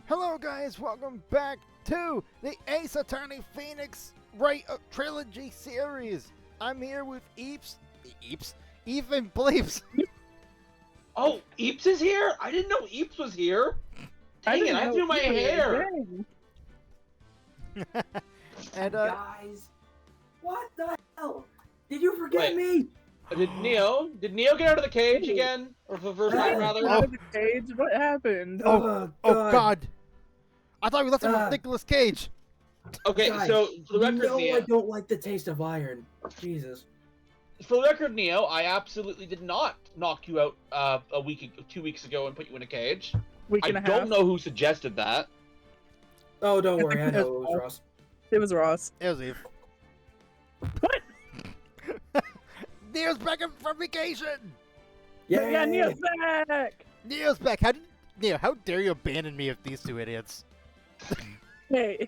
Hello guys, welcome back to the Ace Attorney Phoenix Trilogy series. I'm here with Eeps, even Bleeps. Oh, Eeps is here? I didn't know Eeps was here. Dang it, I threw my hair. And guys, what the hell? Did you forget me? Did Neo get out of the cage again? Or for the first time, rather? Out of the cage? What happened? Oh God! I thought we left him with Nicolas Cage. Okay, Guys, so for the record, no, Neo. I don't like the taste of iron. Jesus. For the record, Neo, I absolutely did not knock you out 2 weeks ago and put you in a cage. Week and a I half. don't know who suggested that. Oh, don't worry, I know it was Ross. It was Ross. It was Eve. What? Neo's back from vacation. Yay! Yeah, Neo's back. Neo's back. How dare you abandon me with these two idiots? Hey.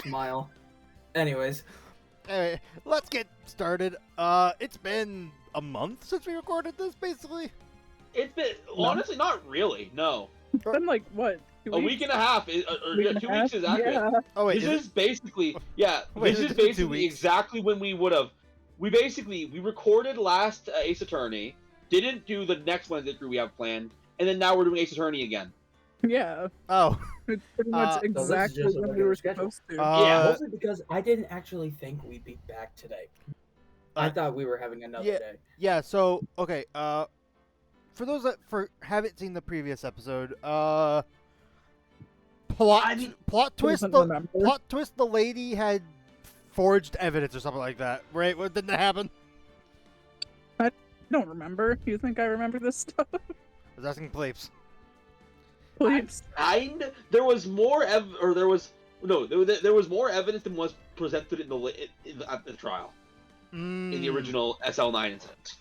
Smile. Anyways. Anyway, let's get started. It's been a month since we recorded this, basically. It's been, honestly, not really, no. It's been like, what, 2 weeks? A week and a half, or yeah, 2 weeks is accurate. Yeah. Oh wait, This is basically, Wait, this is is it 2 basically weeks? exactly when we would have. We recorded last Ace Attorney, didn't do the next Wednesday crew we have planned, and then now we're doing Ace Attorney again. Yeah. Oh. It's pretty much exactly just a when we were regular schedule. supposed to. Yeah. Mostly because I didn't actually think we'd be back today. I thought we were having another day. Yeah, so okay, for those that haven't seen the previous episode, plot twist plot twist, the lady had forged evidence or something like that, right? What didn't that happen? I don't remember. You think I remember this stuff? I was asking Bleeps. Please. There was more there was more evidence than was presented at the trial in the original SL9 incident.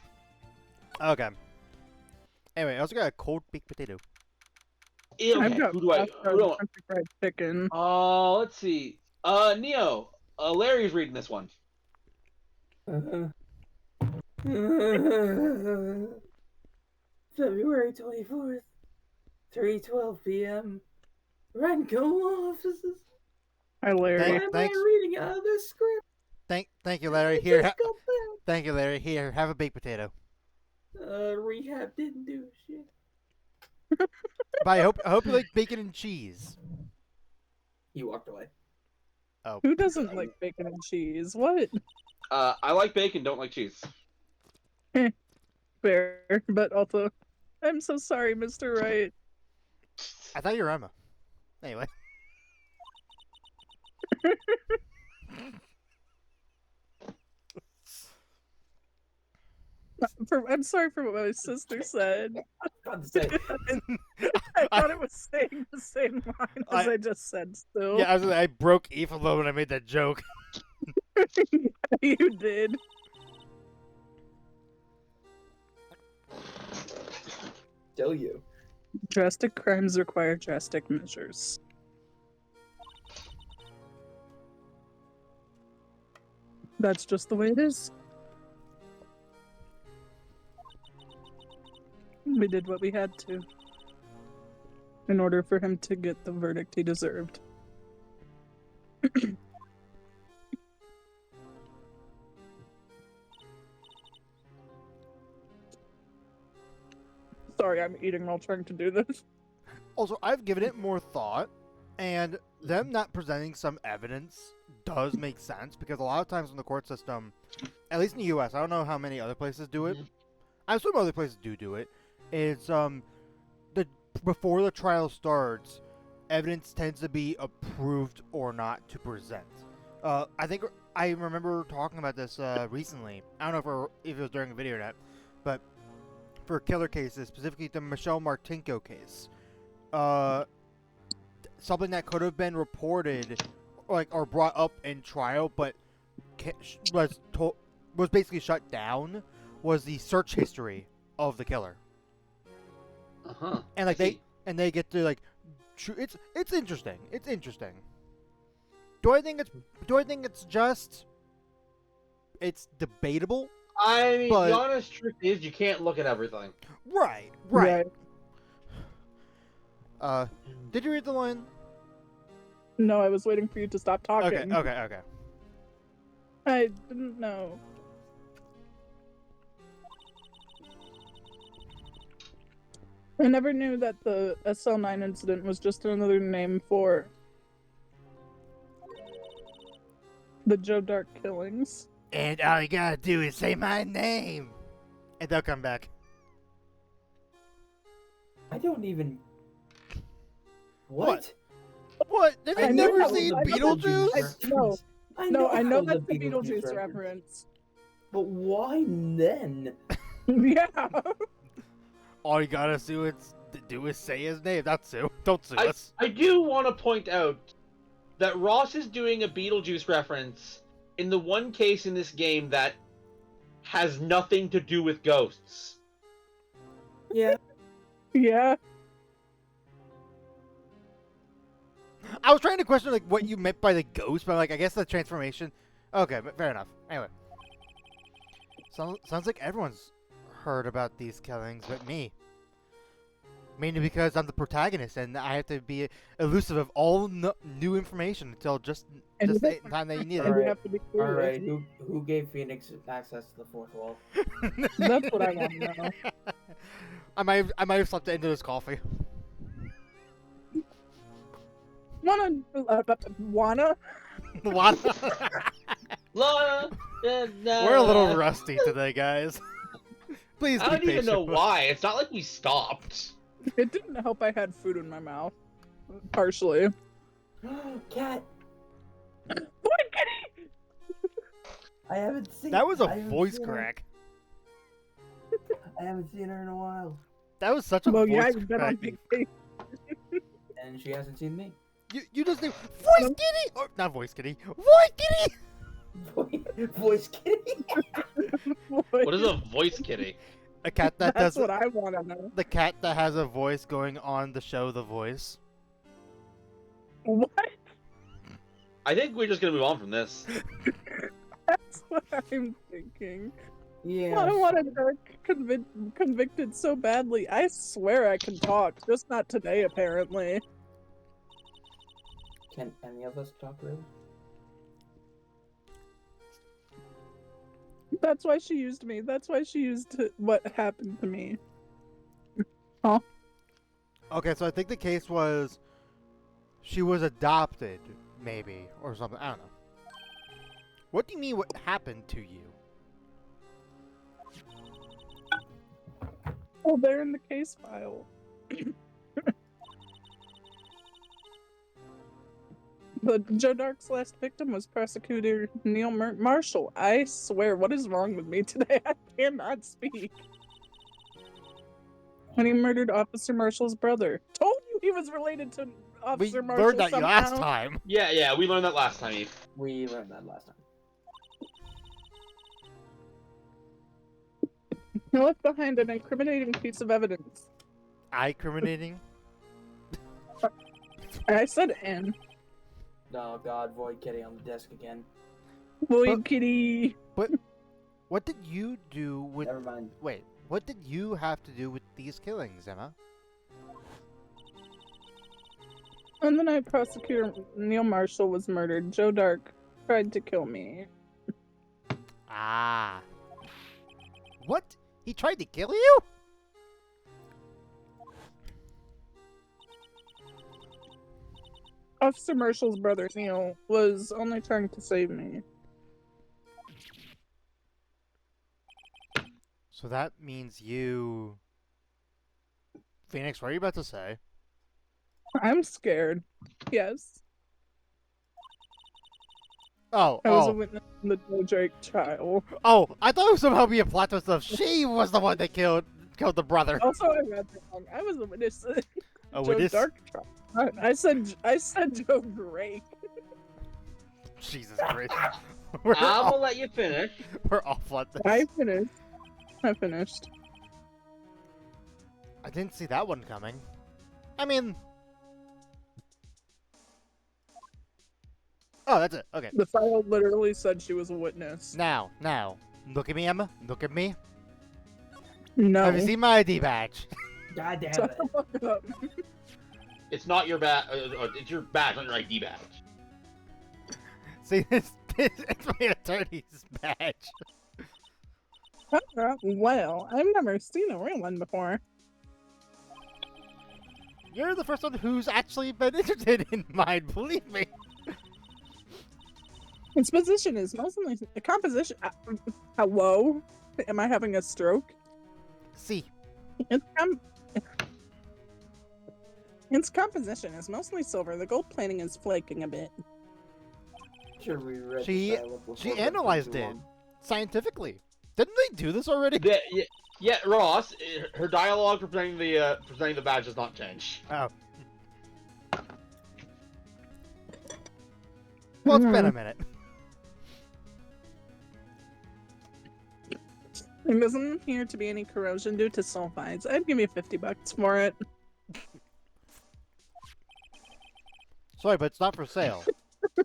Okay. Anyway, I also got a cold baked potato. Okay, I've got who do I? country fried chicken. Let's see. Neo. Larry's reading this one. February 24th, 3:12 p.m. Renko offices. Hi, Larry. Thank- Why am thanks. I reading out of this script? Thank you, Larry. I Here, just got thank you, Larry. Here, have a baked potato. back. Rehab didn't do shit. But I hope you like bacon and cheese. He walked away. Oh. Who doesn't like bacon and cheese? What? I like bacon, don't like cheese. Fair, but also, I'm so sorry, Mr. Wright. I thought you were Emma. Anyway. I'm sorry for what my sister said. About to say, I thought it was saying the same line as I just said still. Yeah, I broke Eve alone when I made that joke. You did. still you. Drastic crimes require drastic measures. That's just the way it is. We did what we had to in order for him to get the verdict he deserved. Sorry, I'm eating while trying to do this. Also, I've given it more thought, and them not presenting some evidence does make sense, because a lot of times in the court system, at least in the U.S., I don't know how many other places do it. I assume other places do it. Is before the trial starts, evidence tends to be approved or not to present. I think I remember talking about this recently. I don't know if it was during a video or not, but for killer cases, specifically the Michelle Martinko case, something that could have been reported, or brought up in trial, but was basically shut down, was the search history of the killer. And they get to it's interesting. It's interesting. Do I think it's just? It's debatable. I mean, But- the honest truth is you can't look at everything. Right. Did you read the line? No, I was waiting for you to stop talking. Okay. I didn't know. I never knew that the SL9 incident was just another name for the Joe Dark killings. And all you gotta do is say my name, and they'll come back. I don't even. What? What? Did I they know never that seen was- Beetlejuice? No, I know that that's the Beetlejuice reference. But why then? Yeah. All you gotta do is say his name. That's sue. Don't sue us. I do want to point out that Ross is doing a Beetlejuice reference in the one case in this game that has nothing to do with ghosts. Yeah. Yeah. I was trying to question like what you meant by the ghost, but like I guess the transformation. Okay, but fair enough. Anyway, sounds like everyone's heard about these killings, but me. Mainly because I'm the protagonist and I have to be elusive of all new information until just the time that you need And it. we have to be All curious. right. Who gave Phoenix access to the fourth wall? That's what I want to know. I might have slept into this coffee. Wanna? What? Lana, We're a little rusty today, guys. Please be I don't even patient know with- why. It's not like we stopped. It didn't help I had food in my mouth. Partially. Cat. Boy, kitty! I haven't seen. That was a I haven't voice seen her- crack. I haven't seen her in a while, That was such a Well, voice yeah, you've been on crack. vacation. and she hasn't seen me. You just do voice kitty or not voice kitty. Voice kitty. Voice kitty. What is a voice kitty? A cat that That's does what I want to know. the cat that has a voice going on the show The Voice. What? I think we're just gonna move on from this. That's what I'm thinking. Yeah. I wanted her convicted so badly. I swear I can talk, just not today, apparently. Can any of us talk really? That's why she used me. That's why she used what happened to me. Okay, so I think the case was she was adopted, maybe, or something. I don't know. What do you mean? What happened to you? Oh, they're in the case file. The Joe Dark's last victim was prosecutor Neil Marshall. I swear, what is wrong with me today? I cannot speak. When he murdered Officer Marshall's brother. Told you he was related to We Officer Marshall learned that somehow. last time. Yeah, we learned that last time, Eve. We learned that last time. He left behind an incriminating piece of evidence. Eye criminating. I said N. Oh God, Void Kitty on the desk again. Boy, But- kitty. What did you do with? Never mind. Wait, what did you have to do with these killings, Emma? On the night prosecutor Neil Marshall was murdered, Joe Dark tried to kill me. Ah. What? He tried to kill you? Officer Marshall's brother, Neil, was only trying to save me. So that means you... Phoenix, what are you about to say? I'm scared. Yes. Oh, I was a oh, witness in the Joe Drake trial. oh, I thought it was somehow be a plot twist of she was the one that killed the brother. Also, I read that wrong. I was a witness in Oh, Joe it is? Dark trial. I said Joe Drake. Jesus Christ. we're, I'm off, gonna let you finish. we're off on this. I finished. I didn't see that one coming. I mean... Oh, that's it. Okay. The file literally said she was a witness. Now. Look at me, Emma. Look at me. No. Have you seen my ID badge? God damn Shut it. the fuck up. It's not your badge. It's your badge, not your ID badge. See, it's my attorney's badge. Well, I've never seen a real one before. You're the first one who's actually been interested in mine, believe me. Its position is mostly the composition. Hello? Am I having a stroke? See, Its composition is mostly silver. The gold plating is flaking a bit. Sure, we read She- the dialogue before, she but analyzed too it. long. scientifically. Didn't they do this already? Yeah, Ross. Her dialogue for presenting the badge does not change. Oh. Well, it's been a minute. There doesn't appear to be any corrosion due to sulfides. I'd give you $50 for it. Sorry, but it's not for sale.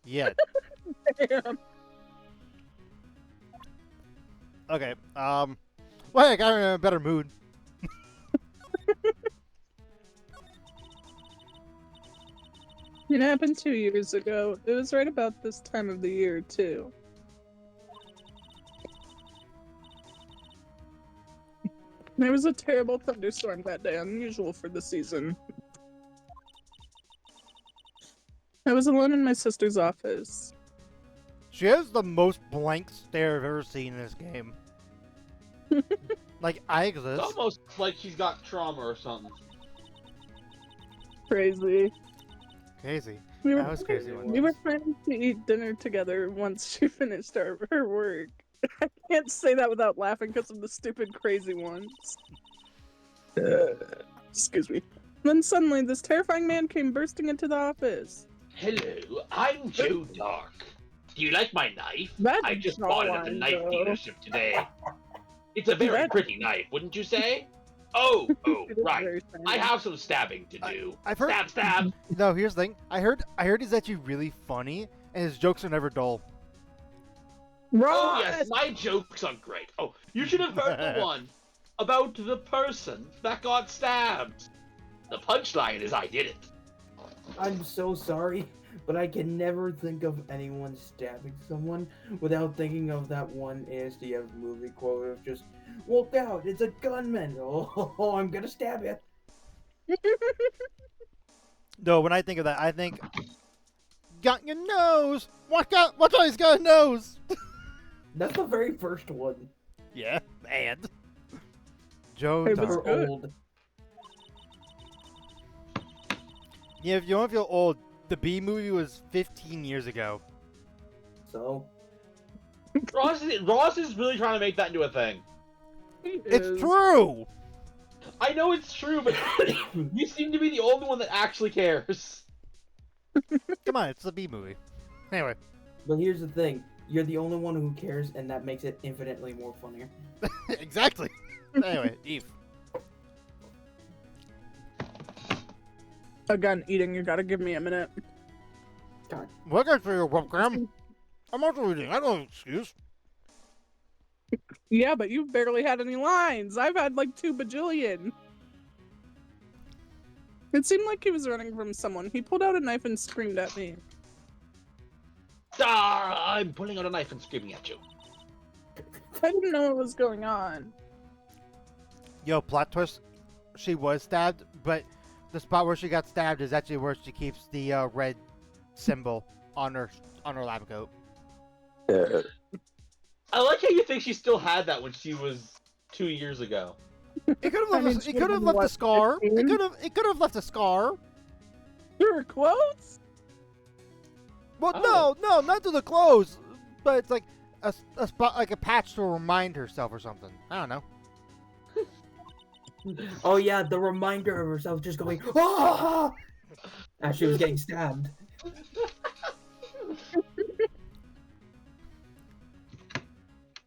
Yet. Damn. Okay, well, I got her in a better mood. It happened 2 years ago. It was right about this time of the year, too. There was a terrible thunderstorm that day, unusual for the season. I was alone in my sister's office. She has the most blank stare I've ever seen in this game. Like, I It's exist. almost like she's got trauma or something. Crazy. Crazy. We That was crazy. We were planning to eat dinner together once she finished her work. I can't say that without laughing because of the stupid crazy ones. Excuse me. Then suddenly, this terrifying man came bursting into the office. Hello, I'm Joe Dark. Do you like my knife? That's I just not bought it at the lying, knife though. dealership today. It's a very That- pretty knife, wouldn't you say? Oh, It is right. very funny. I have some stabbing to do. I've heard. Stab, stab. No, here's the thing. I heard he's actually really funny, and his jokes are never dull. Oh Ross! yes, my jokes are great. Oh, you should have heard the one about the person that got stabbed. The punchline is I did it. I'm so sorry, but I can never think of anyone stabbing someone without thinking of that one ASDF movie quote of just, "Look out, it's a gunman! Oh, I'm gonna stab you." No, when I think of that, I think, got your nose. Watch out! He's got a nose. That's the very first one. Yeah, and Joe It was Dark. Or good. old. Yeah, if you want to feel old, the B movie was 15 years ago. So, Ross is really trying to make that into a thing. It's true. I know it's true, but you seem to be the only one that actually cares. Come on, it's the B movie. Anyway, but here's the thing. You're the only one who cares, and that makes it infinitely more funnier. exactly. Anyway, Eve. Again, eating, you gotta give me a minute. Welcome to your webcam. I'm also reading. I don't have an excuse. Yeah, but you've barely had any lines. I've had like 2 bajillion. It seemed like he was running from someone. He pulled out a knife and screamed at me. Ah, I'm pulling out a knife and screaming at you. I didn't know what was going on. Yo, plot twist. She was stabbed, but the spot where she got stabbed is actually where she keeps the red symbol on her lab coat. I like how you think she still had that when she was 2 years ago. It could have left. I mean, It she could have would've left a left scar. 15. It could have left a scar. There were clothes? Well, Oh. no, not to the clothes, but it's like a spot, like a patch to remind herself or something. I don't know. Oh yeah, the reminder of herself just going, "Ah!" as she was getting stabbed.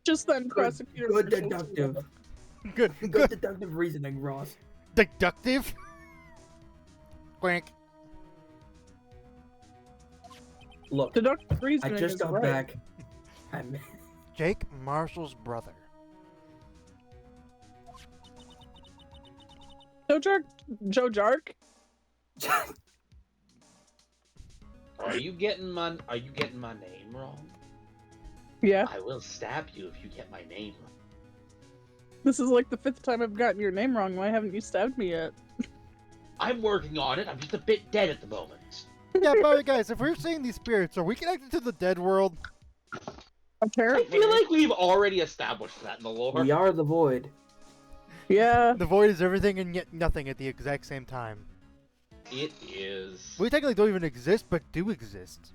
Just then, prosecutor. Good Marshall- deductive. Good, Good deductive reasoning, Ross. deductive. Quack. Look, Deductive I reasoning just is got right. back. I'm Jake Marshall's brother. Joe Jark? Are you getting my name wrong? Yeah, I will stab you if you get my name wrong. this is like the 5th time I've gotten your name wrong. Why haven't you stabbed me yet? I'm working on it. I'm just a bit dead at the moment. Yeah, but guys, if we're seeing these spirits, are we connected to the dead world? I Apparently. feel like we've already established that in the lore. We are the void. Yeah. The void is everything and yet nothing at the exact same time. It is. We technically don't even exist, but do exist.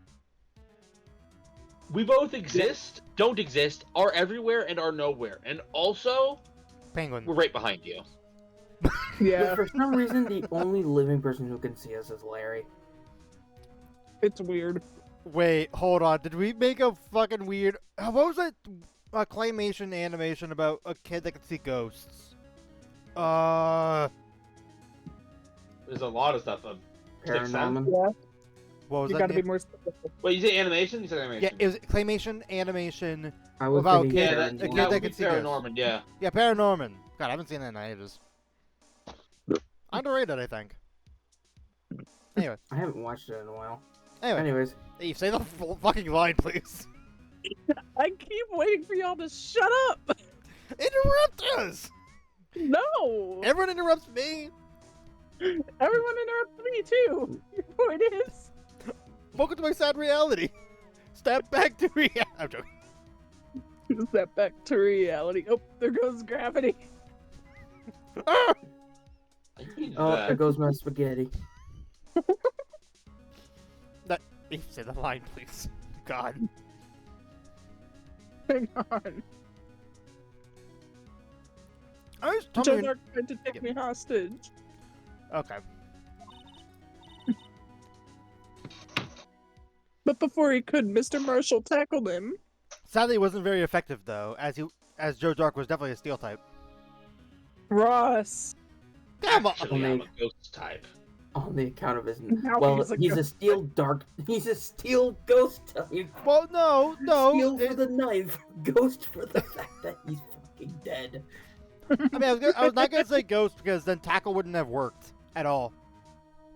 We both exist, don't exist, are everywhere, and are nowhere. And also, Penguin. we're right behind you. Yeah. But for some reason, the only living person who can see us is Larry. It's weird. Wait, hold on. Did we make a fucking weird... What was that claymation animation about a kid that could see ghosts? There's a lot of stuff. Sixth Sense? Paranorman. Yeah. What was You that gotta be name? more specific. Wait, you say animation? You said animation. Yeah, it was claymation animation. I was About thinking kid- Yeah, a that, kid that that would be could see ghosts. Paranorman, yeah. Yeah, Paranorman. God, I haven't seen that in ages. Underrated, I think. Anyway, I haven't watched it in a while. anyway. Anyways, Eve, say the full fucking line, please. I keep waiting for y'all to shut up. Interrupt us! No. Everyone interrupts me. Everyone interrupts me too. Your point is. Welcome to my sad reality. Step back to reality. I'm joking. Step back to reality. Oh, there goes gravity. Ah! I need oh, that. there goes my spaghetti. Eve, say the line, please. God. Hang on. I was Joe tumbling. Dark tried to take me hostage. Okay. But before he could, Mr. Marshall tackled him. Sadly, it wasn't very effective though, as Joe Dark was definitely a steel type. Ross. Come on. Actually, I'm a ghost type. On the account of his... Now Well, he's a he's a ghost. steel dark... He's a steel ghost type. Well, no. Steel for it- the knife. Ghost for the fact that he's fucking dead. I mean, I was not gonna say ghost because then tackle wouldn't have worked at all.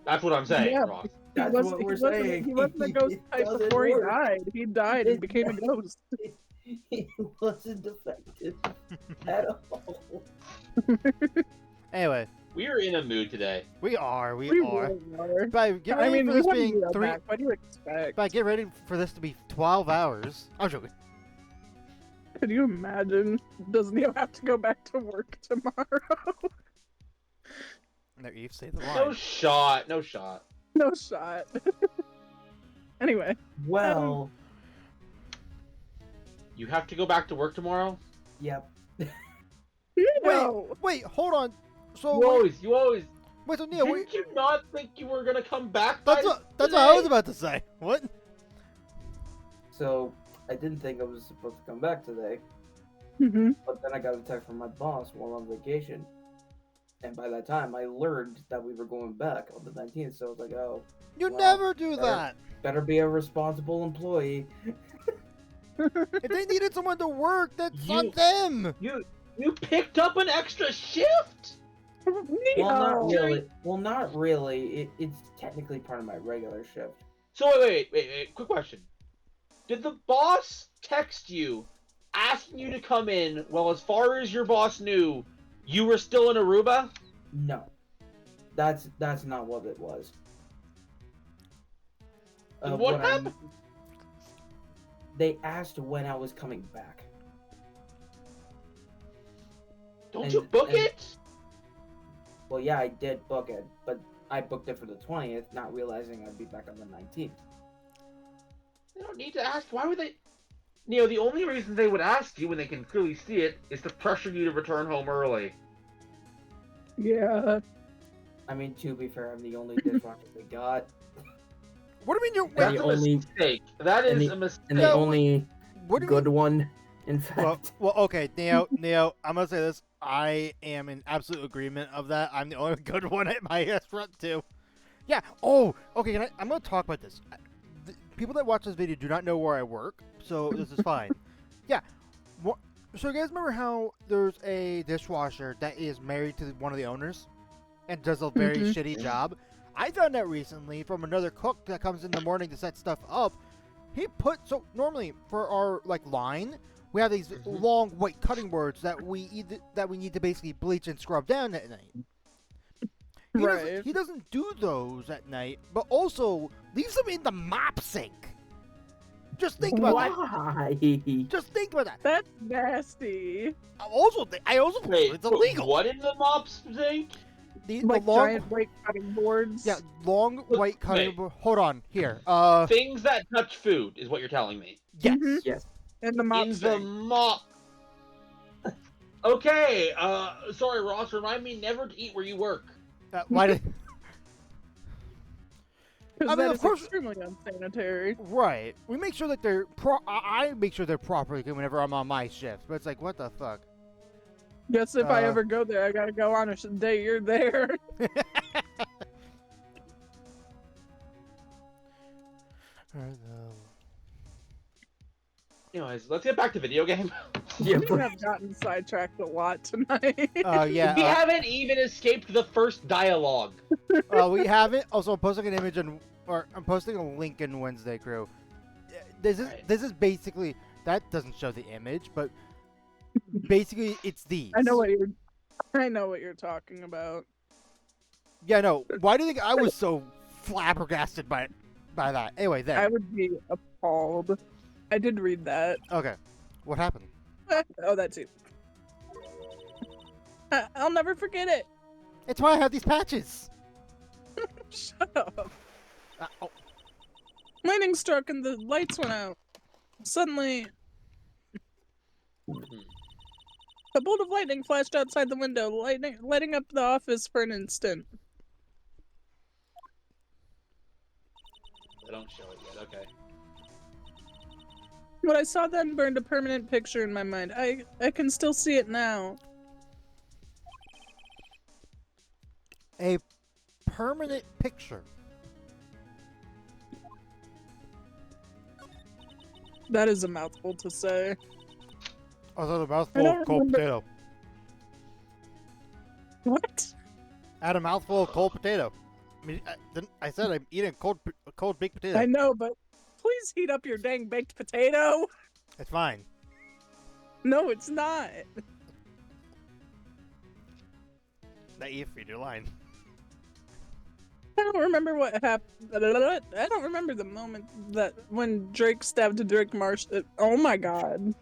That's what I'm saying, Yeah. Ross. That's what we're saying. He wasn't a ghost It type doesn't before he work. died. He died and became a ghost. He wasn't effective at all. Anyway, We are in a mood today. we are. We are. really are. But get I ready mean, for we this have being Neil 3. back. What do you expect? But get ready for this to be 12 hours. I'm joking. Could you imagine? Does Neil have to go back to work tomorrow? No, Eve, say the No line. shot. No shot. No shot. Anyway, Well, You have to go back to work tomorrow? yep. no. Wait, hold on. So You always. wait, so Neil, Didn't you not think you were gonna come back? that's by what I was today? about to say. What? So, I didn't think I was supposed to come back today, Mm-hmm. but then I got a text from my boss while on vacation. And by that time, I learned that we were going back on the 19th, so I was like, oh, You Wow. never do Better- that. better be a responsible employee. If they needed someone to work, that's on You- them. You picked up an extra shift? Well, not Neil. really. Well, not really. It's technically part of my regular shift. So wait. Quick question. Did the boss text you, asking you to come in? Well, as far as your boss knew, you were still in Aruba. No, that's not what it was. And what happened? They asked when I was coming back. Don't And- you book and- it? Well, yeah, I did book it, but I booked it for the 20th, not realizing I'd be back on the 19th. They don't need to ask. Why would they? Neo, the only reason they would ask you when they can clearly see it is to pressure you to return home early. Yeah. I mean, to be fair, I'm the only dishwasher they got, What do you mean you're? And That's the a only- mistake. That and is the- a mistake. and the No. only What do you good mean? one, in fact. Well, okay, Neo, I'm gonna say this. I am in absolute agreement of that. I'm the only good one at my restaurant too. Yeah. Oh, okay. I'm gonna talk about this. People that watch this video do not know where I work, so this is fine. Yeah. So you guys remember how there's a dishwasher that is married to one of the owners and does a very Mhm. shitty job? I found out recently from another cook that comes in the morning to set stuff up. He put so normally for our line, we have these long white cutting boards that we need to basically bleach and scrub down at night. He doesn't do those at night, but also leaves them in the mop sink. Just think about that. Why? Just think about that. That's nasty. I also think it's illegal. What in the mop sink? The Like long, giant white cutting boards. yeah, long white cutting board. Hold on, here. Things that touch food is what you're telling me. Yes. Mhm. Yes. And the mop In the sink. mop. Okay. Sorry, Ross. Remind me never to eat where you work. Why did? Because I mean, that of is course- extremely unsanitary. Right. We make sure that they're I make sure they're properly clean whenever I'm on my shift. But it's like, what the fuck? Guess if I Uh, ever go there, I gotta go on a day you're there. Anyways, let's get back to video game. Yeah, We have gotten sidetracked a lot tonight. Yeah. We haven't even escaped the first dialogue. We haven't. Also, I'm posting an image I'm posting a link in Wednesday Crew. This is basically that doesn't show the image, but basically it's these. I know what you're talking about. Yeah, no. Why do you think I was so flabbergasted by that? Anyway, then. I would be appalled. I did read that. Okay. What happened? Oh, that too. I'll never forget it. It's why I have these patches. Shut up. Oh. Lightning struck and the lights went out. Suddenly, a bolt of lightning flashed outside the window, lighting up the office for an instant. They don't show it yet. Okay. What I saw then burned a permanent picture in my mind. I can still see it now. A permanent picture. That is a mouthful to say. Also, the I mouthful don't of cold remember- potato. What? I had a mouthful of cold potato. I mean, I said I'm eating a cold baked potato. I know, but please heat up your dang baked potato. It's fine. No, it's not. Naive, read your line. I don't remember what happened. I don't remember the moment that when Drake stabbed Drake Marsh. Oh my god.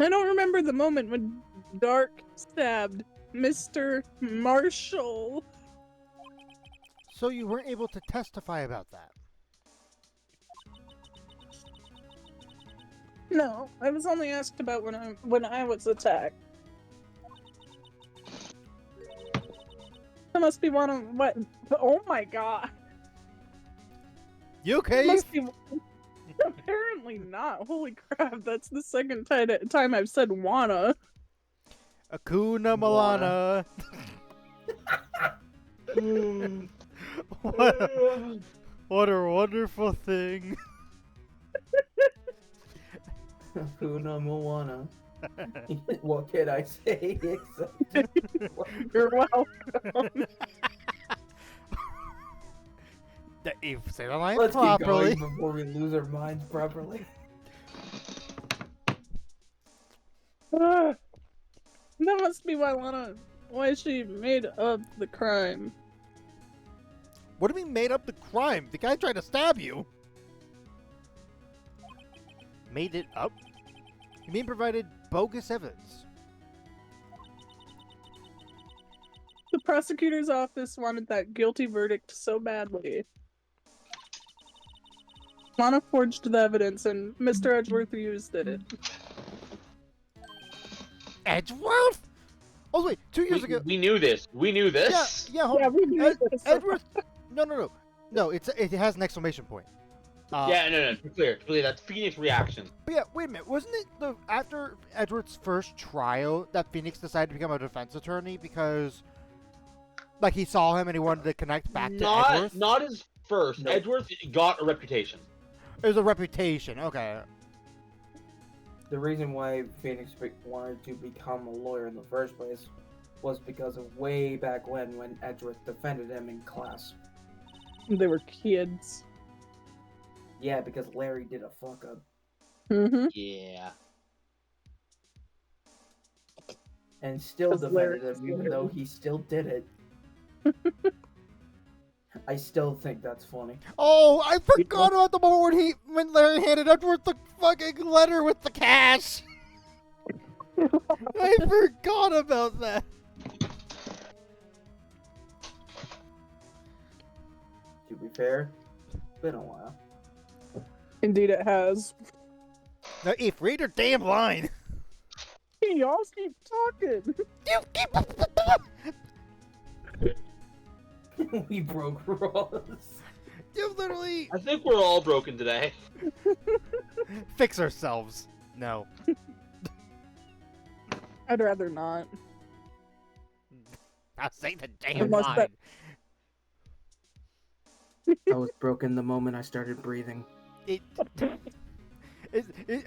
I don't remember the moment when Dark stabbed Mr. Marshall. So you weren't able to testify about that. No, I was only asked about when I was attacked. That must be one of what? Oh my god. You That okay? must be. Apparently not. Holy crap! That's the second time I've said wanna. Akuna Milana. What a wonderful thing. Hakuna Moana. What can I say except You're welcome. You say the line let's keep properly. going before we lose our minds properly. That must be why she made up the crime. What do you mean made up the crime? The guy tried to stab you. Made it up? You mean provided bogus evidence? The prosecutor's office wanted that guilty verdict so badly. Lana forged the evidence and Mr. Edgeworth used it. Edgeworth? Oh wait, 2 years ago. We knew this. We knew this. Yeah, hold Yeah, on. we knew this. Edgeworth. No. It has an exclamation point. Yeah, no. To be clear. That's Phoenix reaction. But yeah, wait a minute. Wasn't it after Edward's first trial that Phoenix decided to become a defense attorney because, like, he saw him and he wanted to connect back to Edgeworth? Not his first. No. Edgeworth got a reputation. It was a reputation. Okay. The reason why Phoenix wanted to become a lawyer in the first place was because of way back when Edgeworth defended him in class. They were kids. Yeah, because Larry did a fuck up. Mm-hmm. Yeah. And still Because Larry defended him, was even Larry. though he still did it. I still think that's funny. Oh, I forgot about the moment when Larry handed Edward the fucking letter with the cash. I forgot about that. To be fair, it's been a while. Indeed, it has. Now, Eve, read your damn line. Y'all keep talking. You keep. We broke rules. You literally I think we're all broken today. fix ourselves. No. I'd rather not. I'll say the damn Unless line. that- I was broken the moment I started breathing.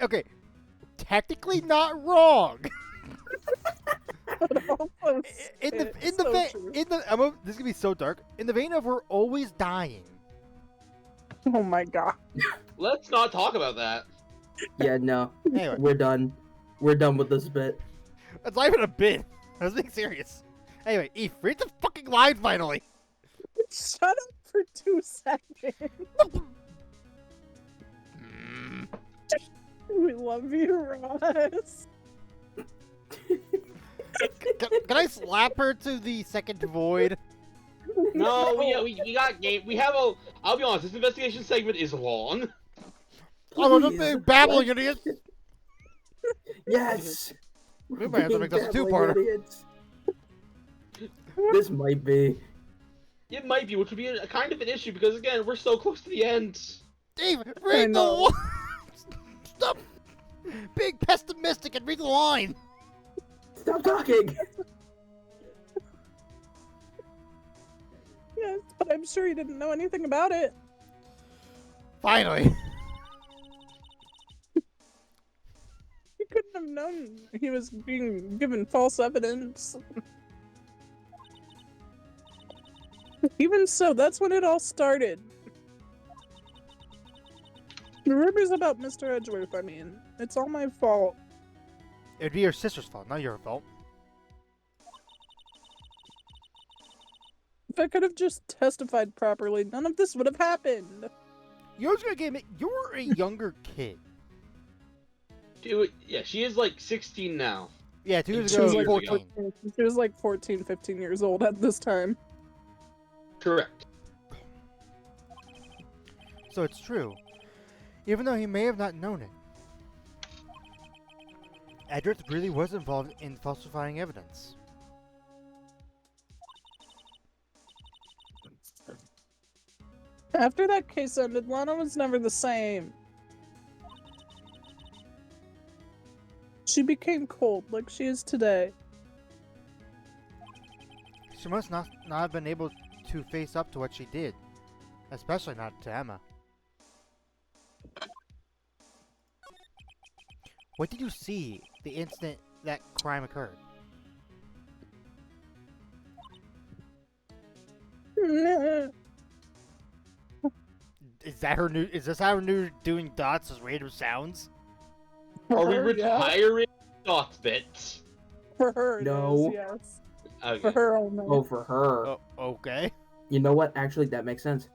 Okay. Technically not wrong. In the It's so vein, true. this is gonna be so dark. In the vein of we're always dying. Oh my god. Let's not talk about that. Yeah, no, Anyway, we're done. We're done with this bit. it's not even a bit. I was being serious. Anyway, Eve, read the fucking line finally. Shut up for 2 seconds. We love you, Ross. Can I slap her to the second void? No, we got game. We have a. I'll be honest. This investigation segment is long. Oh, just Please, be babbling what? idiots. Yes! We might have to make this a Babbling two-parter. idiots. This might be. It might be, which would be a kind of an issue because again, we're so close to the end. Dave, read the know. line. Stop being pessimistic and read the line. Stop talking! Yes, but I'm sure he didn't know anything about it. Finally. He couldn't have known he was being given false evidence. Even so, that's when it all started. The rumors about Mr. Edgeworth, I mean, it's all my fault. It would be your sister's fault, not your fault. If I could have just testified properly, none of this would have happened. You're just gonna give me. You're a younger kid. Dude, yeah, she is like 16 now. Yeah, 2 years She ago, was she like was 14. 14. She was like 14, 15 years old at this time. Correct. So it's true. Even though he may have not known it. Edgeworth really was involved in falsifying evidence. After that case ended, Lana was never the same. She became cold, like she is today. She must not have been able to face up to what she did. Especially not to Emma. What did you see the instant that crime occurred? Is that her new? Is this how her new doing dots as random sounds? Are we her, yeah. retiring dots bits? For her, it No. is, yes. Okay. For her only. Oh, for her. Oh, okay. You know what? Actually, that makes sense.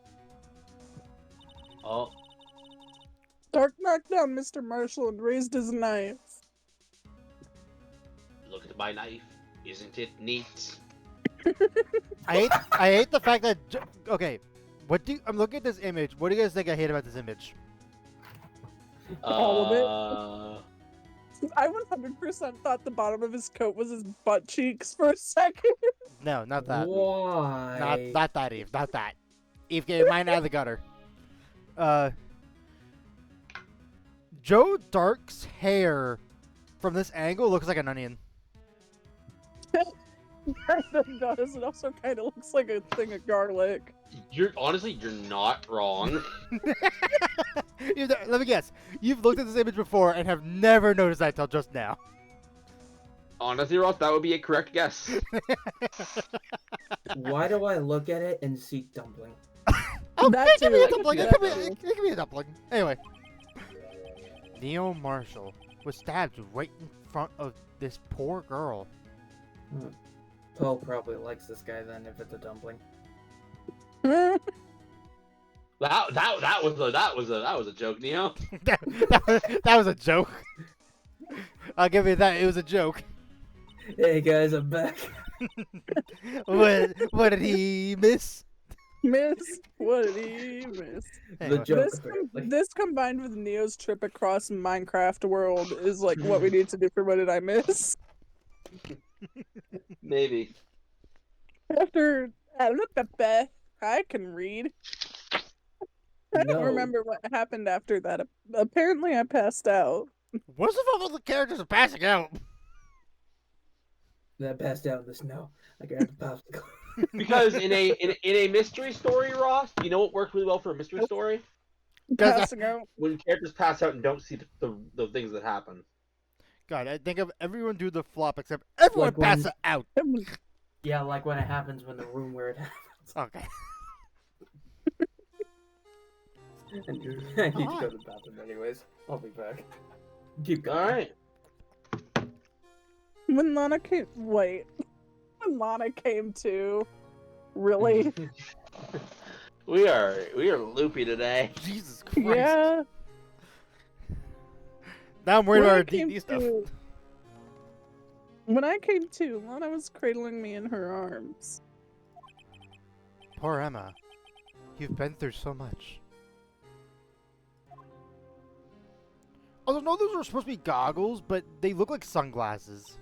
Oh, Dark knocked down Mr. Marshall and raised his knife. look at my knife. Isn't it neat? I hate the fact that. Okay, I'm looking at this image. What do you guys think I hate about this image? All of it. it. I 100% thought the bottom of his coat was his butt cheeks for a second. No, not that. Why? Not that, Eve. Not that. Eve, get mine out of the gutter. Joe Dark's hair from this angle looks like an onion. Kind of does. It also kind of looks like a thing of garlic. You're not wrong. Let me guess. You've looked at this image before and have never noticed that till just now. Honestly, Ross, that would be a correct guess. Why do I look at it and see dumpling? Oh, That it could be too, a I can dumpling. see It that could be. too. It could be a dumpling. Anyway, Neil Marshall was stabbed right in front of this poor girl. Poe probably likes this guy then if it's a dumpling. That was a joke, Neo. that was a joke. I'll give you that. It was a joke. Hey guys, I'm back. What did he miss? Miss, what did he miss? The Anyway. joke This, apparently. this combined with Neo's trip across Minecraft world is like what we need to do for What Did I Miss? Maybe. After I can read. I don't No. remember what happened after that. Apparently, I passed out. What's the fuck with the characters are passing out? That passed out in the snow. I grabbed a popsicle. Because in a mystery story, Ross, you know what works really well for a mystery story? Passing out. When characters pass out and don't see the things that happen. God, I think of everyone do the flop except everyone Like when- passes out. Yeah, like when it happens when the room where it happens. Okay. I need to go to the bathroom anyways. I'll be back. Keep going. Alright. When Lana came, wait. When Lana came to, really? we are loopy today. Jesus Christ. Yeah. Now I'm worried When about I our came D&D stuff. to- When I came to, Lana was cradling me in her arms. Poor Emma. You've been through so much. Although, no, those were supposed to be goggles, but they look like sunglasses.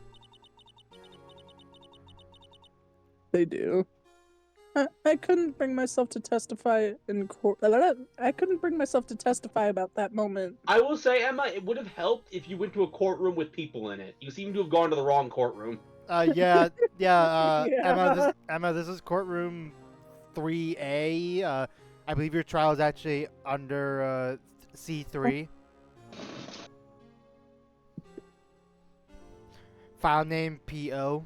They do. I couldn't bring myself to testify in court. I couldn't bring myself to testify about that moment. I will say, Emma, it would have helped if you went to a courtroom with people in it. You seem to have gone to the wrong courtroom. Yeah, Yeah. Emma, this is courtroom 3A. I believe your trial is actually under C3. File name PO.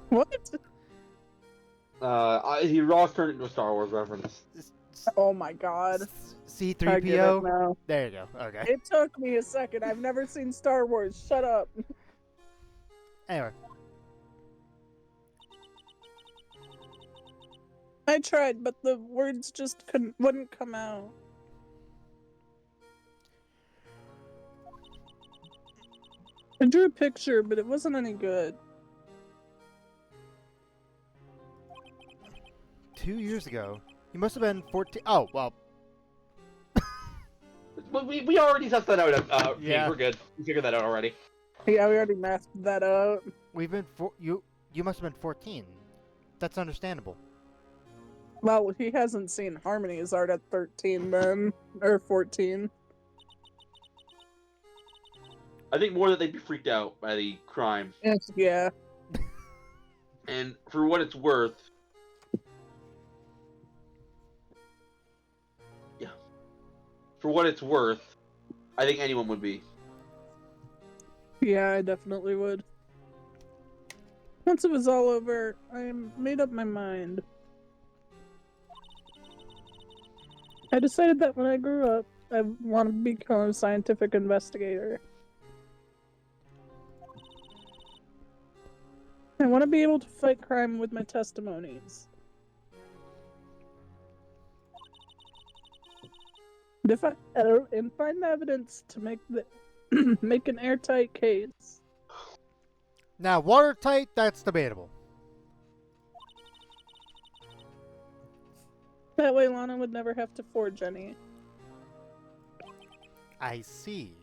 What? Ross turned it into a Star Wars reference. Oh my god. I get it C3PO. now. There you go. Okay. It took me a second. I've never seen Star Wars. Shut up. Anyway, I tried, but the words just wouldn't come out. I drew a picture, but it wasn't any good. 2 years ago, you must have been 14. Oh well. But we already sussed that out. Yeah. We're good. We figured that out already. Yeah, we already mapped that out. We've been you. You must have been 14. That's understandable. Well, he hasn't seen Harmony's art at 13 then. Or 14. I think more that they'd be freaked out by the crime. Yeah. And for what it's worth, for what it's worth, I think anyone would be. Yeah, I definitely would. Once it was all over, I made up my mind. I decided that when I grew up, I want to become a scientific investigator. I want to be able to fight crime with my testimonies. And find evidence to make make an airtight case. Now, watertight, that's debatable. That way Lana would never have to forge any. I see.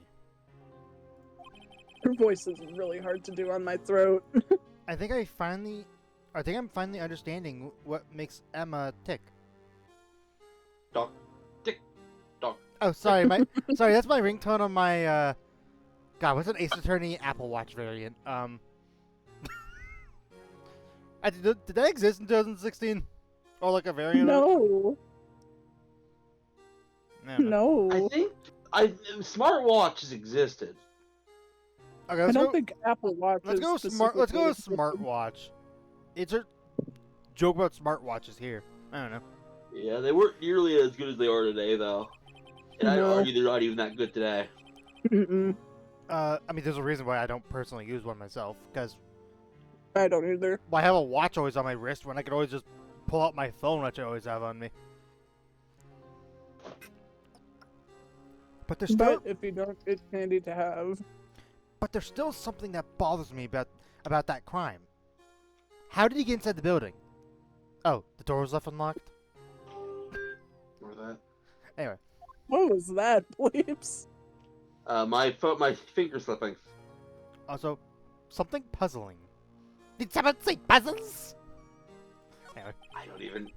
Her voice is really hard to do on my throat. I think I'm finally understanding what makes Emma tick. Dog. Tick. Dog. Oh, sorry, sorry, that's my ringtone on my, God, what's an Ace Attorney Apple Watch variant? Did that exist in 2016? Or like a variant of No. it? No. I think smartwatches existed. Okay, I let's don't go. think Apple Watch. Let's go smart. Let's go with smartwatch. It's a joke about smartwatches here. I don't know. Yeah, they weren't nearly as good as they are today, though. And I'd No. argue they're not even that good today. Mm-mm. I mean, there's a reason why I don't personally use one myself, because I don't either. I have a watch always on my wrist when I could always just pull out my phone, which I always have on me. But there's still, But if you don't, it's handy to have. but there's still something that bothers me about that crime. How did he get inside the building? Oh, the door was left unlocked. Or that. Anyway, What was that, please? My finger slipping. also something puzzling. Did someone say puzzles? Anyway, I don't even.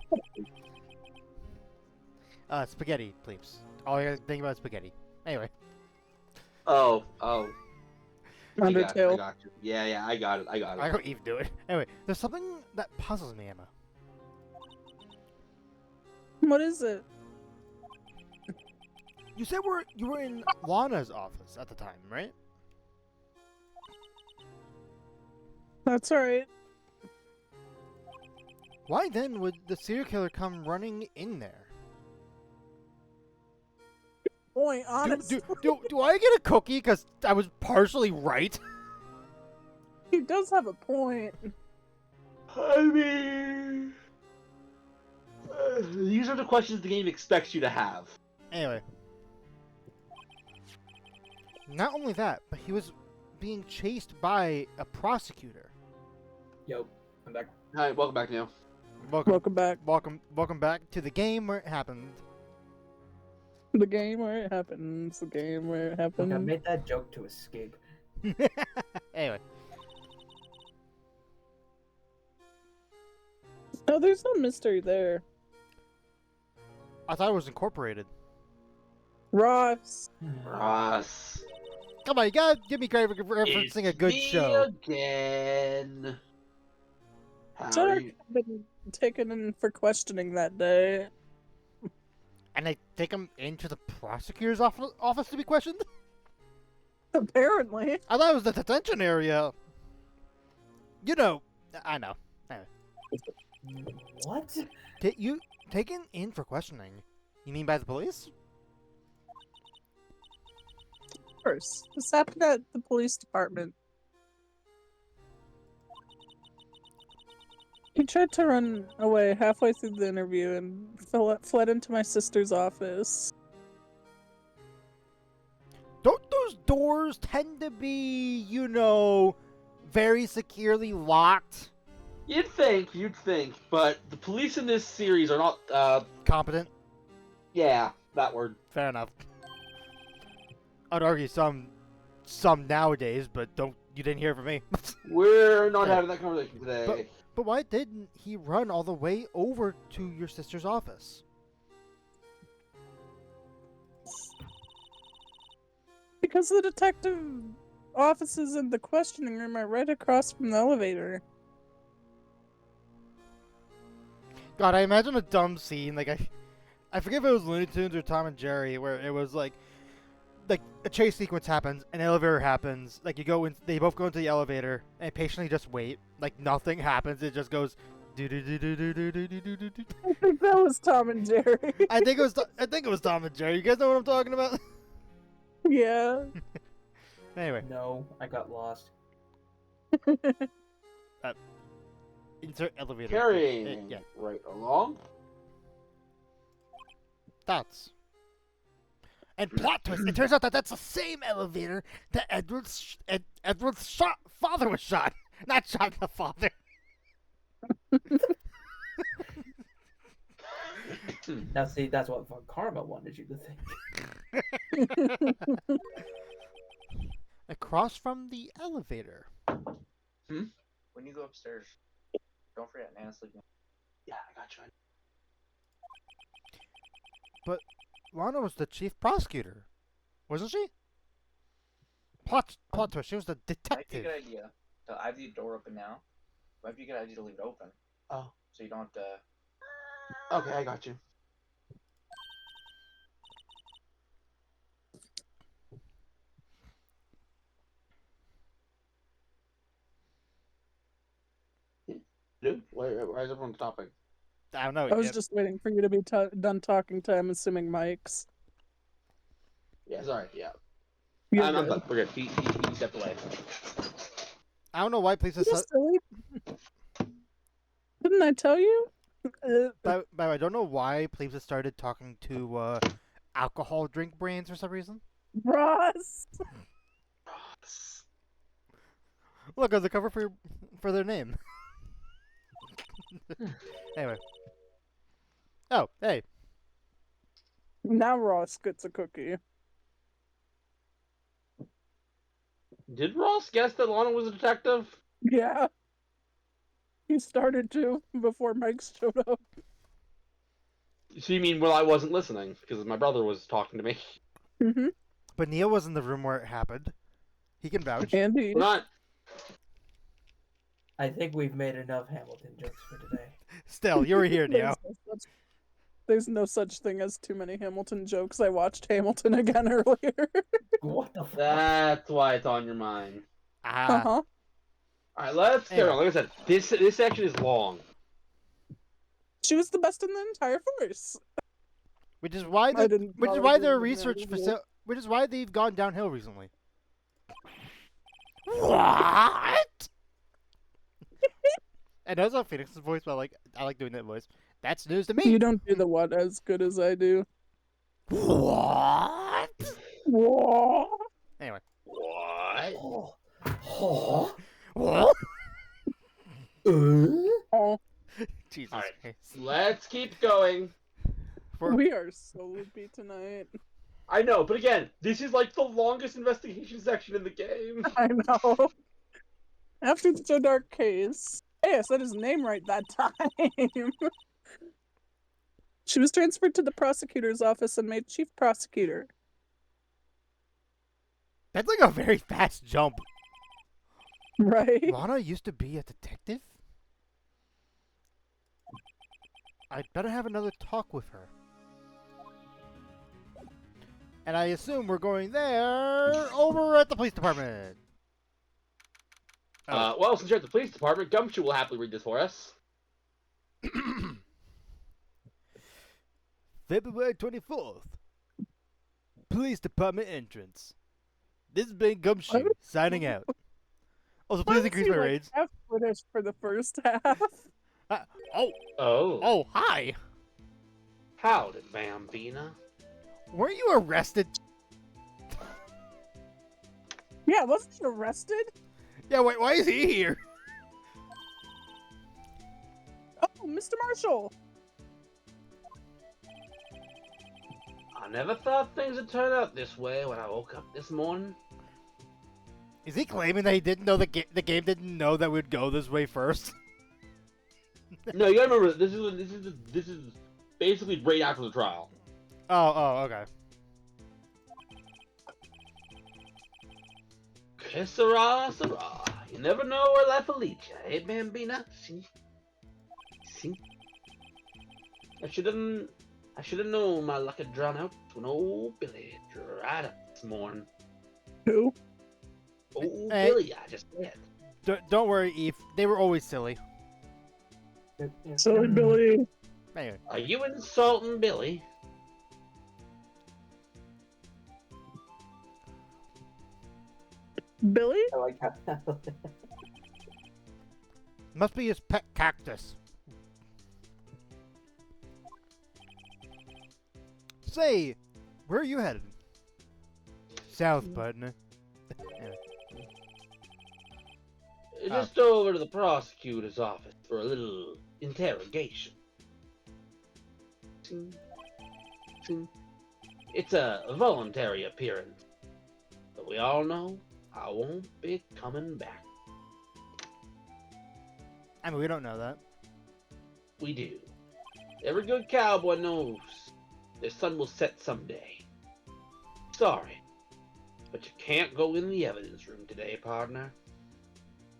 spaghetti, please. All I gotta think about is spaghetti. Anyway. Oh. I Undertale. got you. Yeah, I got it. I don't even do it. Anyway, there's something that puzzles me, Emma. What is it? You said you were in Lana's office at the time, right? That's right. Why then would the serial killer come running in there? Point, honestly. Do I get a cookie because I was partially right? He does have a point. I mean, these are the questions the game expects you to have. Anyway. Not only that, but he was being chased by a prosecutor. Yo, I'm back. Hi, welcome back, Neil. Welcome back. Welcome back to the game where it happened. The game where it happens. The game where it Look, I happens. made that joke to escape. Anyway, No, there's no mystery there. I thought it was incorporated. Ross. Ross. Come on, you gotta give me credit for referencing a good me show. Again. Zedek Harry. had been taken in for questioning that day. And they take him into the prosecutor's office to be questioned? Apparently. I thought it was the detention area. You know, I know. Anyway. What? You taken in for questioning? You mean by the police? Of course. This happened at the police department. He tried to run away halfway through the interview and fled into my sister's office. Don't those doors tend to be, you know, very securely locked? You'd think, but the police in this series are not, Competent? yeah, that word. Fair enough. I'd argue some nowadays, but you didn't hear from me. We're not having that conversation today. But why didn't he run all the way over to your sister's office? Because the detective offices in the questioning room are right across from the elevator. God, I imagine a dumb scene, like I forget if it was Looney Tunes or Tom and Jerry, where it was like a chase sequence happens, an elevator happens, like they both go into the elevator and patiently just wait, like nothing happens, it just goes do do do do do do do do do do. I think that was Tom and Jerry. I think it was Tom and Jerry. You guys know what I'm talking about? Yeah. Anyway, No, I got lost. insert elevator. Carrying Yeah, right along. thoughts. And plot twist, it turns out that that's the same elevator that Edward's father was shot. Not shot, the father. Now see, that's what Von Karma wanted you to think. Across from the elevator. When you go upstairs, don't forget Nana's sleeping. Yeah, I got you. Lana was the chief prosecutor, wasn't she? Plot twist, she was the Might be a detective. good idea. I have the door open now. Might be a good idea to leave it open. Oh. So you don't have to. Okay, I got you. Why is everyone stopping? I don't know. I was just waiting for you to be done talking to, I'm assuming, Mike's. Yeah, sorry. Yeah. You're I'm good. done. We're good. He stepped away. I don't know why police You're silly. Didn't I tell you? By the way, I don't know why police have started talking to alcohol drink brands for some reason. Ross! Look, there's a cover for their name. Anyway. Oh, hey. Now Ross gets a cookie. Did Ross guess that Lana was a detective? Yeah. He started to before Mike showed up. So you mean, well, I wasn't listening because my brother was talking to me. Mm-hmm. But Neil was in the room where it happened. He can vouch. Andy. We're not. I think we've made enough Hamilton jokes for today. Still, you were here, Neil. There's no such thing as too many Hamilton jokes. I watched Hamilton again earlier. What the fuck? That's why it's on your mind. Ah. Uh-huh. All right, let's carry on. Like I said, this section is long. She was the best in the entire force. Which is why I didn't which is follow why the their original research rule. which is why they've gone downhill recently. What? And that's not Phoenix's voice, but I like doing that voice. That's news to me. You don't do the what as good as I do. What? Whoa. Anyway. What? Oh. Oh. What? Oh, Jesus All right. Christ. Let's keep going. we are so loopy tonight. I know, but again, this is like the longest investigation section in the game. I know. After the Joe Dark case. Hey, I said his name right that time. She was transferred to the prosecutor's office and made chief prosecutor. That's like a very fast jump. Right? Lana used to be a detective? I'd better have another talk with her. And I assume we're going there over at the police department. Well, since you're at the police department, Gumshoe will happily read this for us. February 24th. Police department entrance. This has been Gumshoe signing out. Also, Why please was increase he, my like, raids. half British for the first half. Oh. Hi. Howdy, Bambina. Weren't you arrested? Yeah, wasn't he arrested? Yeah, wait, why is he here? Oh, Mr. Marshall. I never thought things would turn out this way when I woke up this morning. Is he claiming that he didn't know the game didn't know that we'd go this way first? No, you gotta remember, this is basically right after the trial. Oh, okay. Que sera, sera. You never know where life will lead you, eh, Bambina? See? I should have known my luck had drawn out when old Billy dried up this morning. Who? Old Hey. Billy, I just said. Don't worry, Eve. They were always silly. Silly Billy. Anyway. Are you insulting Billy? Billy? I like how. Must be his pet cactus. Say, where are you headed? South, partner. Anyway. Just over to the prosecutor's office for a little interrogation. It's a voluntary appearance, but we all know I won't be coming back. I mean, we don't know that. We do. Every good cowboy knows the sun will set someday. Sorry, but you can't go in the evidence room today, partner.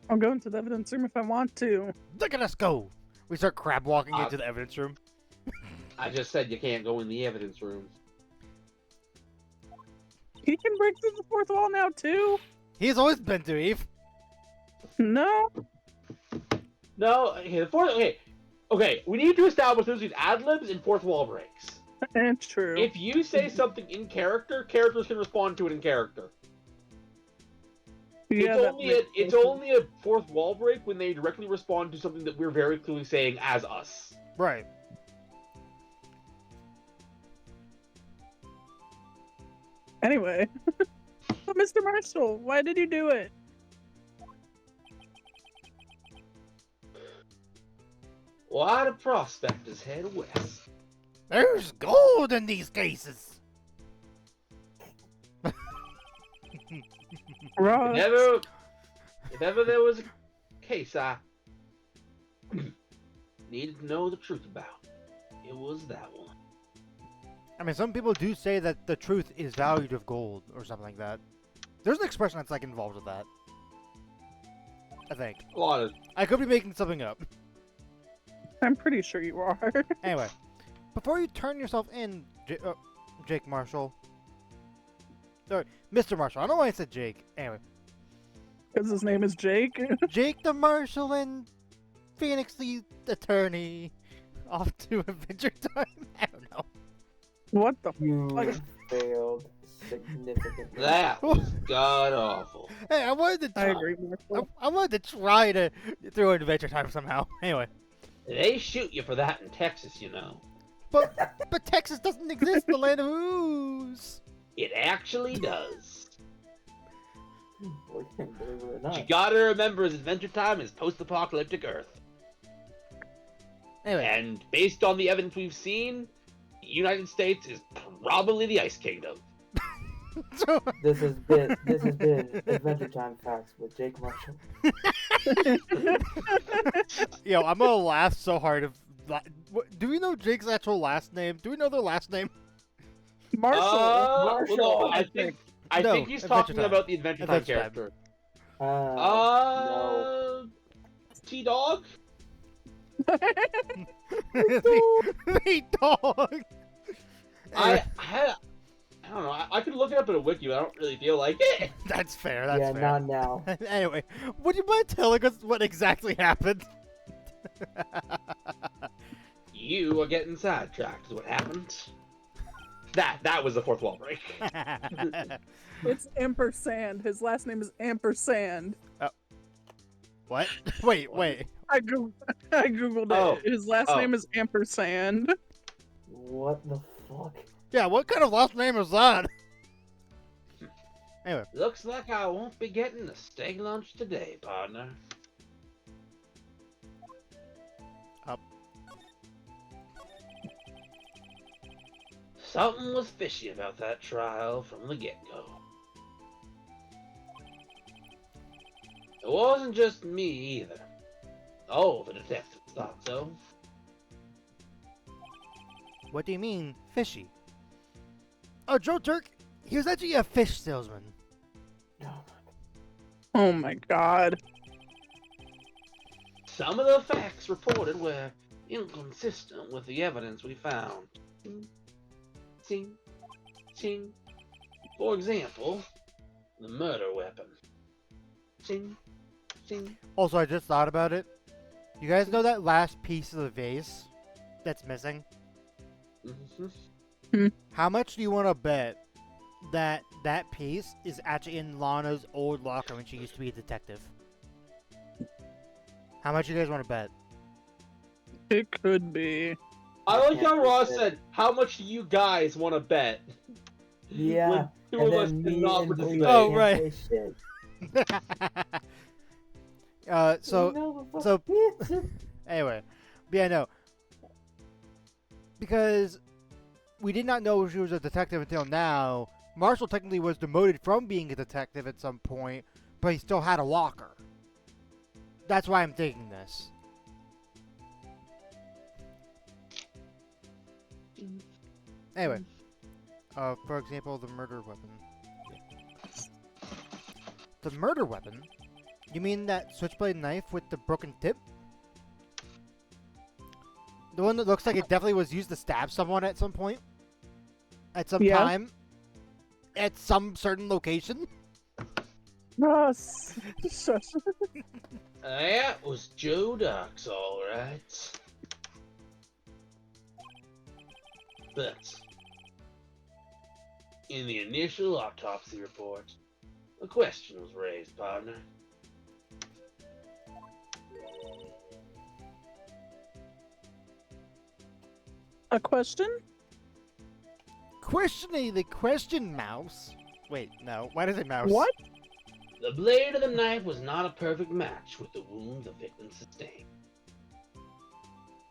I'll go into the evidence room if I want to. Look at us go! We start crab walking into the evidence room. I just said you can't go in the evidence room. He can break through the fourth wall now, too. He's always been to Eve. No. No, okay, the fourth. Okay. We need to establish those ad libs and fourth wall breaks. True. If you say something in character, characters can respond to it in character. Yeah, It's only a fourth wall break when they directly respond to something that we're very clearly saying as us. Right. Anyway. But Mr. Marshall, why did you do it? Why do prospectors head west? There's gold in these cases. Ross. If ever there was a case I needed to know the truth about, it was that one. I mean, some people do say that the truth is valued of gold or something like that. There's an expression that's like involved with that. I think. A lot of I could be making something up. I'm pretty sure you are. Anyway, before you turn yourself in, Jake Marshall. Sorry, Mr. Marshall. I don't know why I said Jake. Anyway, Because his name is Jake. Jake the Marshal and Phoenix the Attorney off to Adventure Time. I don't know. What the You fuck? failed significantly. that was god awful. Hey, I wanted to. I Try, agree, Marshall. I wanted to try to throw in Adventure Time somehow. Anyway, They shoot you for that in Texas, you know. but Texas doesn't exist. The land of ooze. It actually does. Believe it or What not. you gotta remember is Adventure Time is post-apocalyptic Earth. Anyway, And based on the evidence we've seen, the United States is probably the Ice Kingdom. so, This has been Adventure Time Facts with Jake Marshall. yo, I'm gonna laugh so hard. Do we know Jake's actual last name? Do we know their last name? Marshall. Marshall, Well, no, I I No, think he's Adventure talking Time. about the Adventure Time Adventure Time. character. No. T-Dog? The dog. I don't know. I could look it up in a wiki, but I don't really feel like it. That's fair. That's Yeah, fair. not now. Anyway, would you mind telling us what exactly happened? You are getting sidetracked is what happened. That was the fourth wall break. It's Ampersand. His last name is Ampersand. What? Wait. I googled Oh. it. His last Oh. name is Ampersand. What the fuck? Yeah, what kind of last name is that? Looks like I won't be getting a steak lunch today, partner. Up. Something was fishy about that trial from the get-go. It wasn't just me either. All the detectives thought so. What do you mean, fishy? Oh, Joe Turk, he was actually a fish salesman. Oh my god. Some of the facts reported were inconsistent with the evidence we found. Ting, ting. For example, the murder weapon. Ting, ting. Also, I just thought about it. You guys know that last piece of the vase that's missing? Mm-hmm. How much do you want to bet that that piece is actually in Lana's old locker when she used to be a detective? How much you guys want to bet? It could be. I like how Ross said, "How much do you guys want to bet?" Yeah. When two And of us then did me not and Blake participate. Oh, can't right. say shit. So No, the so- fuck is- anyway, but yeah, no, because we did not know she was a detective until now. Marshall technically was demoted from being a detective at some point, but he still had a locker. That's why I'm thinking this. Anyway, for example, the murder weapon. The murder weapon? You mean that switchblade knife with the broken tip? The one that looks like it definitely was used to stab someone at some point? At some Yeah. time? At some certain location? Ross. Shush. That was Joe Ducks, all right. But in the initial autopsy report, a question was raised, partner. A question? Questioning the question mouse. Wait, no. Why does it mouse? What? The blade of the knife was not a perfect match with the wound the victim sustained.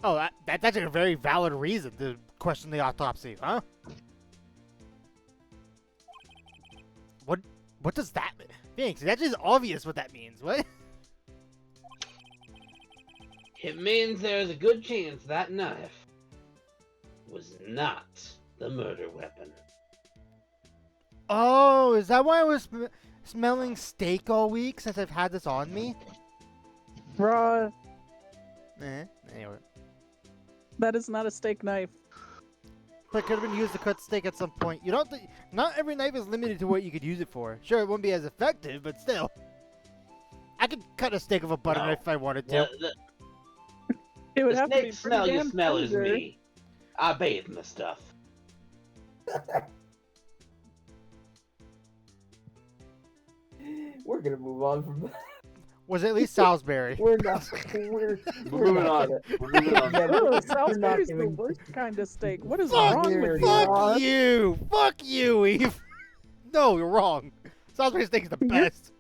Oh, that's a very valid reason to question the autopsy, huh? What does that mean? Thanks. That's just obvious what that means. What? It means there's a good chance that knife was not the murder weapon. Oh, is that why I was smelling steak all week since I've had this on me? Raw. Anyway. That is not a steak knife. But it could have been used to cut steak at some point. You don't. Not every knife is limited to what you could use it for. Sure, it won't be as effective, but still. I could cut a steak of a butter knife if I wanted to. It would The have to be snake smell pretty you damn smell is tender. me. I bathe in the stuff. We're gonna move on from that. Was it at least Salisbury? We're not. We're moving not on. gonna- We're moving on. Yeah, Oh, we're not Salisbury's the giving- worst kind of steak. What is Fuck wrong you, with Fuck you? you! Fuck you, Eve! No, you're wrong. Salisbury steak is the You're- best.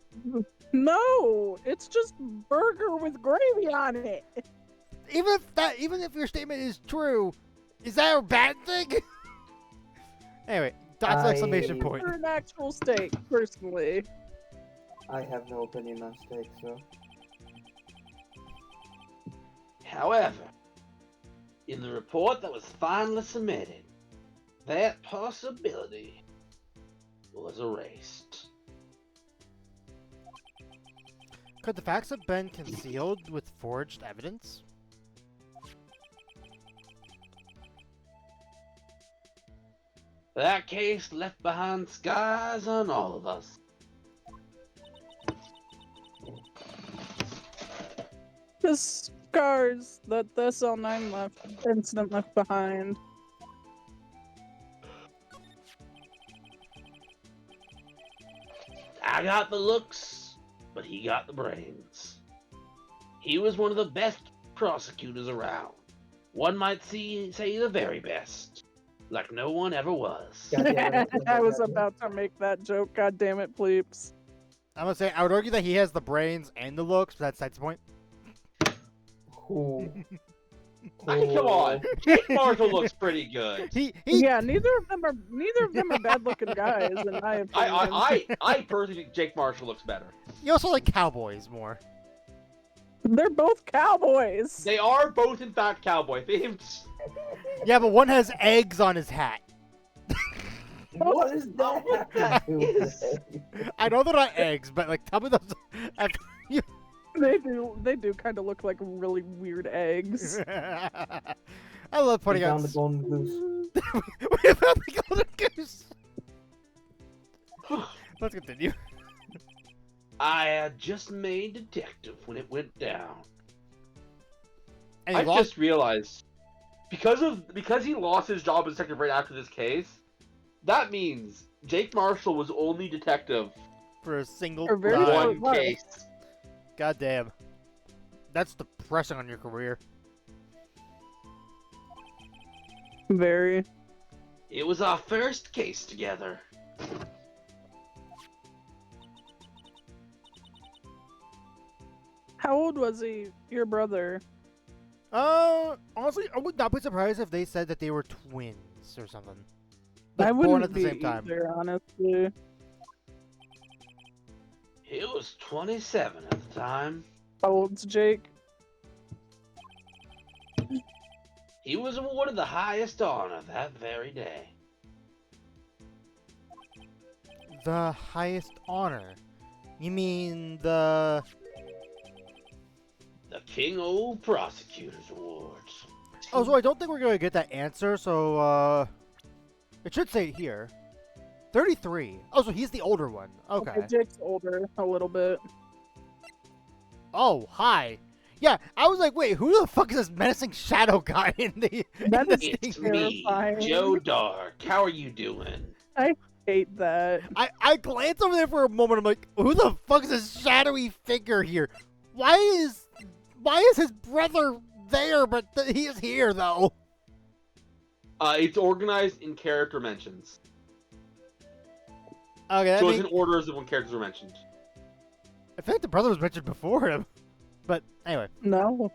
No, it's just burger with gravy on it. Even if your statement is true, is that a bad thing? Anyway, that's an exclamation point. For an actual steak, personally. I have no opinion on steak, so. However, in the report that was finally submitted, that possibility was erased. Could the facts have been concealed with forged evidence? That case left behind scars on all of us. The scars that the SL9 incident left behind. I got the looks, but he got the brains. He was one of the best prosecutors around. One might say the very best. Like no one ever was. God damn it, I was about to make that joke. God damn it, Pleeps. I'm gonna say I would argue that he has the brains and the looks, but that's side point. Cool. I mean, come on. Jake Marshall looks pretty good. He Yeah, neither of them are bad-looking guys, in my opinion. I personally think Jake Marshall looks better. you also like cowboys more. They're both cowboys. They are both, in fact, cowboy themed. Yeah, but one has eggs on his hat. What is that? what that is? I know they're not eggs, but like tell me those. They do kind of look like really weird eggs. I love We putting out. found the golden goose. We found the golden goose. Let's continue. I had just made detective when it went down. And I he lost just realized because he lost his job as detective right after this case, that means Jake Marshall was only detective for a single For very time. short one while. case. God damn. That's depressing on your career. Very. It was our first case together. How old was he? Your brother? Honestly, I would not be surprised if they said that they were twins or something. I Like, wouldn't born at the be same time. either, honestly. He was 27 at the time. How old's Jake? He was awarded the highest honor that very day. The highest honor. You mean the... The King Old Prosecutors Awards. Oh, so I don't think we're gonna get that answer, so, it should say it here. 33. Oh, so he's the older one. Okay. Jake's older a little bit. Oh, hi. Yeah, I was like, wait, who the fuck is this menacing shadow guy in the? That in is this It's thing? me, terrifying. Joe Dark. How are you doing? I hate that. I glanced over there for a moment. I'm like, who the fuck is this shadowy figure here? Why is his brother there, but he is here though? It's organized in character mentions. Okay, that So makes, it's in order as when characters are mentioned. I feel like the brother was mentioned before him. But anyway, No.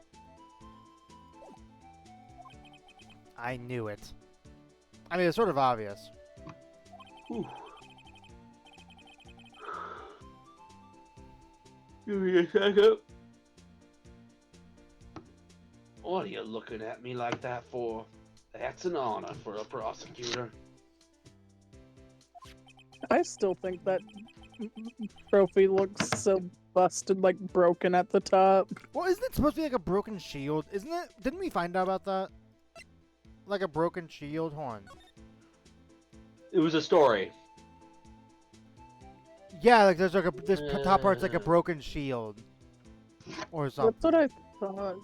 I knew it. I mean, it's sort of obvious. Whew. Give me a second. What are you looking at me like that for? That's an honor for a prosecutor. I still think that trophy looks so busted, like broken at the top. Well, isn't it supposed to be like a broken shield? Isn't it? Didn't we find out about that? Like a broken shield? Hold on. It was a story. Yeah, like there's like a this top part's like a broken shield, or something. That's what I thought.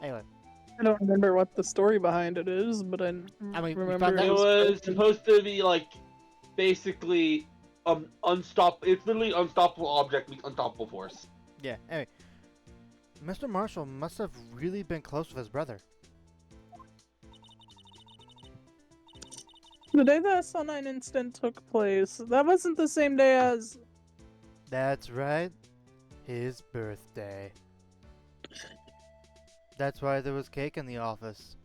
Anyway, I don't remember what the story behind it is, but I mean, we remember found out- It was broken. supposed to be like basically unstoppable. It's literally unstoppable object meets unstoppable force. yeah. Anyway, Mr. Marshall must have really been close with his brother. The day the S09 incident took place, that wasn't the same day as. That's right, his birthday. That's why there was cake in the office,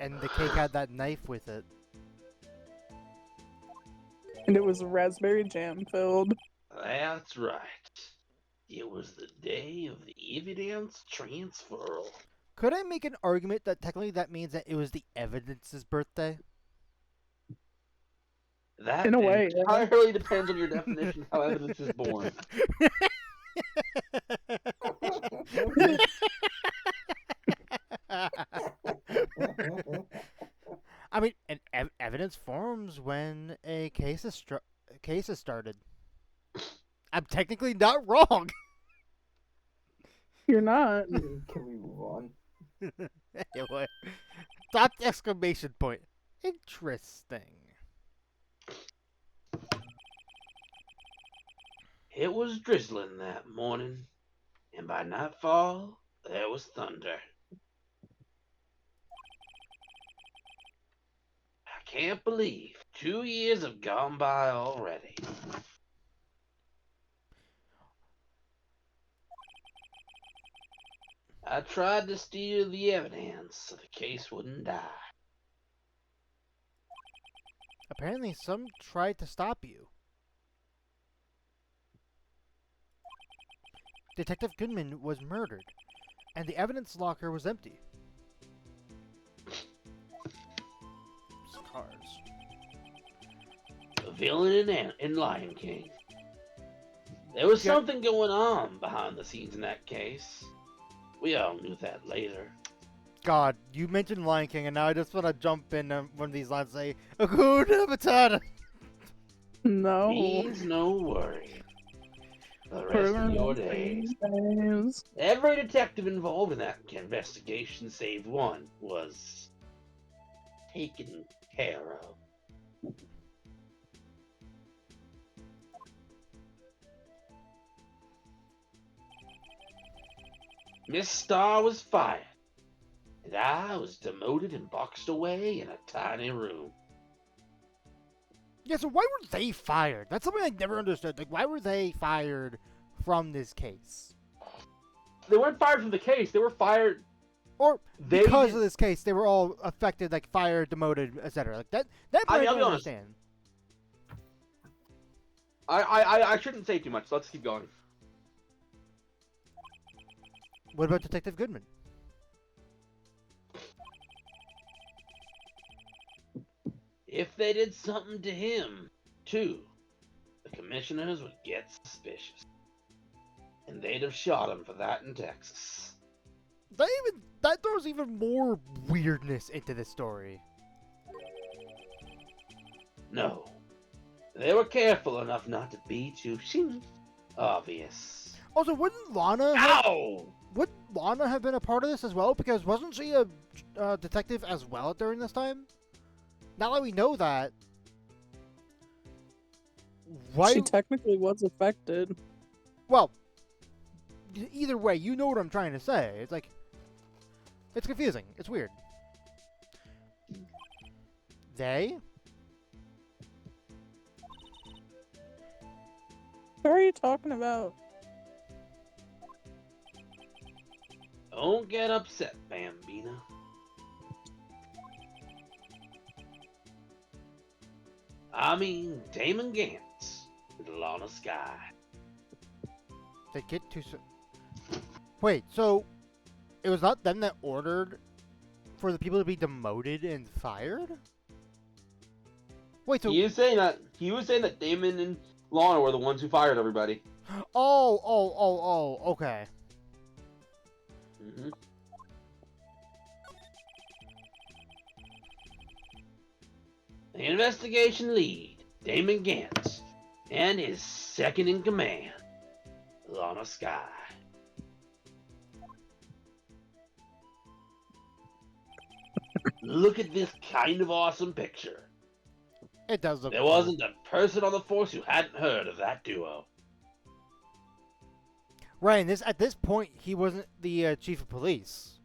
and the cake had that knife with it. And it was raspberry jam filled. That's right. It was the day of the evidence transfer. Could I make an argument that technically that means that it was the evidence's birthday? That In a way, yeah. entirely depends on your definition of how evidence is born. I mean, evidence forms when a case is started. I'm technically not wrong. You're not. Can we move on? Anyway, stop the exclamation point. Interesting. It was drizzling that morning, and by nightfall, there was thunder. I can't believe 2 years have gone by already. I tried to steal the evidence so the case wouldn't die. Apparently, some tried to stop you. Detective Goodman was murdered, and the evidence locker was empty. Scars. The villain in Lion King. There was Yeah. something going on behind the scenes in that case. We all knew that later. God, you mentioned Lion King, and now I just want to jump in one of these lines and say, Hakuna Matata! No. Means no worry. The rest of your days. days. Every detective involved in that investigation, save one, was taken care of. Miss Starr was fired, and I was demoted and boxed away in a tiny room. Yeah, so why were they fired? That's something I never understood. Like, why were they fired from this case? They weren't fired from the case. They were fired. Or They because did- of this case, they were all affected, like fired, demoted, etc. Like that part I I mean, I'll don't be honest. understand. I shouldn't say too much. So let's keep going. What about Detective Goodman? If they did something to him, too, the commissioners would get suspicious. And they'd have shot him for that in Texas. That throws even more weirdness into this story. No. They were careful enough not to be too obvious. Also, Ow! wouldn't Lana have been a part of this as well? Because wasn't she a detective as well during this time? Now that we know that, why? She technically was affected. Well, either way, you know what I'm trying to say. It's like, it's confusing. It's weird. They? Who are you talking about? Don't get upset, Bambina. I mean, Damon Gantz with Lana Sky. They get too. Wait, so it was not them that ordered for the people to be demoted and fired? Wait, so He was saying that Damon and Lana were the ones who fired everybody. okay. Mm-hmm. The investigation lead, Damon Gantz, and his second in command, Lana Sky. Look at this kind of awesome picture. It does look. There cool. wasn't a person on the force who hadn't heard of that duo. Right, and at this point, he wasn't the chief of police.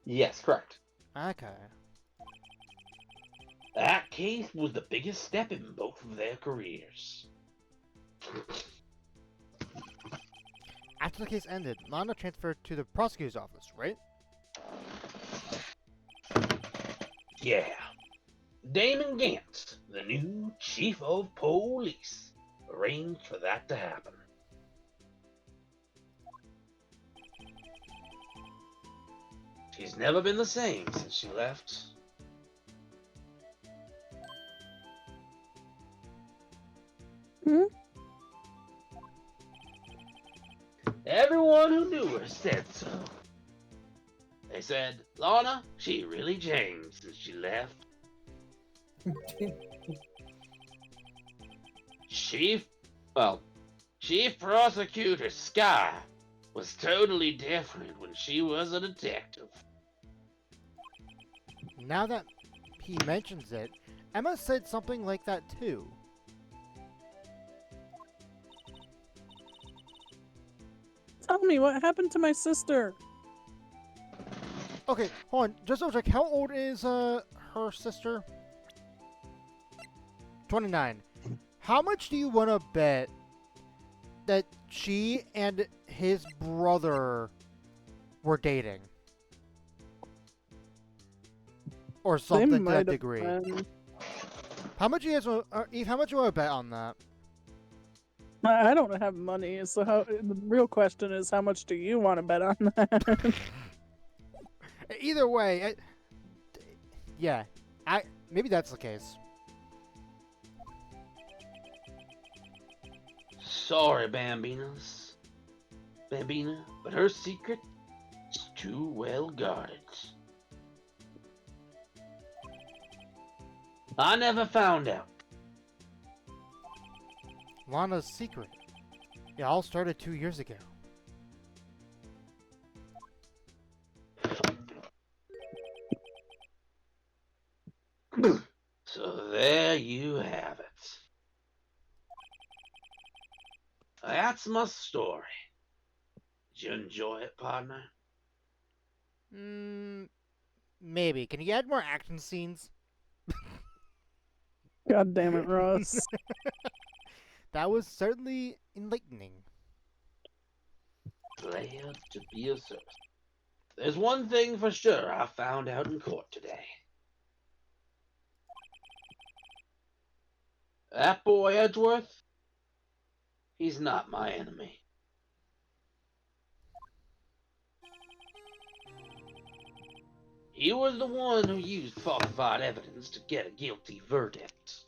Yes, correct. Okay. That case was the biggest step in both of their careers. After the case ended, Lana transferred to the prosecutor's office, right? Yeah. Damon Gantz, the new chief of police, arranged for that to happen. She's never been the same since she left. Hmm? Everyone who knew her said so. They said, Lana, she really changed since she left. Chief Prosecutor Sky was totally different when she was a detective. Now that he mentions it, Emma said something like that too. Tell me what happened to my sister. Okay, hold on. Just to check, how old is her sister? 29. How much do you want to bet that she and his brother were dating? Or They something to might that have degree. been. How much you guys want, Eve, how much you want to bet on that? I don't have money, so the real question is, how much do you want to bet on that? Either way, yeah, maybe that's the case. Sorry, Bambina, but her secret is too well guarded. I never found out. Lana's secret. It all started 2 years ago. So there you have it. That's my story. Did you enjoy it, partner? Maybe. Can you add more action scenes? God damn it, Ross. That was certainly enlightening. Glad to be of service. There's one thing for sure I found out in court today. That boy Edgeworth, he's not my enemy. He was the one who used falsified evidence to get a guilty verdict.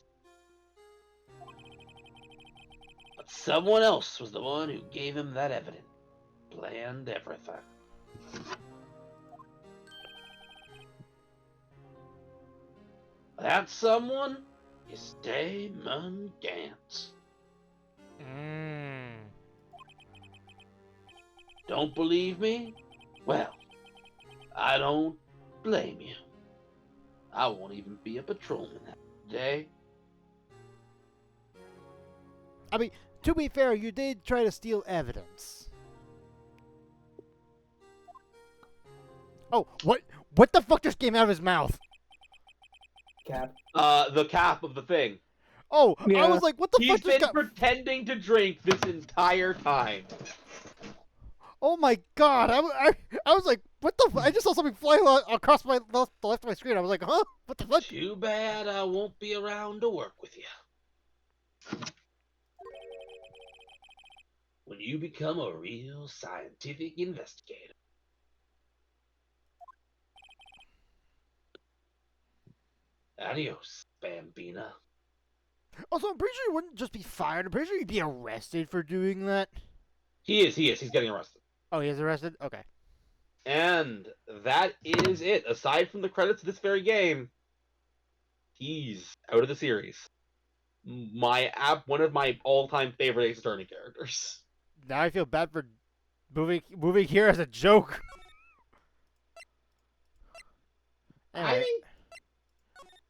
But someone else was the one who gave him that evidence, planned everything. That someone is Damon Gantz. Don't believe me? Well, I don't blame you. I won't even be a patrolman that day. I mean, to be fair, you did try to steal evidence. Oh, what? What the fuck just came out of his mouth? Cap. The cap of the thing. Oh, I Yeah. was like, what the He's fuck just been got... pretending to drink this entire time. Oh my god, I was like, what the I just saw something fly across my the left of my screen. I was like, huh? What the fuck? Too bad I won't be around to work with you. When you become a real scientific investigator. Adios, Bambina. Also, I'm pretty sure you wouldn't just be fired. I'm pretty sure you'd be arrested for doing that. He is. He's getting arrested. Oh, he is arrested? Okay. And that is it. Aside from the credits of this very game, he's out of the series. One of my all-time favorite Ace Attorney characters. Now I feel bad for moving here as a joke. Anyway, I mean,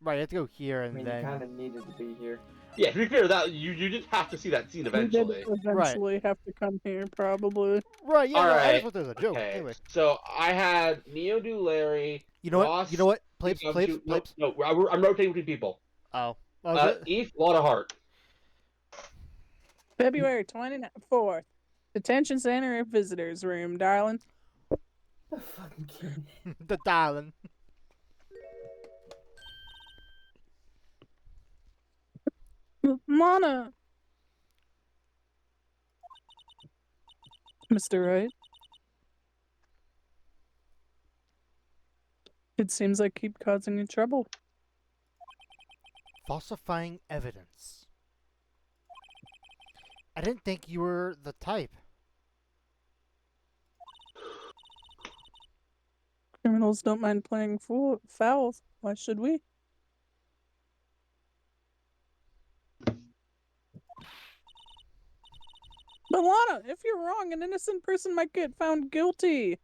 right, you have to go here I and mean, you then... kind of needed to be here. yeah, to be fair, that you did have to see that scene We did eventually. eventually have to come here, probably. Right, yeah, All no, I right, just thought there was a joke. Okay, Anyway, so I had Neo do Larry. you know what? Ross, You know what? Plapes, Jacob, Plapes, no, Plapes. no, I'm rotating between people. Oh. Oh, Eve, a lot of heart. February 24th. Detention center visitors room, darling. The fucking kid. the darling. Lana. Mr. Wright. It seems I keep causing you trouble. Falsifying evidence. I didn't think you were the type. Criminals don't mind playing foul. Why should we? But Lana, if you're wrong, an innocent person might get found guilty.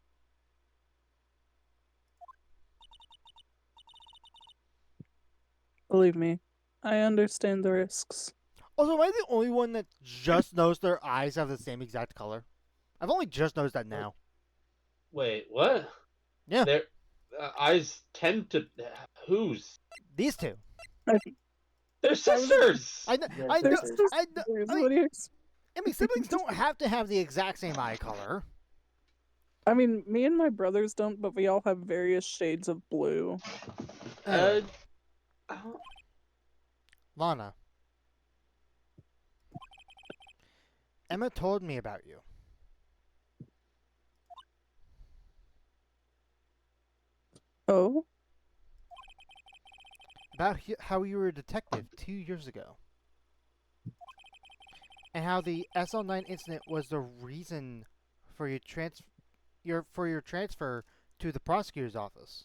Believe me, I understand the risks. Also, am I the only one that just knows their eyes have the same exact color? I've only just noticed that now. Wait, what? Yeah. Their eyes tend to. Whose? These two. They're sisters. I know. They're I know. sisters. I know. What do you I mean, siblings don't have to have the exact same eye color. I mean, me and my brothers don't, but we all have various shades of blue. Anyway, I don't- Lana. Emma told me about you. Oh? About how you were a detective 2 years ago. And how the SL9 incident was the reason for your transfer to the prosecutor's office.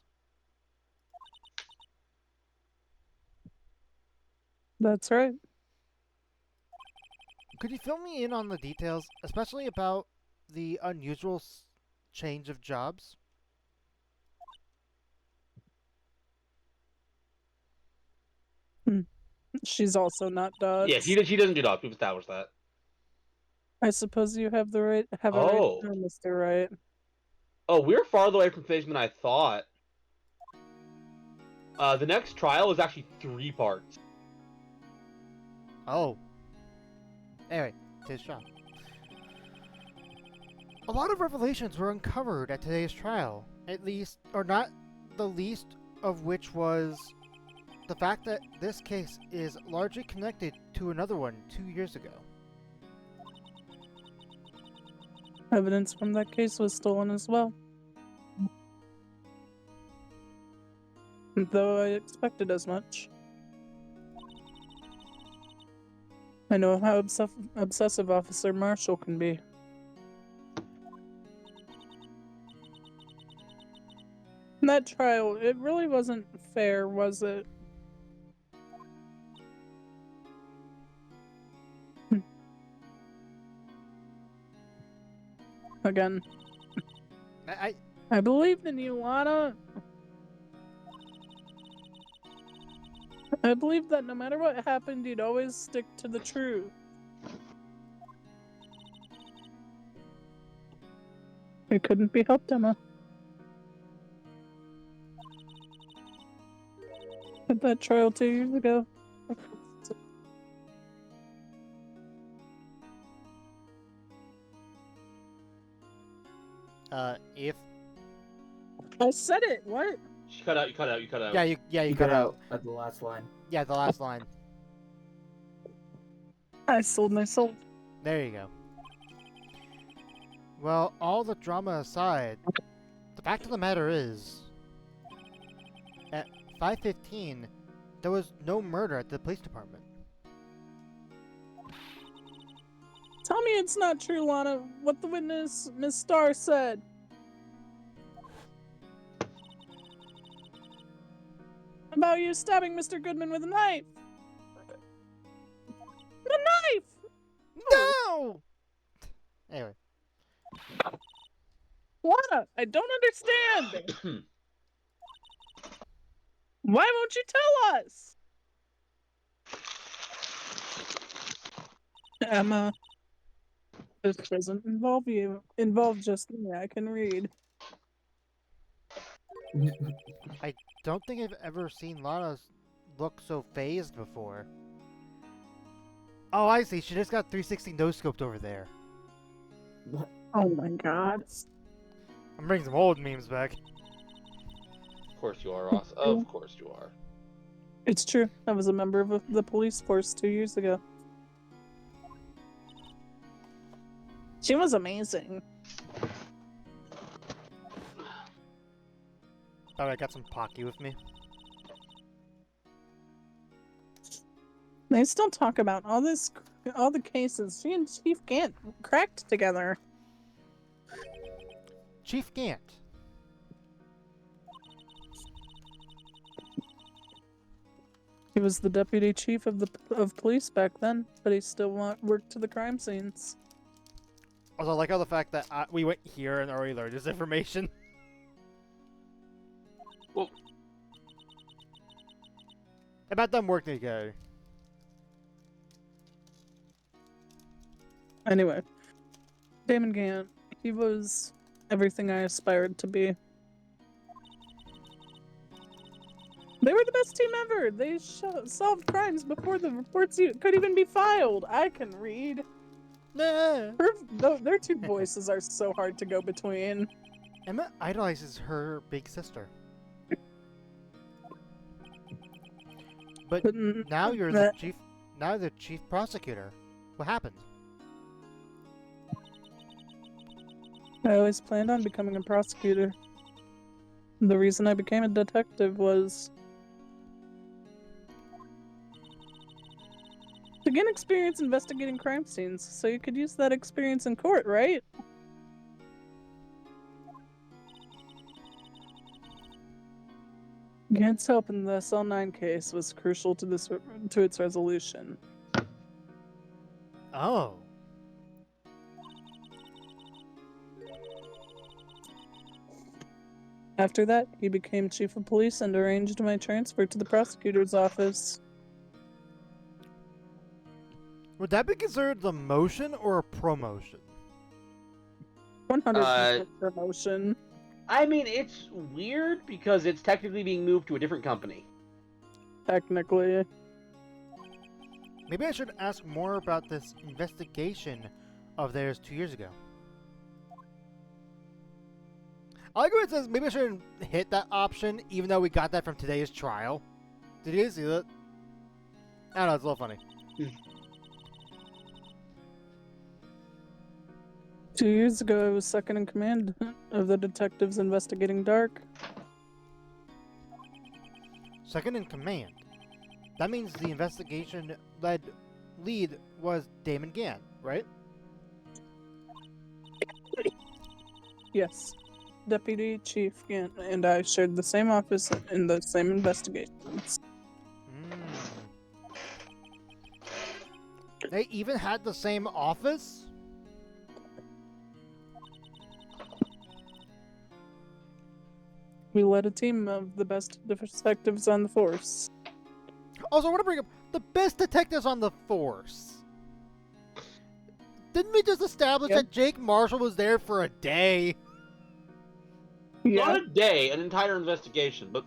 That's right. Could you fill me in on the details, especially about the unusual change of jobs? She's also not dogs. Yeah, she doesn't do dogs. We've established that. I suppose you have the right a right Oh. to know, Mr. Wright. Oh, we're farther away from finishing than I thought. The next trial is actually 3 parts. Oh. Anyway, today's trial. A lot of revelations were uncovered at today's trial, at least, or not the least of which was the fact that this case is largely connected to another one 2 years ago. Evidence from that case was stolen as well. Though I expected as much. I know how obsessive Officer Marshall can be. That trial, it really wasn't fair, was it? Again, I I believed in you, Lana. I believed that no matter what happened, you'd always stick to the truth. It couldn't be helped, Emma. At that trial 2 years ago. if I said it. What? You cut out. You cut out. You cut out. you You cut cut out. out at the last line. Yeah, the last line. I sold my soul. There you go. Well, all the drama aside, the fact of the matter is, at 5:15, there was no murder at the police department. Tell me it's not true, Lana. What the witness, Miss Starr, said. About you stabbing Mr. Goodman with a knife. The knife! No! Anyway, Lana, I don't understand. Why won't you tell us? Emma, this doesn't involve you. Involve just me. I can read. don't think I've ever seen Lana look so phased before. Oh, I see. She just got 360 no-scoped over there. Oh my god. I'm bringing some old memes back. Of course you are, Ross. Of course you are. It's true. I was a member of the police force 2 years ago. She was amazing. Thought I got some Pocky with me. They still talk about all the cases she and Chief Gant cracked together. Chief Gant. He was the deputy chief of police back then, but he still worked to the crime scenes. Also, I like how the fact that we went here and already learned this information. Well, About them working together. Anyway, Damon Gant, he was everything I aspired to be. They were the best team ever. They solved crimes before the reports could even be filed. I can read. Nah. Their two voices are so hard to go between. Emma idolizes her big sister. But But now you're the chief. Now the chief prosecutor. What happened? I always planned on becoming a prosecutor. The reason I became a detective was to gain experience investigating crime scenes, so you could use that experience in court, right? Gant's help in the SL9 case was crucial to its resolution. Oh. After that, he became chief of police and arranged my transfer to the prosecutor's office. Would that be considered a motion or a promotion? 100% promotion. I mean, it's weird because it's technically being moved to a different company. Technically. Maybe I should ask more about this investigation of theirs 2 years ago. I like what it says. Maybe I shouldn't hit that option, even though we got that from today's trial. Did you see that? I don't know, it's a little funny. 2 years ago, I was second in command of the detectives investigating Dark. Second in command. That means the investigation lead was Damon Gant, right? Yes. Deputy Chief Gant and I shared the same office in the same investigations. They even had the same office? We led a team of the best detectives on the force. Also, I want to bring up the best detectives on the force. Didn't we just establish Yep. that Jake Marshall was there for a day? Yeah, Not a day, an entire investigation, but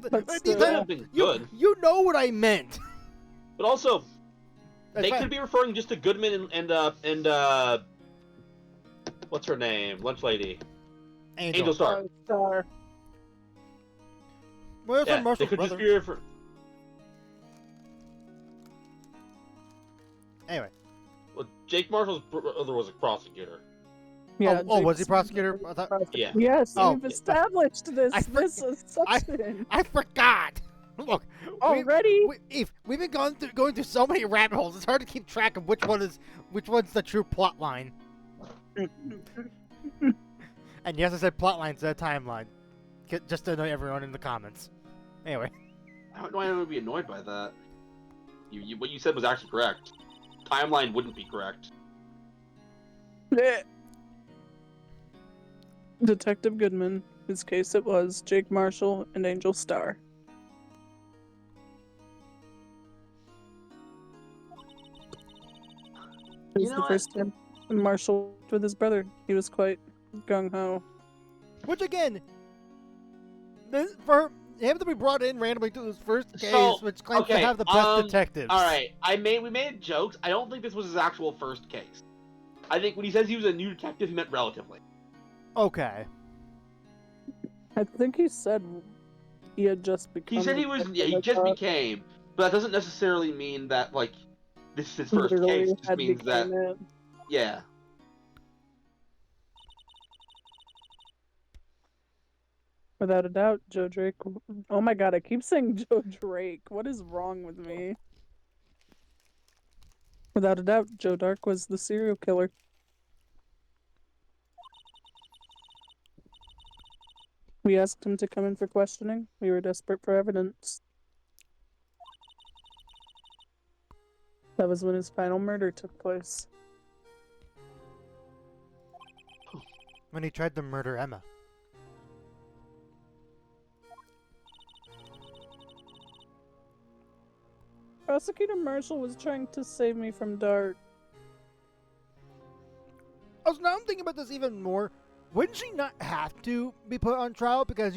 but The still. could have been good. You know what I meant. But also, That's they fine. could be referring just to Goodman and what's her name? Lunch lady. Angel Star. Star. Well, it's Yeah, on they Marshall's could brother. just be referring. Anyway. Well, Jake Marshall's brother was a prosecutor. Yeah. Oh, was he Jake's- prosecutor? I thought- Yeah. Yes, Oh. we've established this. I This assumption I forgot. Look, already. we've been going through so many rabbit holes. It's hard to keep track of which one's the true plot line. And yes, I said plot line instead of timeline, just to annoy everyone in the comments. Anyway, I don't know why I would be annoyed by that. What you said was actually correct. Timeline wouldn't be correct. Detective Goodman. His case it was Jake Marshall and Angel Star. It was know the what? first time Marshall with his brother. He was quite gung ho. which again, for him to be brought in randomly to his first case, So, which claims to okay, have the best detectives. All right, we made jokes. I don't think this was his actual first case. I think when he says he was a new detective, he meant relatively. Okay. I think he said he had just become. He said he was. Yeah, he just became, but that doesn't necessarily mean that like this is his first case. It just means that yeah. Without a doubt, Joe Drake. Oh my god, I keep saying Joe Drake. What is wrong with me? Without a doubt, Joe Dark was the serial killer. We asked him to come in for questioning. We were desperate for evidence. That was when his final murder took place. When he tried to murder Emma. Prosecutor Marshall was trying to save me from Dark. Also, now I'm thinking about this even more. Wouldn't she not have to be put on trial because,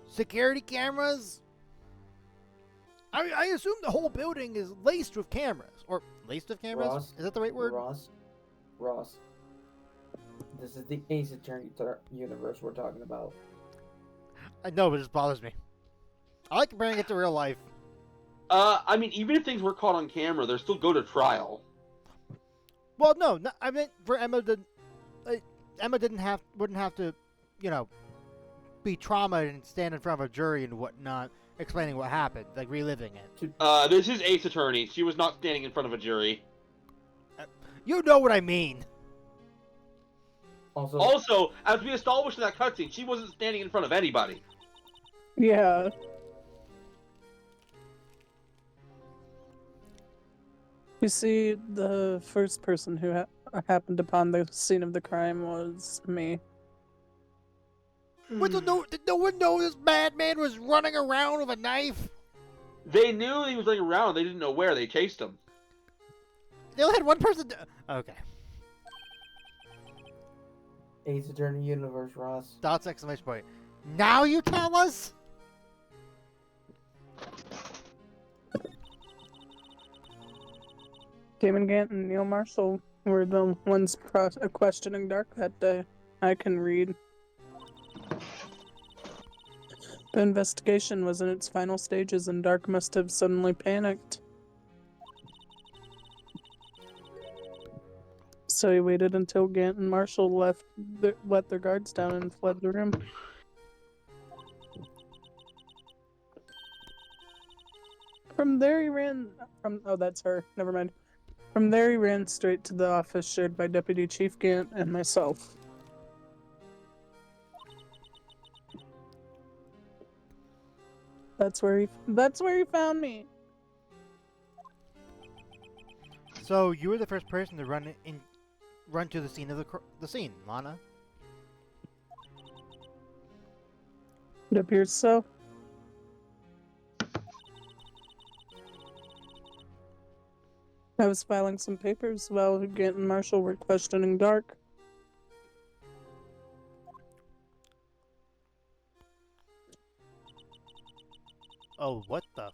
security cameras? I assume the whole building is laced with cameras. Or laced with cameras? Ross, Is that the right word? Ross. This is the Ace Attorney universe we're talking about. I know, but it just bothers me. I like comparing it to real life. I mean, even if things were caught on camera, they'll still go to trial. Well, no, I meant for Emma to... Emma wouldn't have to, be traumatized and stand in front of a jury and whatnot, explaining what happened, like reliving it. This is Ace Attorney. She was not standing in front of a jury. You know what I mean. Also, as we established in that cutscene, she wasn't standing in front of anybody. Yeah. You see, the first person who happened upon the scene of the crime was me. Did no one know this madman was running around with a knife? They knew he was running around. They didn't know where. They chased him. They only had one person. Okay. Ace Attorney universe, Ross. Dots exclamation point. Now you tell us? Damon Gant and Neil Marshall were the ones questioning Dark that day. I can read. The investigation was in its final stages and Dark must have suddenly panicked. So he waited until Gant and Marshall let their guards down and fled the room. From there he ran oh, that's her. Never mind. From there he ran straight to the office shared by Deputy Chief Gant and myself. That's where he found me. So you were the first person to run to the scene of the scene, Lana. It appears so. I was filing some papers while Gant and Marshall were questioning Dark. Oh, what the?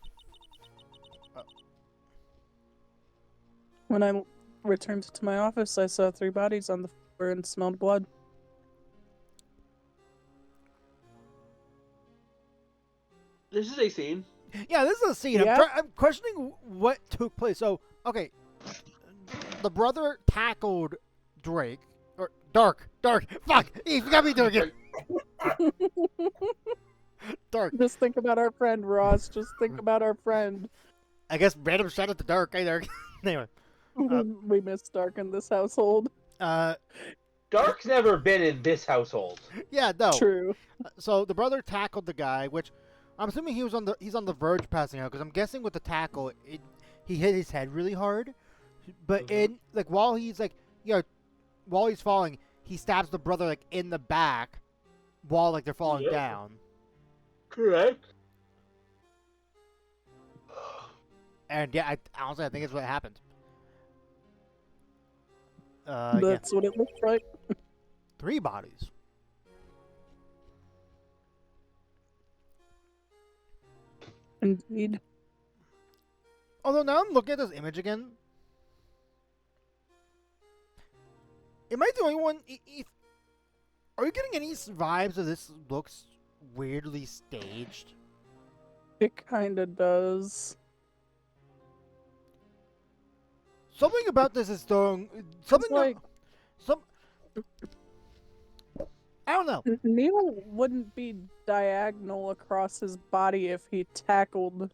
When I returned to my office, I saw 3 bodies on the floor and smelled blood. This is a scene. Yeah, this is a scene. Yeah. I'm questioning what took place. So, okay, the brother tackled Drake or Dark. Fuck, you got me doing it. Dark. Just think about our friend, Ross. Just think about our friend. I guess random shout out to Dark. Hey, Dark. Anyway, We miss Dark in this household. Dark's never been in this household. yeah, no. True. So the brother tackled the guy, which I'm assuming he's on the verge of passing out because I'm guessing with the tackle, he hit his head really hard. But while he's while he's falling, he stabs the brother in the back while they're falling Yep. down. Correct. And yeah, honestly I think it's what happened. Yeah. That's what it looks like. 3 bodies. Indeed. Although now I'm looking at this image again. Am I the only one? Are you getting any vibes of this looks weirdly staged? It kinda does. Something about this is throwing something. like- Some. I don't know. Neil wouldn't be diagonal across his body if he tackled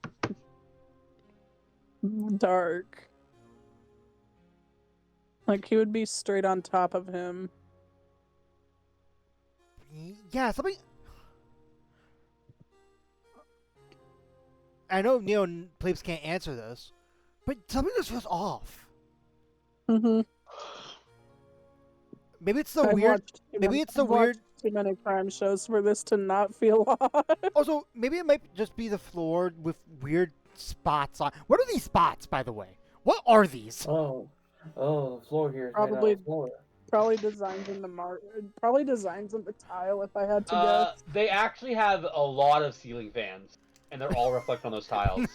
Dark. He would be straight on top of him. Yeah, something. I know Neo and Plebes can't answer this, but something just feels off. Mm-hmm. Maybe it's the weird. Maybe it's the weird. Too many crime shows for this to not feel off. Also, maybe it might just be the floor with weird spots on. What are these spots, by the way? What are these? Oh, the floor here is Probably- made out of floor. Probably designs in the tile, if I had to guess. They actually have a lot of ceiling fans, and they're all reflect on those tiles.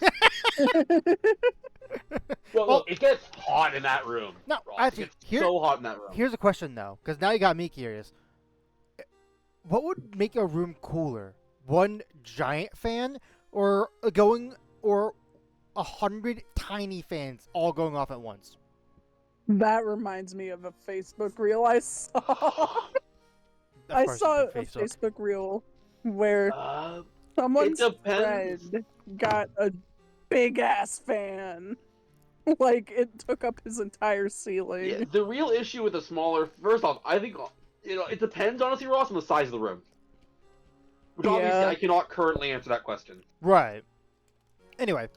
Well, look, it gets hot in that room. No, Ross. actually, It gets so hot in that room. Here's a question though, because now you got me curious. What would make a room cooler? One giant fan, or 100 tiny fans all going off at once? That reminds me of a Facebook reel I saw. Of I course saw a it's been Facebook. Facebook reel where It someone's depends. friend got a big ass fan. It took up his entire ceiling. Yeah, the real issue with the smaller, first off, I think it depends honestly, Ross, on the size of the room. Which obviously Yeah. I cannot currently answer that question. Right. Anyway,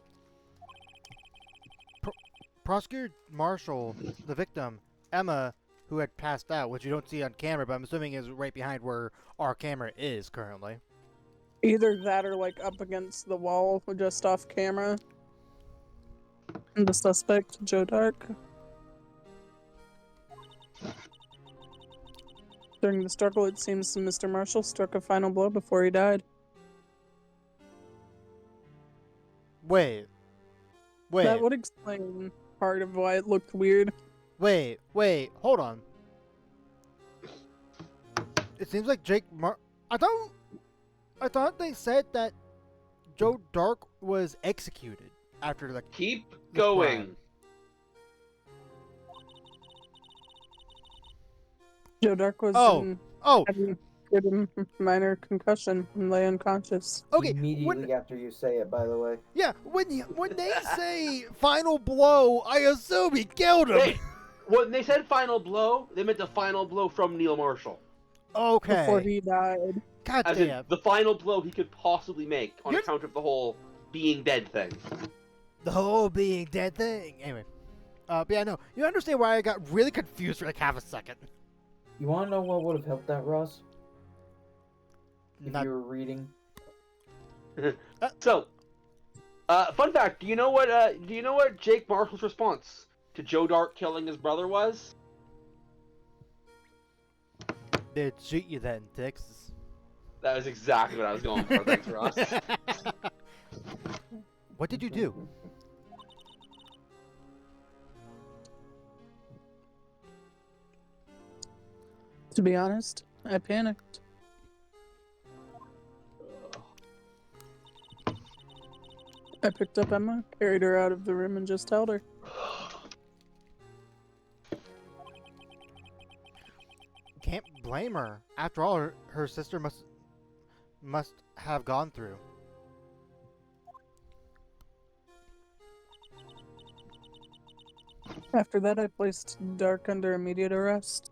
Prosecutor Marshall, the victim, Emma, who had passed out, which you don't see on camera, but I'm assuming is right behind where our camera is currently. Either that or up against the wall, just off camera. And the suspect, Joe Dark. During the struggle, it seems Mr. Marshall struck a final blow before he died. Wait. That would explain part of why it looked weird. Wait, hold on. It seems like I thought they said that Joe Dark was executed after Keep the going. crime. Joe Dark was Oh, having a minor concussion and lay unconscious. okay. Immediately after you say it, by the way. Yeah, when they say final blow, I assume he killed him. Wait, when they said final blow, they meant the final blow from Neil Marshall. Okay. Before he died. God As damn. in, the final blow he could possibly make on You're- account of the whole being dead thing. The whole being dead thing. Anyway. But yeah, no. You understand why I got really confused for half a second. You want to know what would have helped that, Ross? If Not, you were reading? So, fun fact: do you know what? Do you know what Jake Marshall's response to Joe Dark killing his brother was? They'd shoot you then, Texas. That was exactly what I was going for. Thanks, Ross. What did you do? To be honest, I panicked. I picked up Emma, carried her out of the room, and just held her. Can't blame her. After all, her sister must have gone through. After that, I placed Dark under immediate arrest.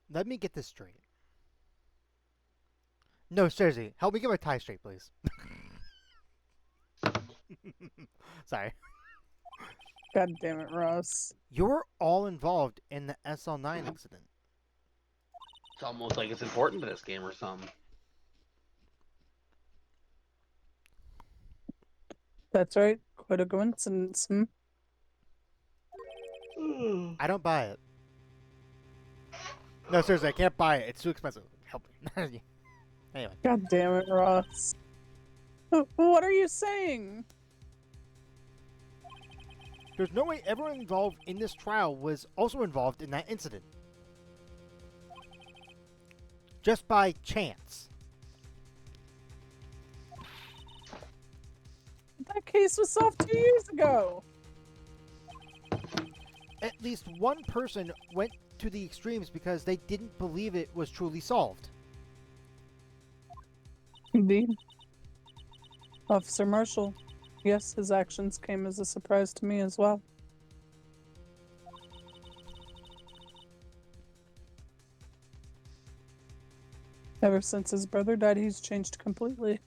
Let me get this straight. No, seriously, help me get my tie straight, please. Sorry. God damn it, Ross. You're all involved in the SL9 incident. It's almost like it's important to this game or something. That's right. Quite a coincidence. I don't buy it. No, seriously, I can't buy it. It's too expensive. Help me. Anyway. God damn it, Ross. What are you saying? There's no way everyone involved in this trial was also involved in that incident. Just by chance. That case was solved 2 years ago. At least one person went to the extremes because they didn't believe it was truly solved. Indeed. Officer Marshall. Yes, his actions came as a surprise to me as well. Ever since his brother died, he's changed completely.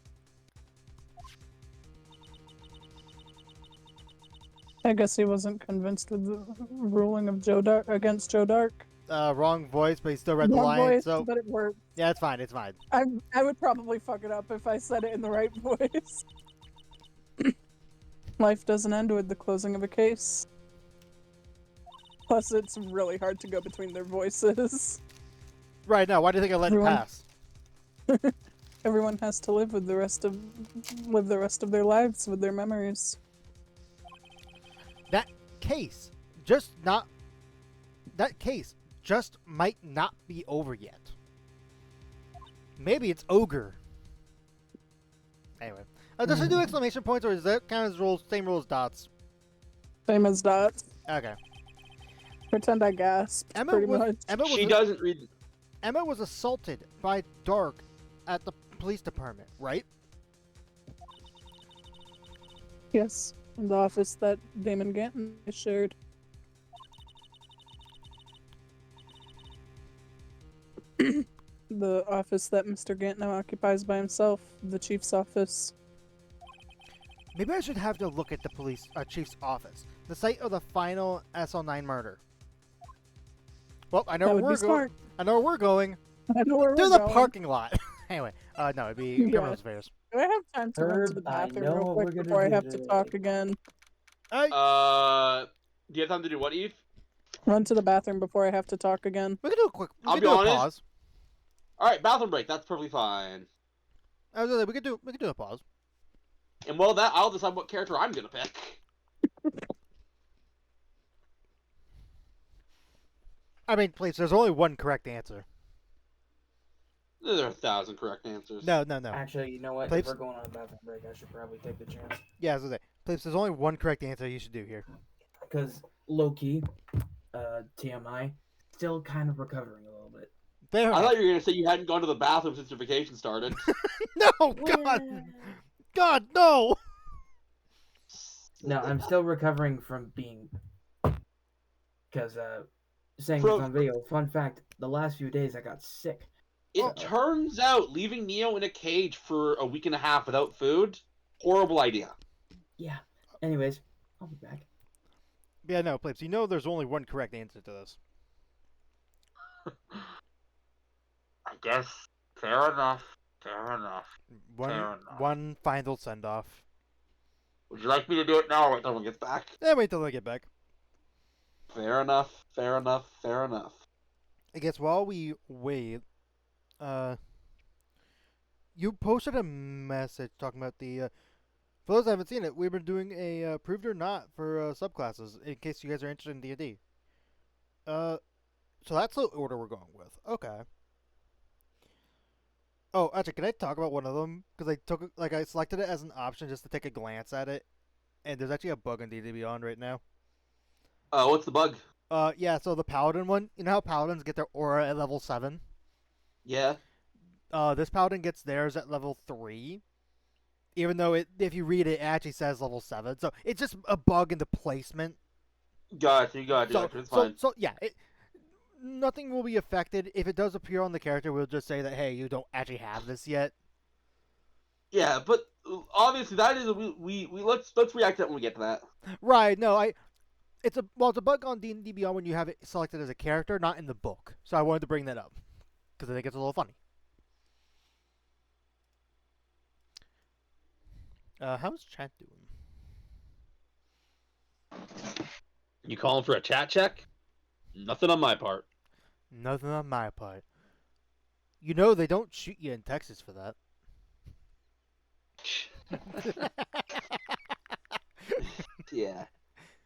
I guess he wasn't convinced with the ruling of against Joe Dark. Wrong voice, but he still read the Wrong line, voice, so... but it worked. Yeah, it's fine, it's fine. I would probably fuck it up if I said it in the right voice. Life doesn't end with the closing of a case. Plus, it's really hard to go between their voices. Right, now, why do you think I let it pass? Everyone has to live the rest of their lives with their memories. That case just might not be over yet. Maybe it's ogre. Anyway, does it do exclamation points, or is that kind of same rule as dots? Same as dots. Okay. Pretend I gasped. Pretty much. She doesn't read. Emma was assaulted by Dark at the police department, right? Yes, in the office that Damon Ganton shared. The office that Mr. Gant now occupies by himself, the chief's office. Maybe I should have to look at the chief's office, the site of the final SL9 murder. Well, I know That where would we're be smart. going. I know where we're going. I know where To we're the going. parking lot. Anyway, no, it'd be criminal affairs. Do I have time to run to the Herb, I bathroom know real what quick we're gonna before I do have to today. talk again? Do you have time to do what, Eve? Run to the bathroom before I have to talk again. We can do a quick. We I'll can be do a honest. pause. All right, bathroom break. That's perfectly fine. I was gonna say, we could do a pause. And while that, I'll decide what character I'm gonna pick. I mean, please. There's only one correct answer. There are 1,000 correct answers. No. Actually, you know what? Plapes? If we're going on a bathroom break, I should probably take the chance. Yeah, I was gonna say, please. There's only one correct answer you should do here. Because low-key, TMI, still kind of recovering a little bit. Fair I enough. thought you were gonna say you hadn't gone to the bathroom since your vacation started. No, God, no. No, I'm still recovering from being... Because, saying From- this on video, fun fact, the last few days I got sick. It turns out leaving Neo in a cage for a week and a half without food, horrible idea. Yeah. Anyways, I'll be back. Yeah, no, please. You know, there's only one correct answer to this. I guess fair enough. Fair enough. One Fair enough. one final send off. Would you like me to do it now or wait till everyone gets back? Wait till I get back. Fair enough. Fair enough. Fair enough. I guess while we wait, you posted a message talking about the. For those that haven't seen it, we've been doing a proved or not for subclasses in case you guys are interested in D&D. So that's the order we're going with. Okay. Oh, actually, can I talk about one of them? Because I selected it as an option just to take a glance at it, and there's actually a bug in D&D Beyond right now. What's the bug? Yeah. So the paladin one, you know how paladins get their aura at level 7? Yeah. This paladin gets theirs at level 3. Even though if you read it, it actually says level 7. So it's just a bug in the placement. Gotcha. It's fine. So yeah, nothing will be affected. If it does appear on the character, we'll just say that, hey, you don't actually have this yet. Yeah, but obviously that is we let's react to that when we get to that. Right, no, it's a bug on D&D Beyond when you have it selected as a character, not in the book. So I wanted to bring that up because I think it's a little funny. How's chat doing? You calling for a chat check? Nothing on my part. Nothing on my part. You know they don't shoot you in Texas for that. Yeah.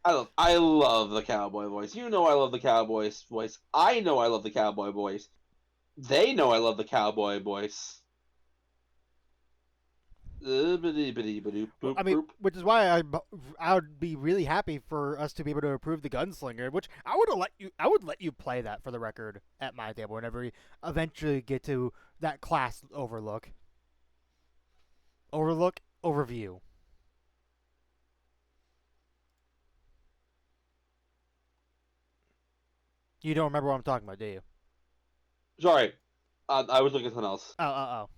I love the cowboy voice. You know I love the cowboy voice. I know I love the cowboy voice. They know I love the cowboy voice. I mean, which is why I would be really happy for us to be able to approve the gunslinger, which I would let you play that for the record at my table whenever we eventually get to that class overview. You don't remember what I'm talking about, do you? Sorry, I was looking at something else. Oh.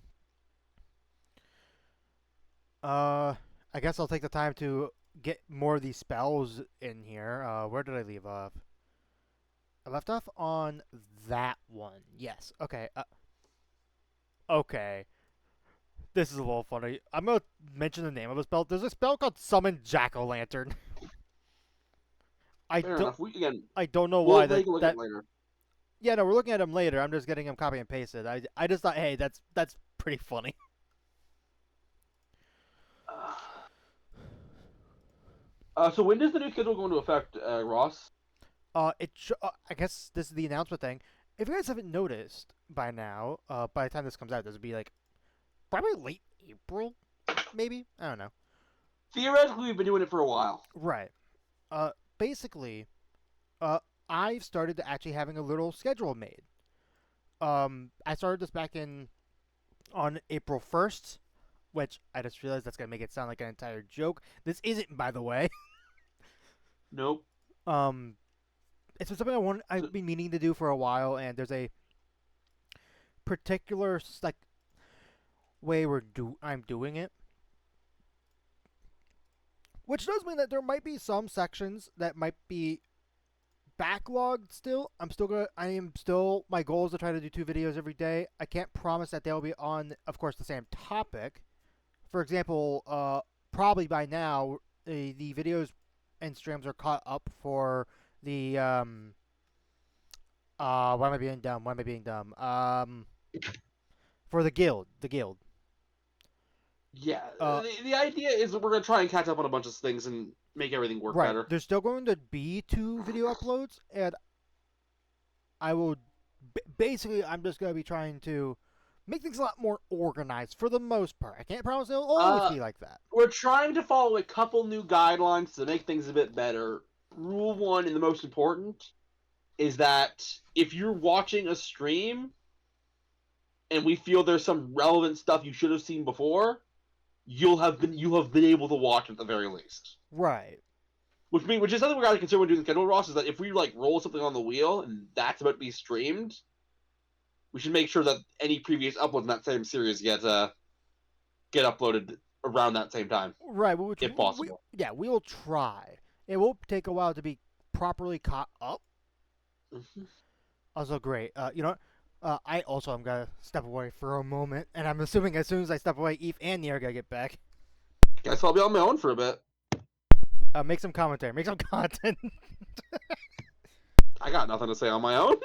I guess I'll take the time to get more of these spells in here. Where did I leave off? I left off on that one. Yes. Okay. Okay. This is a little funny. I'm gonna mention the name of a spell. There's a spell called Summon Jack-o'-lantern. I don't know why We'll look at it later. Yeah, no, we're looking at them later. I'm just getting them copy and pasted. I just thought, hey, that's pretty funny. So when does the new schedule go into effect, Ross? I guess this is the announcement thing. If you guys haven't noticed by now, by the time this comes out, this would be like probably late April, maybe. I don't know. Theoretically, we've been doing it for a while. Right. Basically, I've started to actually having a little schedule made. I started this back on April 1st, which I just realized that's gonna make it sound like an entire joke. This isn't, by the way. Nope. It's something I've been meaning to do for a while, and there's a particular way I'm doing it, which does mean that there might be some sections that might be backlogged still. My goal is to try to do 2 videos every day. I can't promise that they'll be on, of course, the same topic. For example, probably by now, the videos and streams are caught up for the, why am I being dumb? For the guild. Yeah, the idea is that we're going to try and catch up on a bunch of things and make everything work better. There's still going to be 2 video uploads, and I will... Basically, I'm just going to be trying to make things a lot more organized for the most part. I can't promise it'll always be like that. We're trying to follow a couple new guidelines to make things a bit better. Rule 1, and the most important, is that if you're watching a stream and we feel there's some relevant stuff you should have seen before, you have been able to watch at the very least. Right. Which is something we got to consider when doing the schedule, Ross, is that if we roll something on the wheel and that's about to be streamed, we should make sure that any previous uploads in that same series get uploaded around that same time. Right, if possible. We will try. It will take a while to be properly caught up. Mm-hmm. Also, great. You know what? I also am gonna step away for a moment, and I'm assuming as soon as I step away, Eve and Nia are gonna get back. Guess I'll be on my own for a bit. Make some commentary, make some content. I got nothing to say on my own.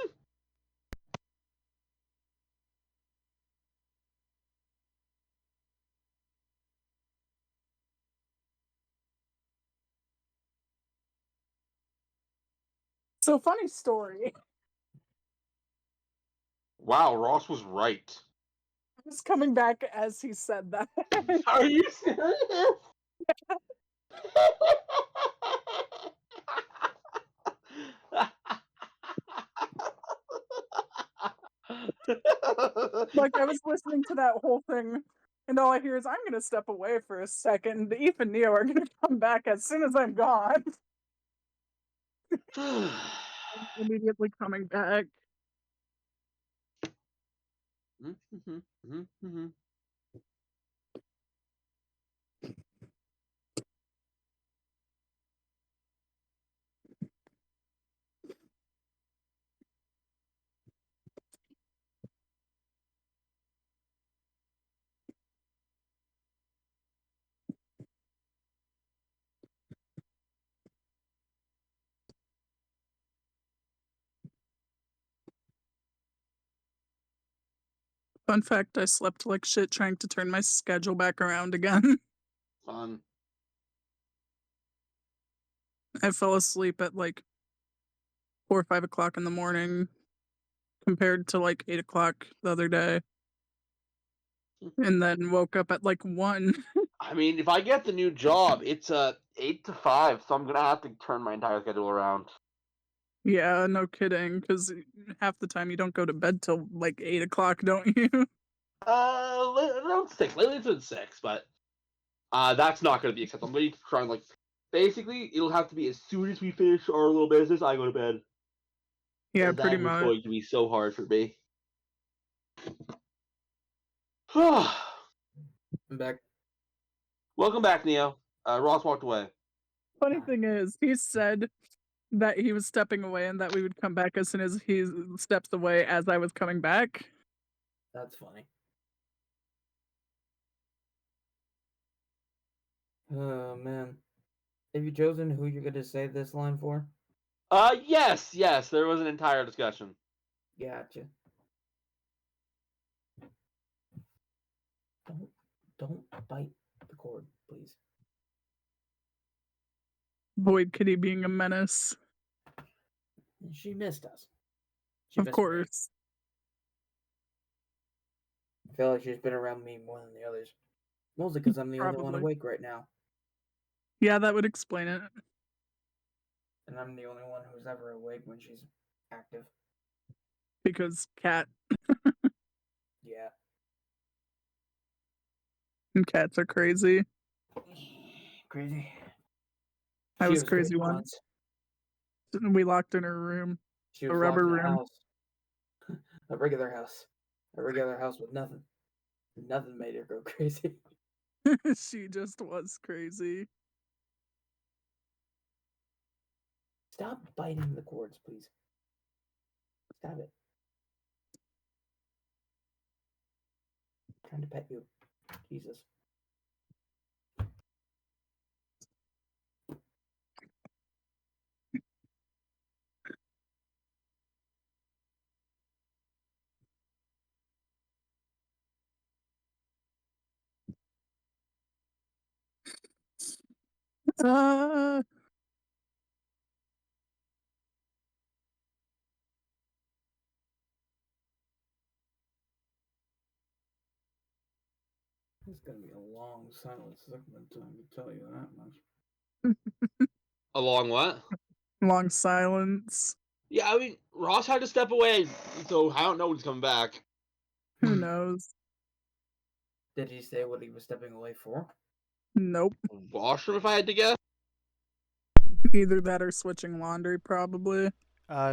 So funny story. Wow, Ross was right. I was coming back as he said that. Are you serious? Like I was listening to that whole thing, and all I hear is, "I'm gonna step away for a second. Eve and Neo are gonna come back as soon as I'm gone." Immediately coming back. Fun fact: I slept like shit trying to turn my schedule back around again. Fun. I fell asleep at like 4 or 5 o'clock in the morning, compared to like 8 o'clock the other day, and then woke up at like 1. I mean, if I get the new job, it's 8 to 5, so I'm gonna have to turn my entire schedule around. Yeah, no kidding. Because half the time you don't go to bed till like 8 o'clock, don't you? Around 6. Lately it's been 6, but that's not gonna be acceptable. I'm gonna try and basically, it'll have to be as soon as we finish our little business, I go to bed. Yeah, And pretty that is much. going to be so hard for me. I'm back. Welcome back, Neo. Ross walked away. Funny thing is, he said that he was stepping away and that we would come back as soon as he steps away as I was coming back. That's funny. Oh man. Have you chosen who you're gonna say this line for? Yes, there was an entire discussion. Gotcha. Don't bite the cord, please. Void Kitty being a menace. She missed us. She Of missed me. course. I feel like she's been around me more than the others. Mostly because I'm the only one Probably. awake right now. Yeah, that would explain it. And I'm the only one who's ever awake when she's active. Because Cat Yeah. and cats are crazy. Crazy. I She was crazy once. We locked in her room. She A was rubber locked in a room. house. A regular house. A regular house with nothing. Nothing made her go crazy. She just was crazy. Stop biting the cords, please. Stop it. I'm trying to pet you. Jesus. It's gonna be a long silence segment time, I can tell you that much. Along what? Long silence. Yeah, I mean, Ross had to step away, so I don't know when he's coming back. Who knows? Did he say what he was stepping away for? Nope. Washroom, if I had to guess. Either that or switching laundry, probably.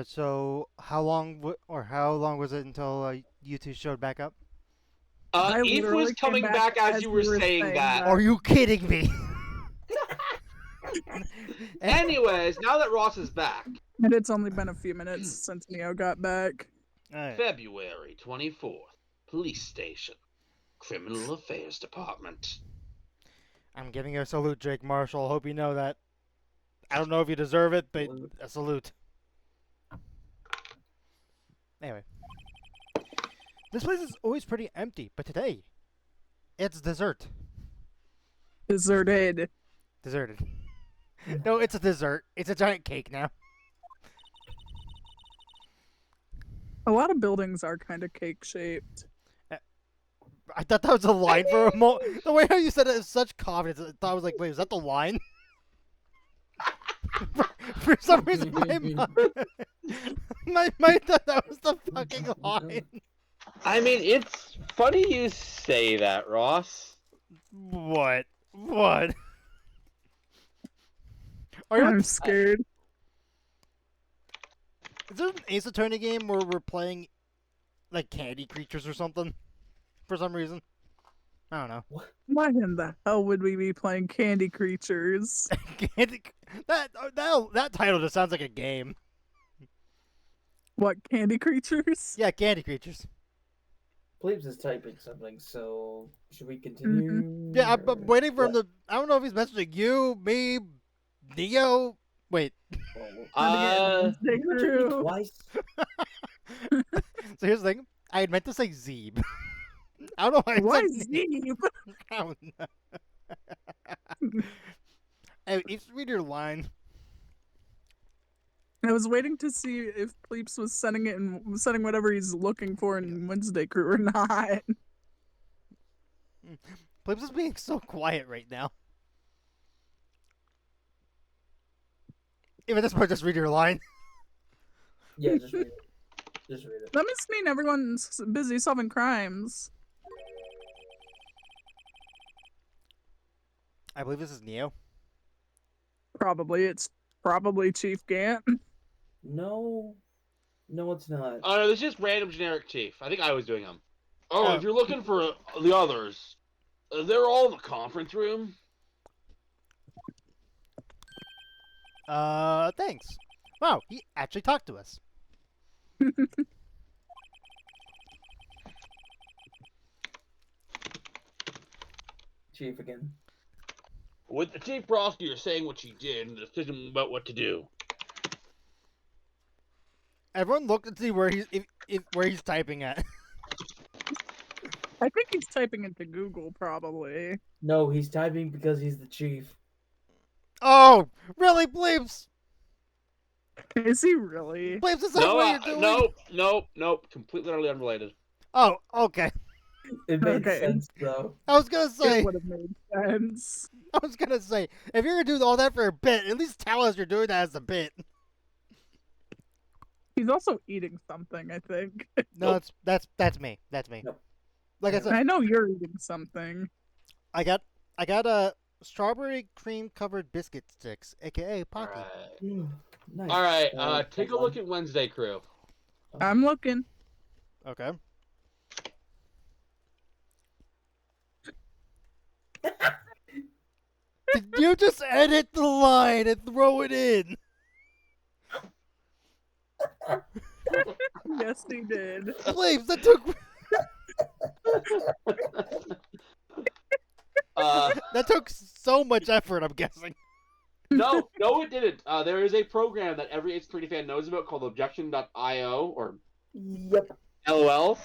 So how long was it until you two showed back up? I Eve literally was came coming back back as as you you were were saying saying that. that. Are you kidding me? Anyways, now that Ross is back, And it's only been a few minutes since Neo got back. Alright. February 24th. Police station. Criminal Affairs Department. I'm giving you a salute, Jake Marshall. Hope you know that. I don't know if you deserve it, but Salute. a salute. Anyway. This place is always pretty empty, but today, it's dessert. Deserted. Deserted. No, it's a dessert. It's a giant cake now. A lot of buildings are kind of cake shaped. I thought that was a line for a moment. The way how you said it is such confidence. I thought I was like, wait, is that the line? for some reason, my mind thought that was the fucking line. I mean, it's funny you say that, Ross. What? What? Are you? I'm scared. Is there an Ace Attorney game where we're playing like candy creatures or something? For some reason, I don't know. Why in the hell would we be playing Candy Creatures? that title just sounds like a game. What, Candy Creatures? Yeah, candy creatures. Plebes is typing something, so should we continue? Yeah, I'm or waiting for him what? to. I don't know if he's messaging you, me, Neo. Wait. Oh, They you mentioned me grew. twice. So here's the thing. I had meant to say Zeeb. I don't know why. I Why said Zeeb? I don't know. Hey, you should read your line. I was waiting to see if Pleeps was sending whatever he's looking for in Wednesday Crew or not. Plips is being so quiet right now. Even at this point, just read your line. Yeah, just read it. Just read it. That must mean everyone's busy solving crimes. I believe this is Neo. Probably. It's probably Chief Gant. No, no, it's not. Oh no, this is just random generic chief. I think I was doing them. Oh, Oh. if you're looking for the others, they're all in the conference room. Thanks. Wow, he actually talked to us. Chief again. With the chief prosecutor saying what she did and the decision about what to do. Everyone look and see where where he's typing at. I think he's typing into Google, probably. No, he's typing because he's the chief. Oh, really, Bleeps? Is he really? Bleeps, is that No, what you're doing? nope. Completely utterly unrelated. Oh, okay. It made Okay. sense though. I was gonna say, It would have made sense. if you're gonna do all that for a bit, at least tell us you're doing that as a bit. He's also eating something, I think. No, Nope. that's me. That's me. Nope. Like I Yeah. said, I know you're eating something. I got a strawberry cream covered biscuit sticks, aka Pocky. Nice. All right, take a hold look at Wednesday Crew. I'm looking. Okay. Did you just edit the line and throw it in? Yes, he did. Please, that took that took so much effort. I'm guessing. No, it didn't. There is a program that every Ace Attorney fan knows about called Objection.io or Yep. LOL,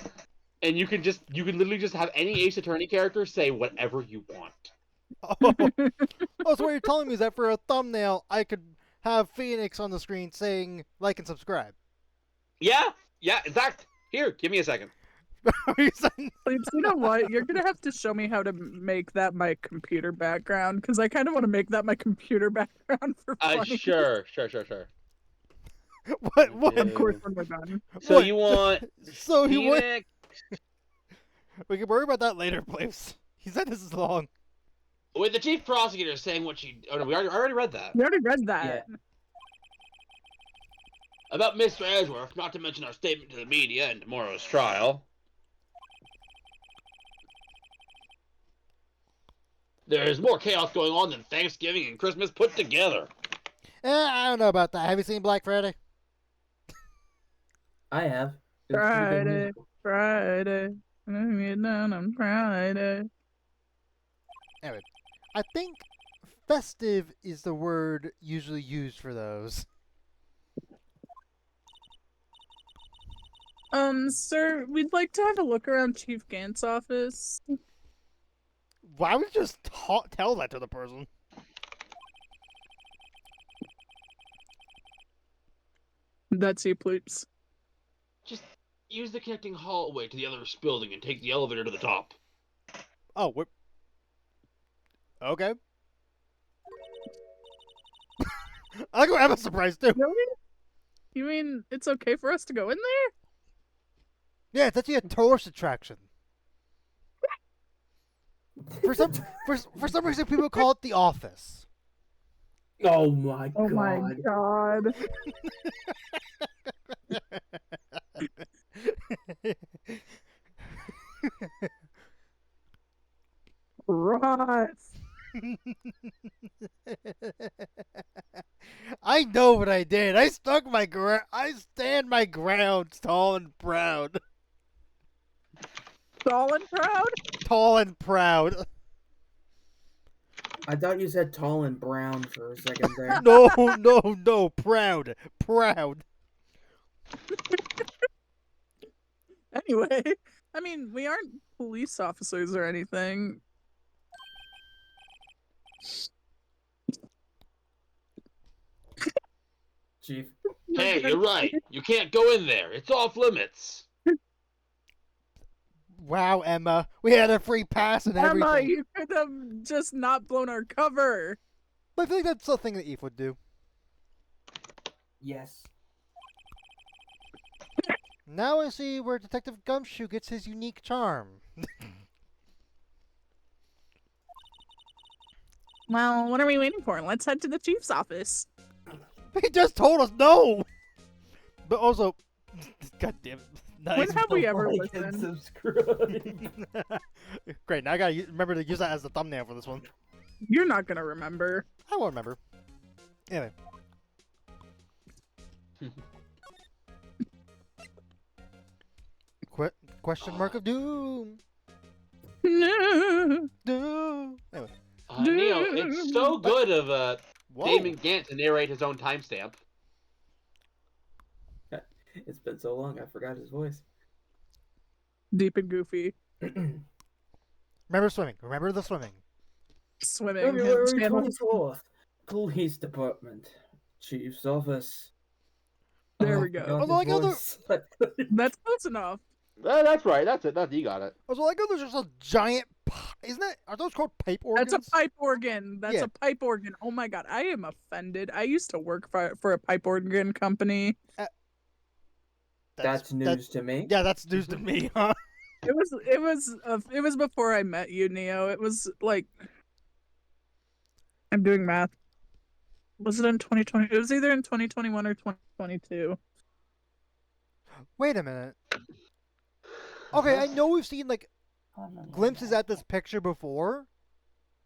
and you can literally just have any Ace Attorney character say whatever you want. Oh, so what you're telling me is that for a thumbnail, I could have Phoenix on the screen saying like and subscribe. Yeah. In fact, here, give me a second. Are you saying? Please, you know what? You're gonna have to show me how to make that my computer background, because I kind of want to make that my computer background for funny. Sure. What? Of course, when we're done. So What? you want So he would. Phoenix? We can worry about that later, please. He said this is long. With the chief prosecutor saying what she... Oh, no, I already read that. We already read that. About Mr. Edgeworth, not to mention our statement to the media and tomorrow's trial. There's more chaos going on than Thanksgiving and Christmas put together. I don't know about that. Have you seen Black Friday? I have. It's a pretty good Friday, musical. Friday. I'm getting down on Friday. Anyway, I think festive is the word usually used for those. Sir, we'd like to have a look around Chief Gant's office. Why would you just tell that to the person? That's you, please. Just use the connecting hallway to the other building and take the elevator to the top. Oh, what? Okay. I like I'm surprised too. Really? You mean it's okay for us to go in there? Yeah, it's actually a tourist attraction. For some reason, people call it the office. Oh my Oh god. my god. Ross. I know what I did. I stuck my ground. I stand my ground, tall and proud. Tall and proud? Tall and proud. I thought you said tall and brown for a second there. No, no, no, proud, proud. Anyway, I mean, we aren't police officers or anything. Chief. Hey, you're right. You can't go in there. It's off limits. Wow, Emma, we had a free pass and everything. Emma, you could have just not blown our cover. But I feel like that's the thing that Eve would do. Yes. Now I see where Detective Gumshoe gets his unique charm. Well, what are we waiting for? Let's head to the chief's office. He just told us no. But also, God damn it. When Nice. have we ever Like and listened? subscribe. Great, now I gotta remember to use that as the thumbnail for this one. You're not gonna remember. I won't remember. Anyway. Question mark of doom. No. Doom. Anyway. Neo, it's so good of Whoa. Damon Gant to narrate his own timestamp. It's been so long, I forgot his voice. Deep and goofy. Remember swimming. Remember the swimming. Swimming. February Channel- 24th. Police Department. Chief's office. There Oh, we I go. forgot Although his I go voice. That's close enough. That's right. That's it. You got it. Also, like, there's just a giant. Isn't that? Are those called pipe organs? That's a pipe organ. That's Yeah. a pipe organ. Oh my god, I am offended. I used to work for a pipe organ company. That's news to me. Yeah, that's news to me, huh? It was before I met you, Neo. It was like I'm doing math. Was it in 2020? It was either in 2021 or 2022. Wait a minute. Okay, I know we've seen like glimpses at this picture before.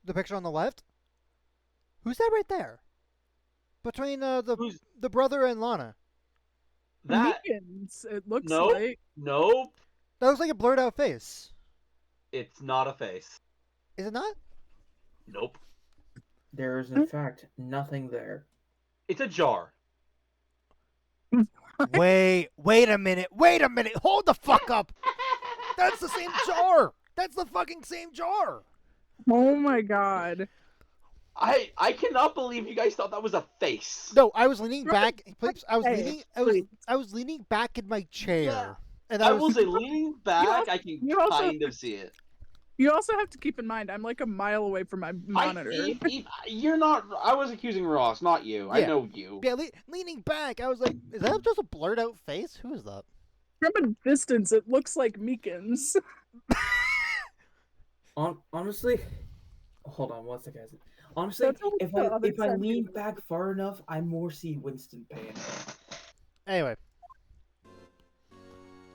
The picture on the left. Who's that right there? Between Who's the brother and Lana. that? Meekins, it looks Nope. like. Nope. That was like a blurred out face. It's not a face. Is it not? Nope. There is, in fact, nothing there. It's a jar. Wait a minute. Hold the fuck up. That's the same jar. That's the fucking same jar. Oh my god. I cannot believe you guys thought that was a face. No, I was leaning back. Please, I Hey, was leaning back in my chair. Yeah. And I will say, leaning back, I can you also- kind of see it. You also have to keep in mind I'm like a mile away from my monitor. You're not. I was accusing Ross, not you. I Yeah. know you. Yeah, leaning back, I was like, is that just a blurred out face? Who is that? From a distance, it looks like Meekins. Honestly, hold on one second. Honestly, That's always if the other I side. lean back far enough, I more see Winston Pan. Anyway.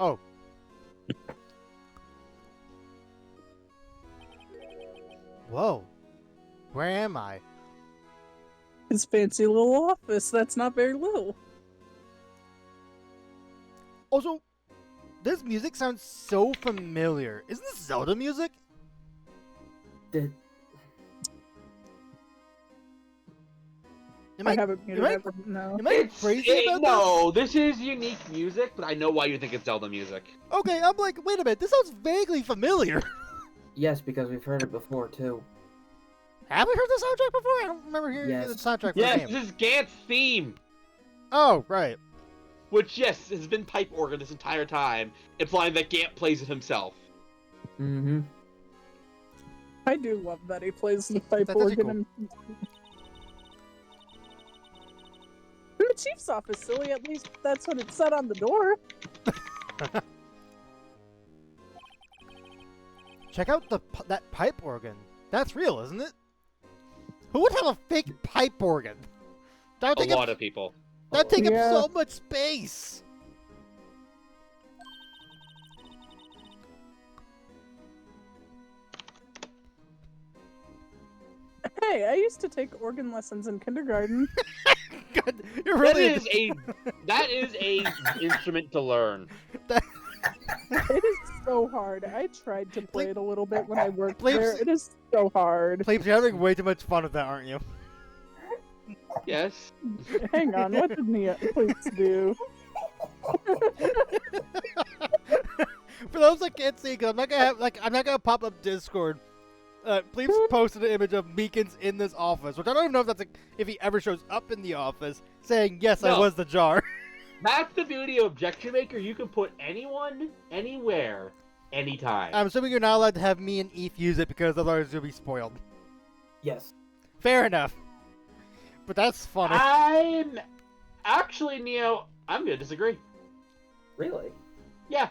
Oh. Whoa. Where am I? His fancy little office. That's not very little. Also, This music sounds so familiar. Isn't this Zelda music? Did Am I I, haven't am I, muted it, no. am I crazy about no, this is unique music, but I know why you think it's Zelda music. this? Okay, I'm like, wait a minute. This sounds vaguely familiar. yes, because we've heard it before too. Have we heard the soundtrack before? I don't remember hearing Yes. the soundtrack for Yes, the game. this is Gant's theme, Oh, right. which, yes, has been pipe organ this entire time, implying that Gant plays it himself. Mm-hmm. I do love that he plays the pipe That's actually organ. In the chief's office, silly. At least that's what it said on the door. Check out that pipe organ. That's real, isn't it? Who would have a fake pipe organ? That would A take up, lot of people. that'd take Yeah. up so much space. Hey, I used to take organ lessons in kindergarten. God, you're really That is a instrument to learn. It is so hard. I tried to play it a little bit when I worked Please- there. It is so hard. Please, you're having way too much fun with that, aren't you? Yes. Hang on, what did Nia please do? For those that can't see, because I'm not gonna pop up Discord. Please posted an image of Meekins in this office, which I don't even know if he ever shows up in the office, saying yes, I No. was the jar. That's the beauty of Objection Maker. You can put anyone, anywhere, anytime. I'm assuming you're not allowed to have me and Eve use it because otherwise you'll be spoiled. Yes. Fair enough. But that's funny. I'm actually, Neo, I'm gonna disagree. Really? Yeah.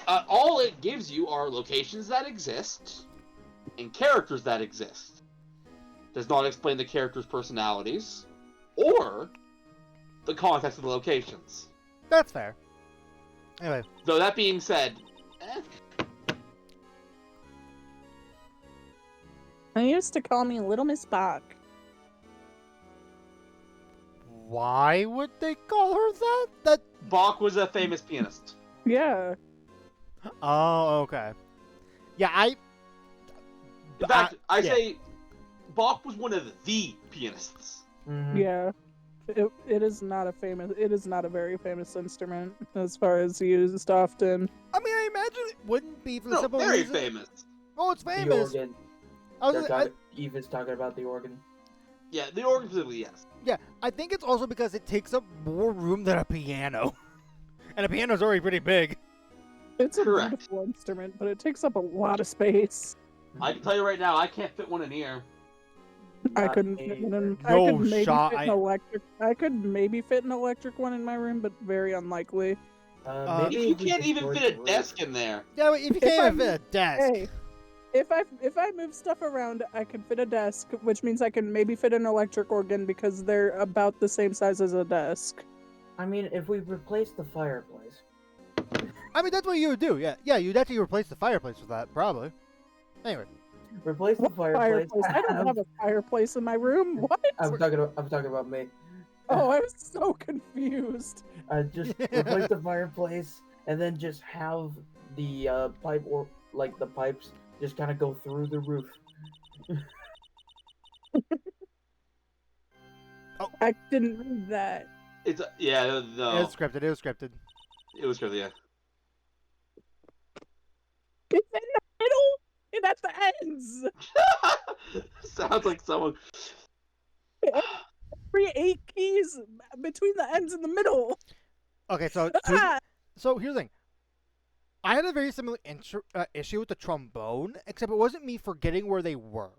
All it gives you are locations that exist and characters that exist. Does not explain the characters' personalities or the context of the locations. That's fair. Anyway, Though that being said, They used to call me Little Miss Bach. why would they call her that? That. Bach was a famous pianist. Yeah. Oh, okay. Yeah, In fact, I yeah. say Bach was one of the pianists. Mm-hmm. Yeah. It is not a very famous instrument as far as used often. I mean, I imagine it wouldn't be for the No, simple very reason. famous. Oh, it's The famous. organ. I They're was, talking, Eve is talking about the organ. Yeah, the organ specifically, yes. yeah, I think it's also because it takes up more room than a piano, and a piano's already pretty big. It's a Correct. beautiful instrument, but it takes up a lot of space. I can tell you right now, I can't fit one in here. I Not couldn't me fit either. one in. I No could maybe shot, fit an electric. I could maybe fit an electric one in my room, but very unlikely. Maybe If you we can't could even towards fit the a roof. desk in there. Yeah, but if you If can't I even fit a desk. Hey, if I move stuff around, I can fit a desk, which means I can maybe fit an electric organ because they're about the same size as a desk. I mean, if we replace the fireplace. I mean, that's what you would do. Yeah, you'd actually replace the fireplace with that, probably. Anyway, Replace the What fireplace. I don't have a fireplace in my room. What? I'm talking about me. Oh, I was so confused. Just replace the fireplace and then just have the pipe or like the pipes just kind of go through the roof. I didn't read that. It's yeah, it no, was scripted. It was scripted. it was good. Yeah, It's in the middle and at the ends. sounds like someone. 8 keys between the ends and the middle. Okay, so Ah! so here's the thing. I had a very similar issue with the trombone, except it wasn't me forgetting where they were.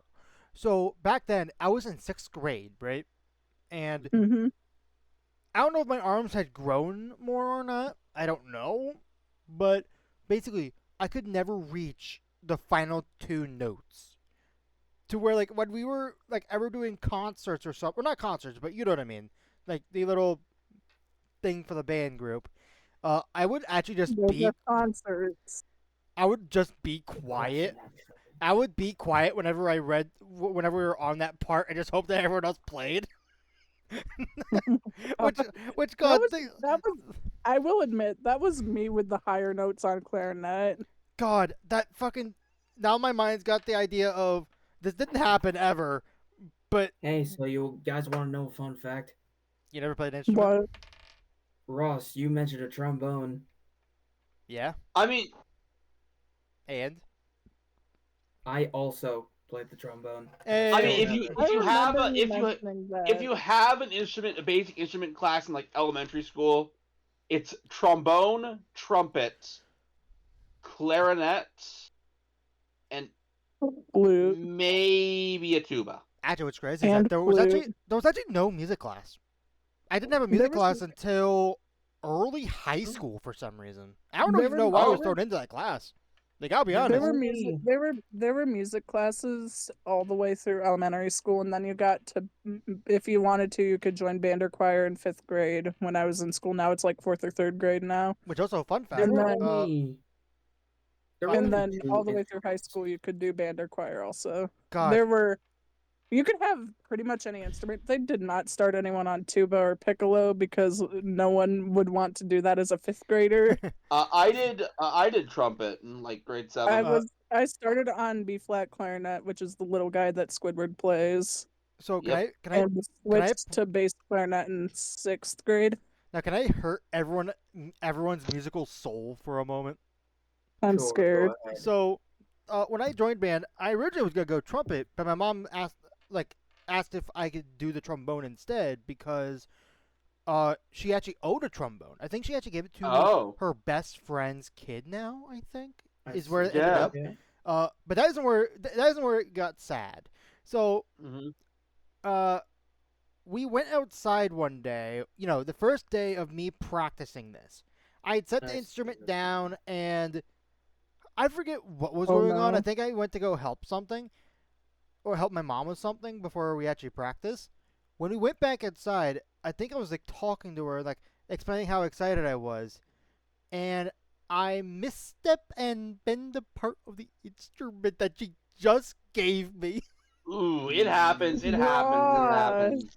So back then, I was in 6th grade, right? And Mm-hmm. I don't know if my arms had grown more or not. I don't know. But basically, I could never reach the final 2 notes. To where, like, when we were, like, ever doing concerts or something. Well, not concerts, but you know what I mean. Like, the little thing for the band group. I would actually just Those are concerts. I would just be quiet. I would be quiet whenever whenever we were on that part, and just hope that everyone else played. which That God, was I will admit that was me with the higher notes on clarinet. God, that fucking. Now my mind's got the idea of this didn't happen ever, but Hey, so you guys want to know a fun fact? you never played an instrument. What? Ross, you mentioned a trombone. Yeah, I mean, and I also played the trombone. Hey. I mean, Still if you have remember a you if you mentioning that. if you have an instrument, a basic instrument class in like elementary school, it's trombone, trumpet, clarinet, and Flute maybe a tuba. actually, what's crazy is and that there was actually no music class. I didn't have a music There was- class until early high school for some reason. I don't There even were- know why I was oh. thrown into that class. Like, I'll be There honest. were Only- music. There were music classes all the way through elementary school, and then you got to, if you wanted to, you could join band or choir in 5th grade. When I was in school, now it's like 4th or 3rd grade now. Which also a fun fact. There were then- only. There were And only then two all the way through high instruments. school, you could do band or choir also. God, You could have pretty much any instrument. They did not start anyone on tuba or piccolo because no one would want to do that as a 5th grader. I did trumpet in like grade 7. I started on B flat clarinet, which is the little guy that Squidward plays, so Yep. can I and switched to bass clarinet in 6th grade. now can I hurt everyone's musical soul for a moment? I'm Sure, go scared. ahead. So, when I joined band, I originally was gonna go trumpet, but my mom asked if I could do the trombone instead because she actually owed a trombone. I think she actually gave it to Oh. her best friend's kid now, I think. I Is where it see. ended Yeah. up. Okay. But that isn't where it got sad. So hmm we went outside one day, the first day of me practicing this. I had set the I see instrument what you're down and I forget what was Oh, going on. no. I think I went to go help something or help my mom with something before we actually practiced. When we went back outside, I think I was like talking to her, like explaining how excited I was, and I misstep and bend the part of the instrument that she just gave me. Ooh, it happens. It happens. It Gosh. happens.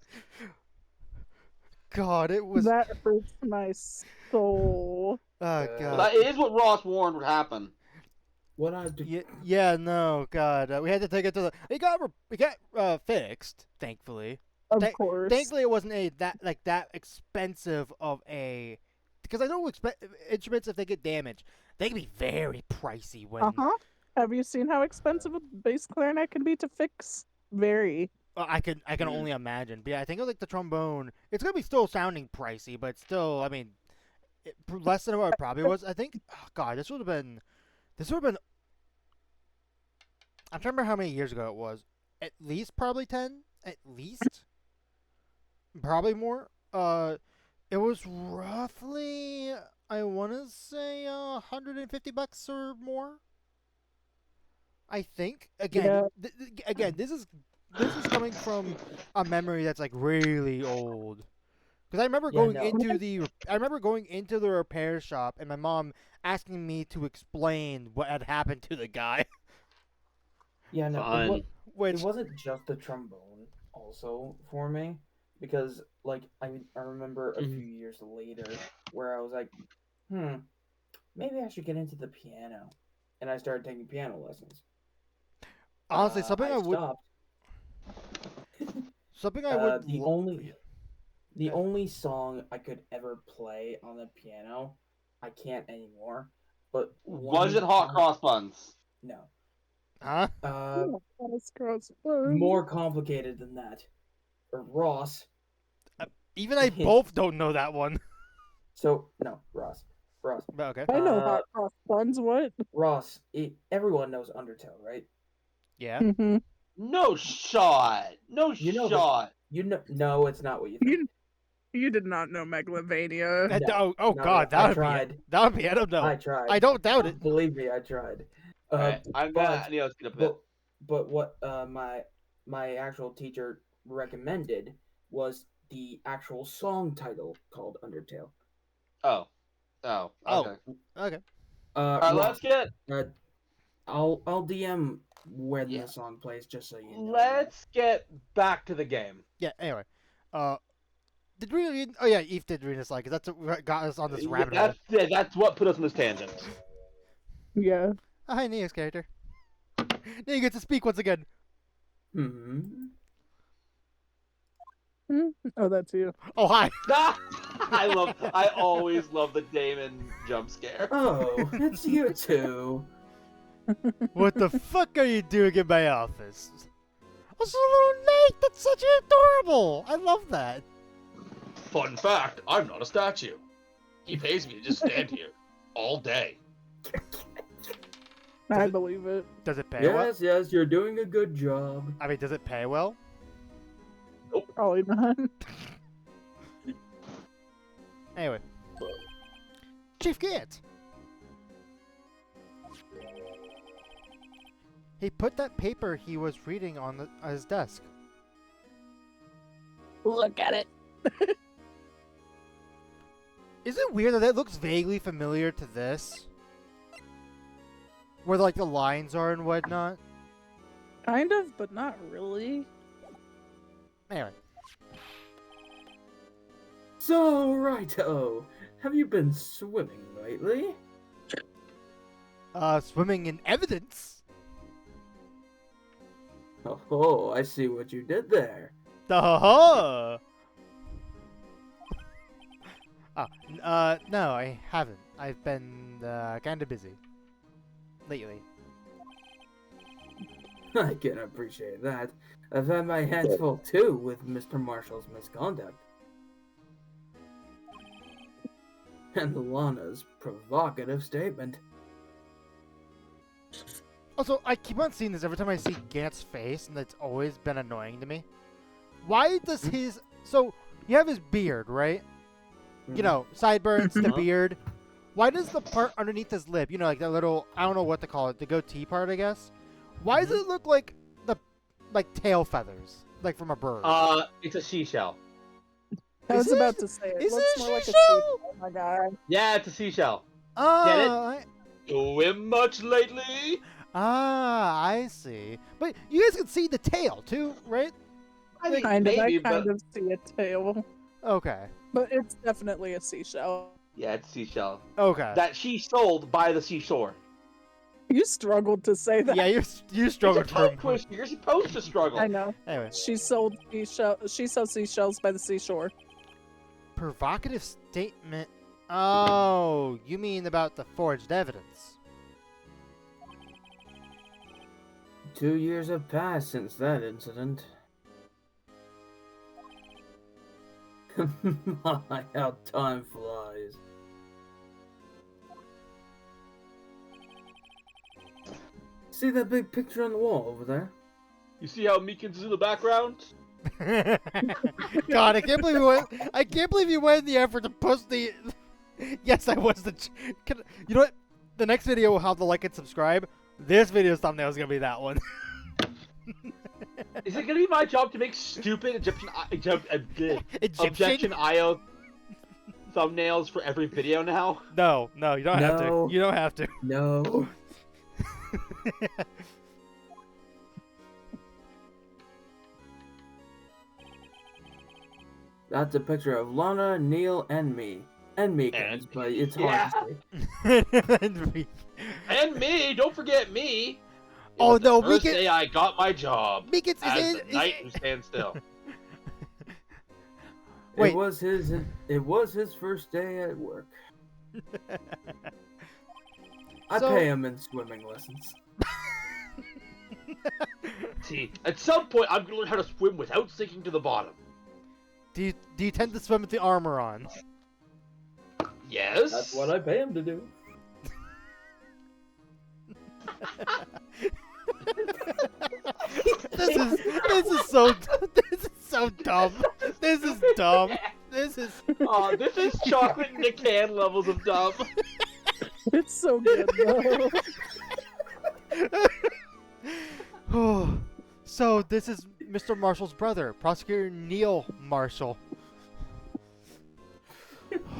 God, it was. That hurts my soul. Oh Uh, Well, God. that is what Ross warned would happen. What I do? Yeah, no, God. We had to take it to the. It got fixed, thankfully. Of Thank- course. Thankfully, it wasn't that expensive of a. Because I know instruments, if they get damaged, they can be very pricey when. Uh-huh. Have you seen how expensive a bass clarinet can be to fix? Very. I can only imagine. But yeah, I think like the trombone, it's gonna be still sounding pricey, but still, I mean, less than what it probably was. I think. Oh God, this would have been. I'm trying to remember how many years ago it was. At least probably 10. At least. Probably more. It was roughly, I want to say, $150 or more. I think. Again, Yeah. again, this is coming from a memory that's like really old. Because I remember Yeah, going no. into the repair shop and my mom asking me to explain what had happened to the guy. Yeah, no. Fun. Which It wasn't just the trombone, also for me, because like I remember a Mm-hmm. few years later where I was like, maybe I should get into the piano, and I started taking piano lessons. honestly, something I would stopped. something I would The lo- the only song I could ever play on the piano, I can't anymore. But Was one it hot song- cross buns? No. Huh? That's gross. Mm. More complicated than that. Or Ross. Even I both don't know that one. So no, Ross. But okay. I know Uh, hot cross buns. What? Ross. Everyone knows Undertale, right? Yeah. Mm-hmm. No shot. No You know the- shot. You know, no, it's not what you think. You did not know Megalovania. No, oh no, God, I that tried. would be I don't know. I tried. I don't doubt it. Believe me, I tried. Alright, I'm gonna. but- Let's get a bit. But what my actual teacher recommended was the actual song title called Undertale. Oh. Oh. Oh. Okay. Okay. Alright, Ross, let's get. I'll DM when Yeah. the song plays, just so you know. Let's get back to the game. Yeah. Anyway, Did we read? Oh yeah, Eve did read us like that's what got us on this rabbit hole. That's what put us on this tangent. Yeah. Oh, hi, Nia's character. Nia gets to speak once again. Hmm. Oh, that's you. Oh hi. I always love the Damon jump scare. Oh, it's you two. What the fuck are you doing in my office? I was a little late. That's such adorable. I love that. Fun fact, I'm not a statue. He pays me to just stand here all day. I believe it. Does it pay well? Yes, you're doing a good job. I mean, does it pay well? Probably not. Anyway, Chief Gant. He put that paper he was reading on his desk. Look at it. Is it weird that it looks vaguely familiar to this? Where like the lines are and whatnot? Kind of, but not really. Anyway. So, righto. Have you been swimming lately? Swimming in evidence? Oh, I see what you did there. Oh, no, I haven't. I've been, kinda busy. Lately. I can appreciate that. I've had my hands full too with Mr. Marshall's misconduct. And Lana's provocative statement. Also, I keep on seeing this every time I see Gant's face, and it's always been annoying to me. Why does his... So, you have his beard, right? You know, sideburns, the beard. Why does the part underneath his lip, you know, like that little... I don't know what to call it, the goatee part, I guess? Why does it look like the... like, tail feathers? Like from a bird? It's a seashell. I was Is about it? to say it. Is Looks it more like a seashell? seashell. Oh my god. Yeah, it's a seashell. Oh, Swim much lately? I see. But you guys can see the tail, too, right? I mean, Kind of. maybe, I kind but of see a tail. Okay. But it's definitely a seashell. yeah, it's a seashell Okay. that she sold by the seashore. You struggled to say that. Yeah, you struggled It's a for tongue twister. You're supposed to struggle. I know. Anyway. She sells seashells by the seashore. Provocative statement. Oh, you mean about the forged evidence? 2 years have passed since that incident. My, how time flies. See that big picture on the wall over there? You see how Meekins is in the background? God, I can't believe you went. I can't believe you went in the effort to post the. Yes, I was the. You know what? The next video will have the like and subscribe. This video's thumbnail is gonna be that one. Is it gonna be my job to make stupid Objection IO thumbnails for every video now? No, you don't have to. No. You don't have to. No. That's a picture of Lana, Neil, and me. And Meekins, but it's hard to see. And me! Don't forget me! It Oh, was no, the first Meekins- day I got my job. Meekins is as in. the knight who stands still. Wait. It was his first day at work. I So- pay him in swimming lessons. See, at some point I'm gonna learn how to swim without sinking to the bottom. Do you tend to swim with the armor on? Yes? That's what I pay him to do. This is so dumb. This is dumb. This is. Aw, this is chocolate in a can levels of dumb. It's so good though. So this is Mr. Marshall's brother, Prosecutor Neil Marshall.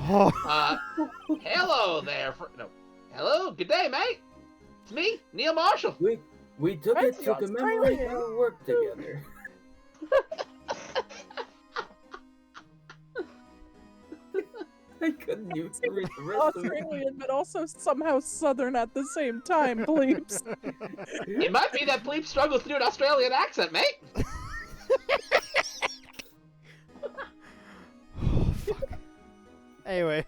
Hello there. Hello, good day, mate. It's me, Neil Marshall. We took Thanks, it to you're commemorate Australian. our work together. I couldn't even read the rest of it. Australian, but also somehow Southern at the same time, bleeps. It might be that Bleep struggles to do an Australian accent, mate. Oh, fuck. Anyway.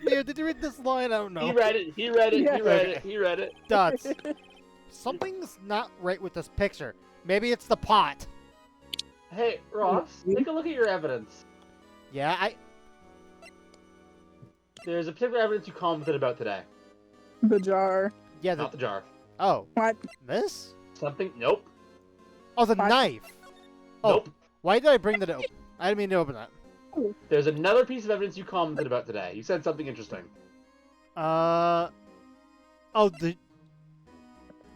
Did you read this line? I don't know. He read it. He read it. Yeah. He read Okay. it. He read it. Dots. Something's not right with this picture. Maybe it's the pot. Hey, Ross, take a look at your evidence. Yeah, There's a particular evidence you commented about today. The jar. Yeah, Not the jar. Oh. What? This? Something. Nope. Oh, the What? knife. Oh, Nope. why did I bring that up? I didn't mean to open that. There's another piece of evidence you commented about today. You said something interesting. Oh,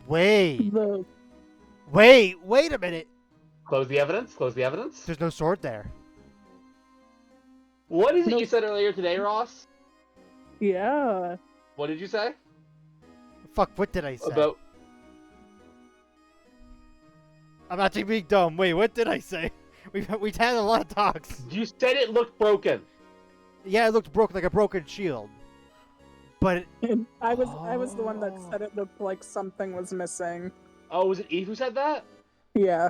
Wait. The Wait a minute. Close the evidence. Close the evidence. There's no sword there. What is it Nope. you said earlier today, Ross? yeah. What did you say? Fuck, what did I say? About I'm not being dumb. Wait, what did I say? We've had a lot of talks. you said it looked broken. Yeah, it looked broken, like a broken shield. But it, And I was the one that said it looked like something was missing. Oh, was it Eve who said that? Yeah.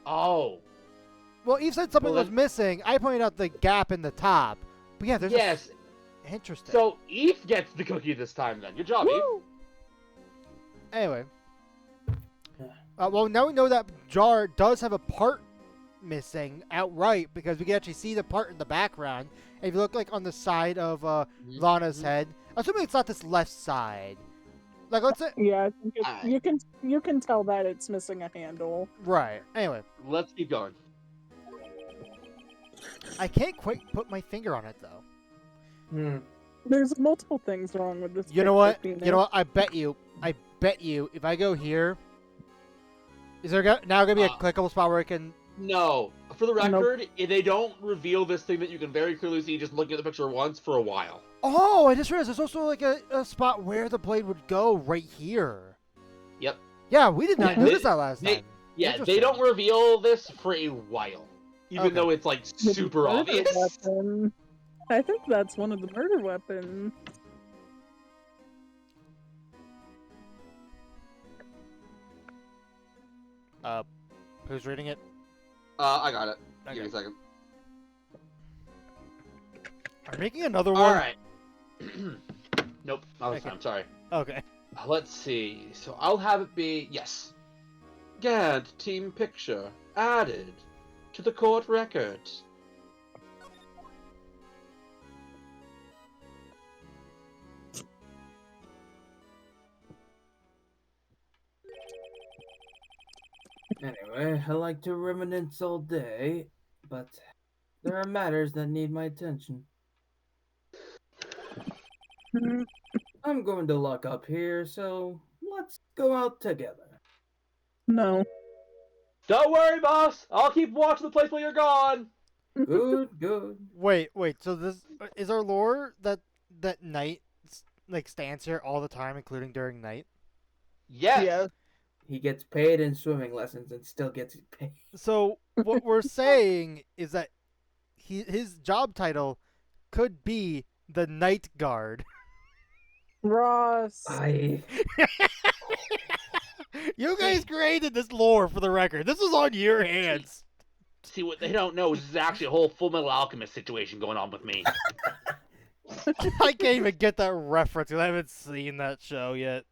Oh. well, Eve said something Well, was missing. I pointed out the gap in the top. But yeah, there's Yes. interesting. So Eve gets the cookie this time then. Good job, Eve. Woo! Anyway. Well, now we know that jar does have a part missing outright because we can actually see the part in the background. And if you look like on the side of Lana's head, assuming it's not this left side. Like, let's say, Yeah, I think Alright. you can tell that it's missing a handle. right. Anyway, Let's keep going. I can't quite put my finger on it though. There's multiple things wrong with this. You know what? picture, You know what? I bet you if I go here, is there now gonna be a clickable spot where I can? No. For the Nope. record, they don't reveal this thing that you can very clearly see just looking at the picture once for a while. Oh, I just realized there's also like a spot where the blade would go right here. Yep. Yeah, we did not Yeah, notice that last time. Yeah, they Interesting. don't reveal this for a while. Even Okay. though it's like The super murder obvious. weapon. I think that's one of the murder weapons. Who's reading it? I got it. Okay. Give me a second. I'm making another one. Alright. Nope, not this Okay. time, sorry. Okay. Let's see. So I'll have it be yes. Gad team picture added to the court records. Anyway, I like to reminisce all day, but there are matters that need my attention. Hmm, I'm going to lock up here, so let's go out together. No. Don't worry, boss. I'll keep watching the place while you're gone. Good, good. Wait. So this is our lore that Knight like stands here all the time, including during night. Yes. Yeah. He gets paid in swimming lessons and still gets paid. So what we're saying is that his job title could be the Night Guard. Ross. You guys created this lore for the record. This is on your hands. See, what they don't know is this is actually a whole Full Metal Alchemist situation going on with me. I can't even get that reference because I haven't seen that show yet.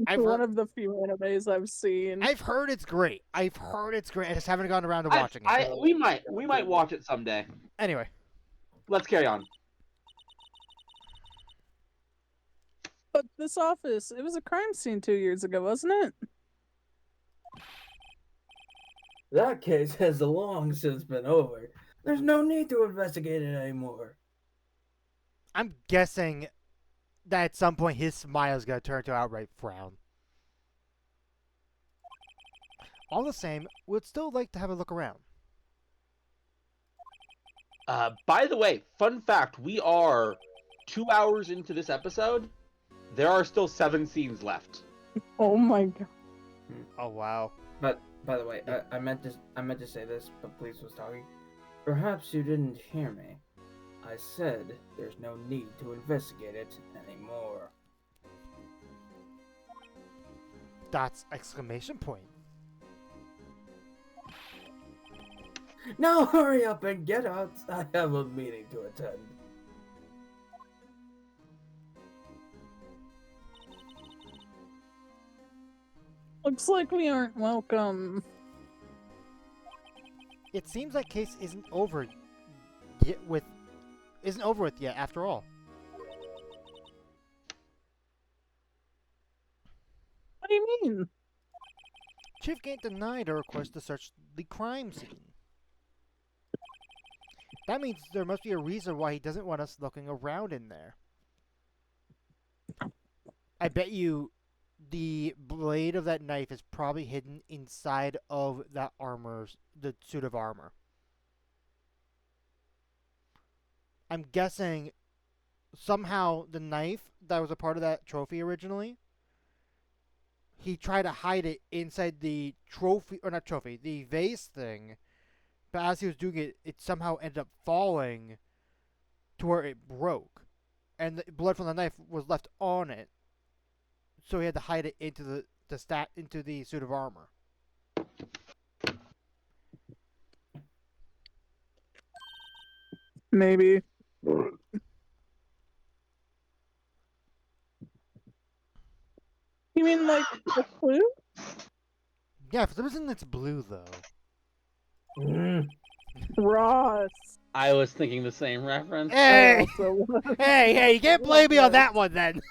I've One heard, of the few animes I've seen. I've heard it's great. I just haven't gotten around to watching it. We might watch it someday. Anyway, Let's carry on. But this office, it was a crime scene 2 years ago, wasn't it? That case has long since been over. There's no need to investigate it anymore. I'm guessing that at some point his smile is going to turn to outright frown. All the same, we'd still like to have a look around. By the way, fun fact: we are 2 hours into this episode. There are still 7 scenes left. Oh my god. Oh wow. But by the way, I meant to say this, but Police was talking. Perhaps you didn't hear me. I said there's no need to investigate it anymore. That's exclamation point. Now hurry up and get out. I have a meeting to attend. Looks like we aren't welcome. It seems like case isn't over yet yet after all. What do you mean? Chief Gant denied a request to search the crime scene. That means there must be a reason why he doesn't want us looking around in there. I bet you the blade of that knife is probably hidden inside of that the suit of armor. I'm guessing somehow the knife that was a part of that trophy originally, he tried to hide it inside the the vase thing, but as he was doing it, it somehow ended up falling to where it broke, and the blood from the knife was left on it, so he had to hide it into into the suit of armor. Maybe. You mean like the clue? Yeah, for some reason it's blue though. Ross. I was thinking the same reference. Hey! Also, Hey, you can't blame me on that one then.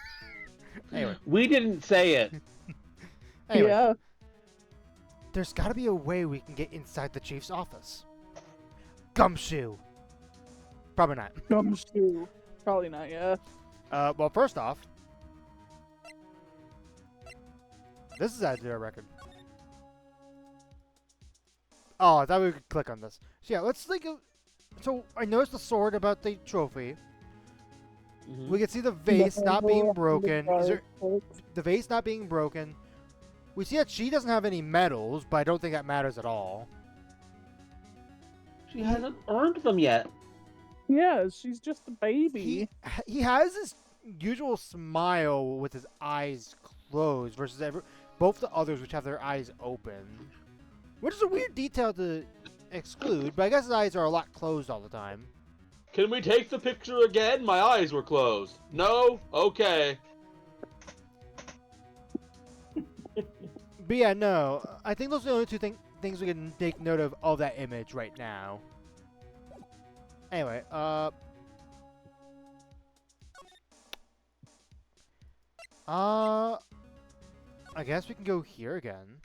Anyway, We didn't say it. anyway, yeah. there's got to be a way we can get inside the chief's office. Gumshoe. Probably not. Gumshoe. Probably not, yeah. Well, first off, this is added to our record. Oh, I thought we could click on this. So yeah, let's think of. So I noticed the sword about the trophy. Mhm. We can see the vase not being broken. Is there the vase not being broken? We see that she doesn't have any medals, but I don't think that matters at all. She hasn't earned them yet. Yeah, she's just a baby. He has his usual smile with his eyes closed versus both the others which have their eyes open, which is a weird detail to exclude. But I guess his eyes are a lot closed all the time. Can we take the picture again? My eyes were closed. No? Okay. But yeah, no, I think those are the only two things we can take note of that image right now. Anyway, I guess we can go here again.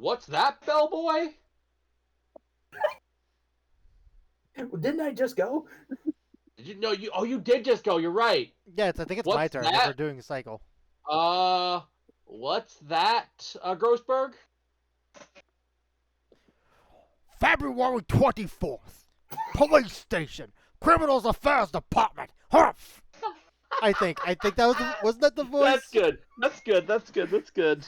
What's that, bellboy? Didn't I just go? Did you know you? Oh, you did just go. You're right. Yeah, I think it's my What's turn that? if we're doing a cycle. What's that, Grossberg? February 24th, police station, criminals affairs department. Huff. I think that wasn't that the voice? That's good. That's good. That's good. That's good.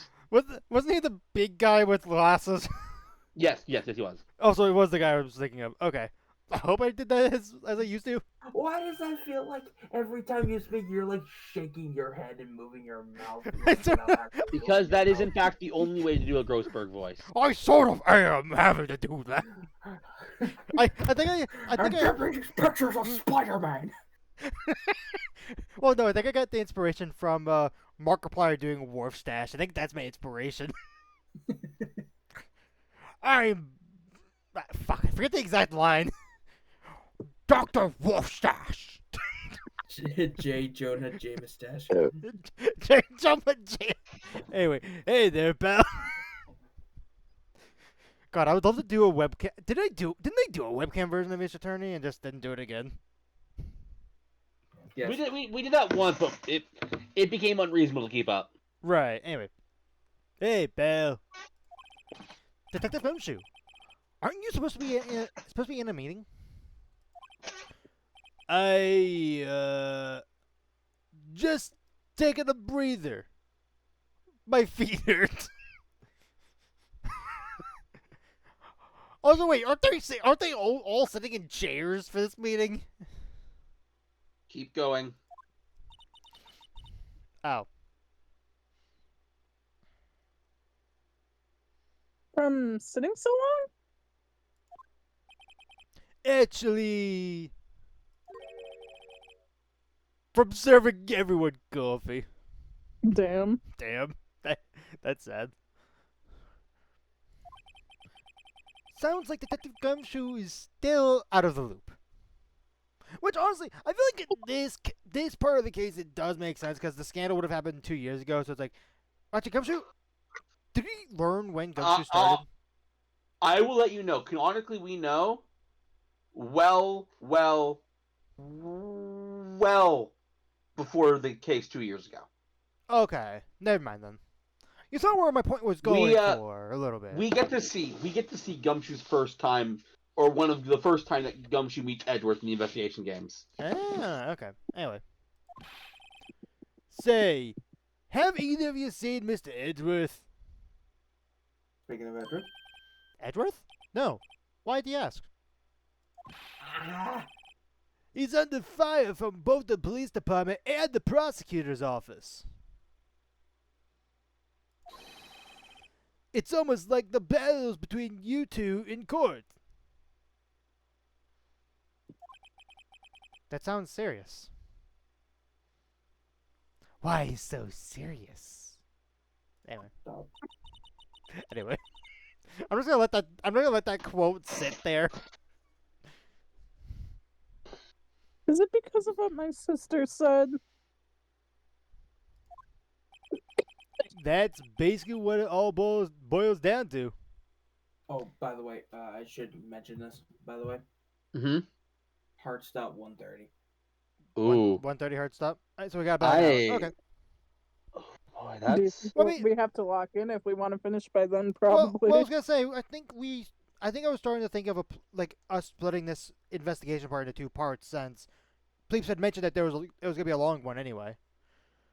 Wasn't he the big guy with glasses? Yes, he was. Oh, so it was the guy I was thinking of. Okay. I hope I did that as I used to. Why does that feel like every time you speak, you're like shaking your head and moving your mouth? Because that is in fact the only way to do a Grossberg voice. I sort of am having to do that. I think these pictures of Spider-Man. Well, no, I think I got the inspiration from Markiplier doing Wharf Stash. I think that's my inspiration. Fuck, I forget the exact line. Dr. Wolfstache. J. Jonah J. Mustache. Anyway, hey there, pal. God, I would love to do a webcam. Didn't they do a webcam version of Ace Attorney and just didn't do it again? Yes. We did that once, but it became unreasonable to keep up. Right. Anyway, hey, pal. Detective Gumshoe, aren't you supposed to be in a meeting? Just taking a breather. My feet hurt. Also, wait, aren't they all sitting in chairs for this meeting? Keep going. Oh, From sitting so long? actually, from serving everyone coffee. Damn. Damn, that's sad. Sounds like Detective Gumshoe is still out of the loop. Which honestly, I feel like in this part of the case it does make sense because the scandal would have happened 2 years ago. So it's like, actually, Gumshoe, did we learn when Gumshoe started? I will let you know. Canonically, we know well before the case 2 years ago. Okay, never mind then. You saw where my point was going for a little bit. We get to see Gumshoe's first time, or one of the first time that Gumshoe meets Edgeworth in the investigation games. Ah, okay. Anyway, say, have either of you seen Mr. Edgeworth? Speaking of Edward. Edgeworth? No. Why'd you ask? He's under fire from both the police department and the prosecutor's office. It's almost like the battles between you two in court. That sounds serious. Why so serious? Anyway. Stop. Anyway. I'm gonna let that quote sit there. Is it because of what my sister said? That's basically what it all boils down to. Oh, by the way, I should mention this. By the way, Mm-hmm. hard stop 1:30. Ooh. 1:30 hard stop. Alright, so we got about an hour. Okay. Boy, Do you that's. think Well, I mean- we have to lock in if we want to finish by then, Well, probably. I was gonna say, I think I was starting to think of like us splitting this investigation part into two parts since Pleeps had mentioned that it was gonna be a long one anyway.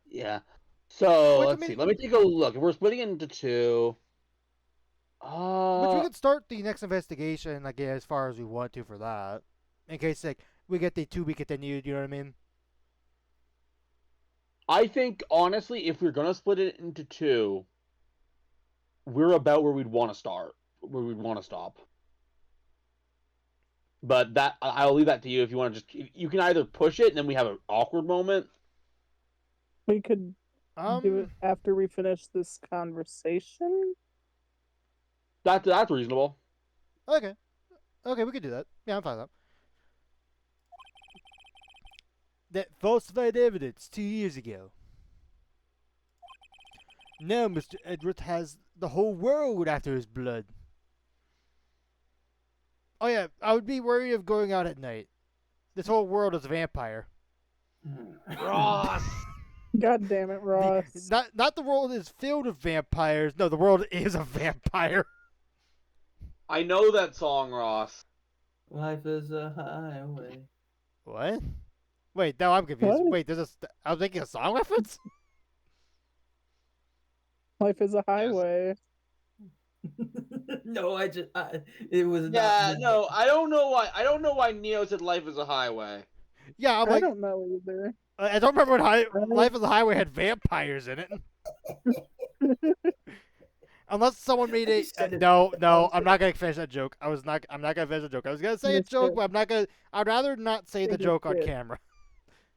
Yeah. So Which, I let's mean- see. Let me take a look. If we're splitting it into two. Which we could start the next investigation, like as far as we want to for that, in case like we get the 2 week continued. You know what I mean? I think honestly, if we're gonna split it into two, we're about where we'd want to start, where we'd want to stop. But that I'll leave that to you if you want to just. You can either push it and then we have an awkward moment. We could do it after we finish this conversation. That's reasonable. Okay, we could do that. Yeah, I'm fine with that. That falsified evidence 2 years ago. Now Mr. Edward has the whole world after his blood. Oh yeah, I would be worried of going out at night. This whole world is a vampire. Ross. God damn it, Ross. Not the world is filled with vampires. No, the world is a vampire. I know that song, Ross. Life is a highway. What? Wait, now I'm confused. What? Wait, I was making a song reference? Life is a highway. No, it was Yeah, not. no, I don't know why. I don't know why Neo said life is a highway. Yeah, I'm I like, don't know either. I don't remember when Life of the Highway had vampires in it. Unless someone made a said it. no, I'm not gonna finish that joke. I'm not gonna finish the joke. I was gonna say a Yes, joke, sir. but I'm not gonna. I'd rather not say the Yes, joke on sir. camera.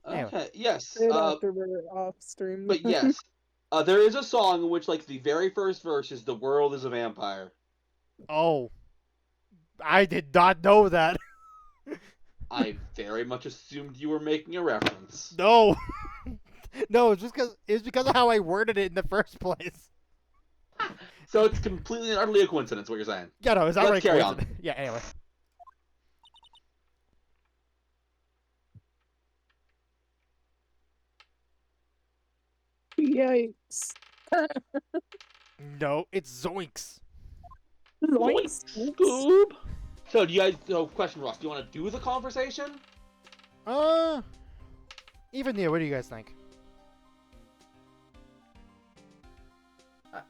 Anyway. Okay, yes. Say it after we're off stream. But yes, there is a song in which, like, the very first verse is "The world is a vampire." Oh, I did not know that. I very much assumed you were making a reference. No, no, it's because of how I worded it in the first place. So it's completely and utterly a coincidence what you're saying. Yeah, no, it's not Let's really carry on. coincident. Yeah, anyway. Yikes. No, it's Zoinks. Zoinks. Scoob. So do you guys? So question, Ross. Do you want to do the conversation? Even Neil, what do you guys think?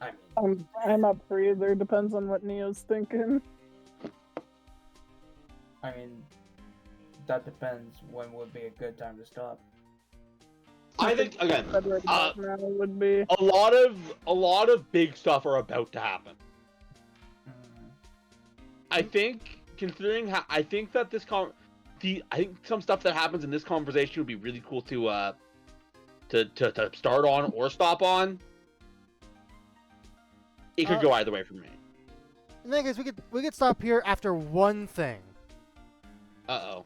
I mean, I'm up for either. Depends on what Neo's thinking. I mean, that depends when would be a good time to stop. I think again, But right about now would be. a lot of big stuff are about to happen. Mm. I think, considering how I think that I think some stuff that happens in this conversation would be really cool to start on or stop on. It could go either way for me. The thing is, we could stop here after one thing. Uh-oh.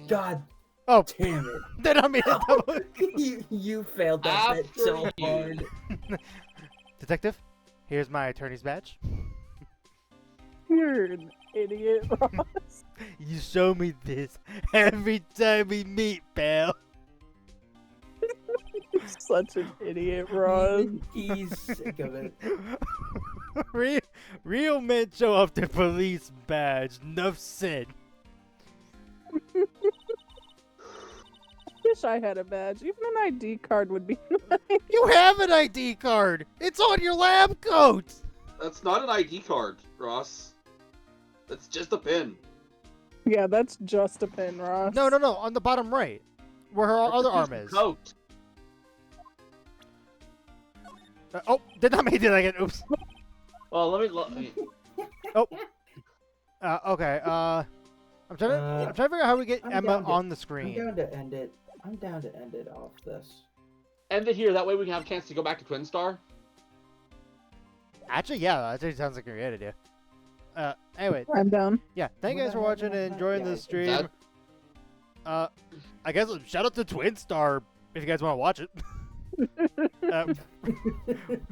God Oh, damn it. then I mean it. You failed that bit After so you. hard. Detective, here's my attorney's badge. You're an idiot, Ross. You show me this every time we meet, pal. You're such an idiot, Ross. He's sick of it. Real men show off their police badge. Enough said. Wish I had a badge. Even an ID card would be nice. You have an ID card. It's on your lab coat. That's not an ID card, Ross. That's just a pin. Yeah, that's just a pin, Ross. No, on the bottom right, where her other arm is. Coat. Oh, did not make it again. Oops. Well, let me. Okay. I'm trying to figure out how we get I'm Emma down to- on the I'm screen. down to end it. I'm down to end it off this. End it here. That way we can have a chance to go back to Twin Star. Actually, yeah, that actually sounds like a great idea. Anyway, I'm down. yeah, thank you guys for watching and enjoying this stream. I guess shout out to Twin Star if you guys want to watch it.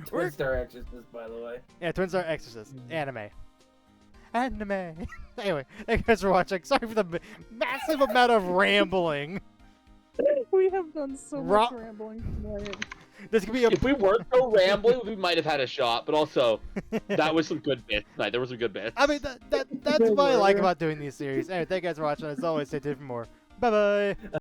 Twin Star Exorcist, by the way. Yeah, Twin Star Exorcist anime. Anyway, thank you guys for watching. Sorry for the massive amount of rambling. We have done so much rambling tonight. This could be a If we weren't so rambling, we might have had a shot. But also, that was some good bits. Tonight. There was some good bits. I mean, that's what I like about doing these series. Anyway, thank you guys for watching. As always, stay tuned for more. Bye bye.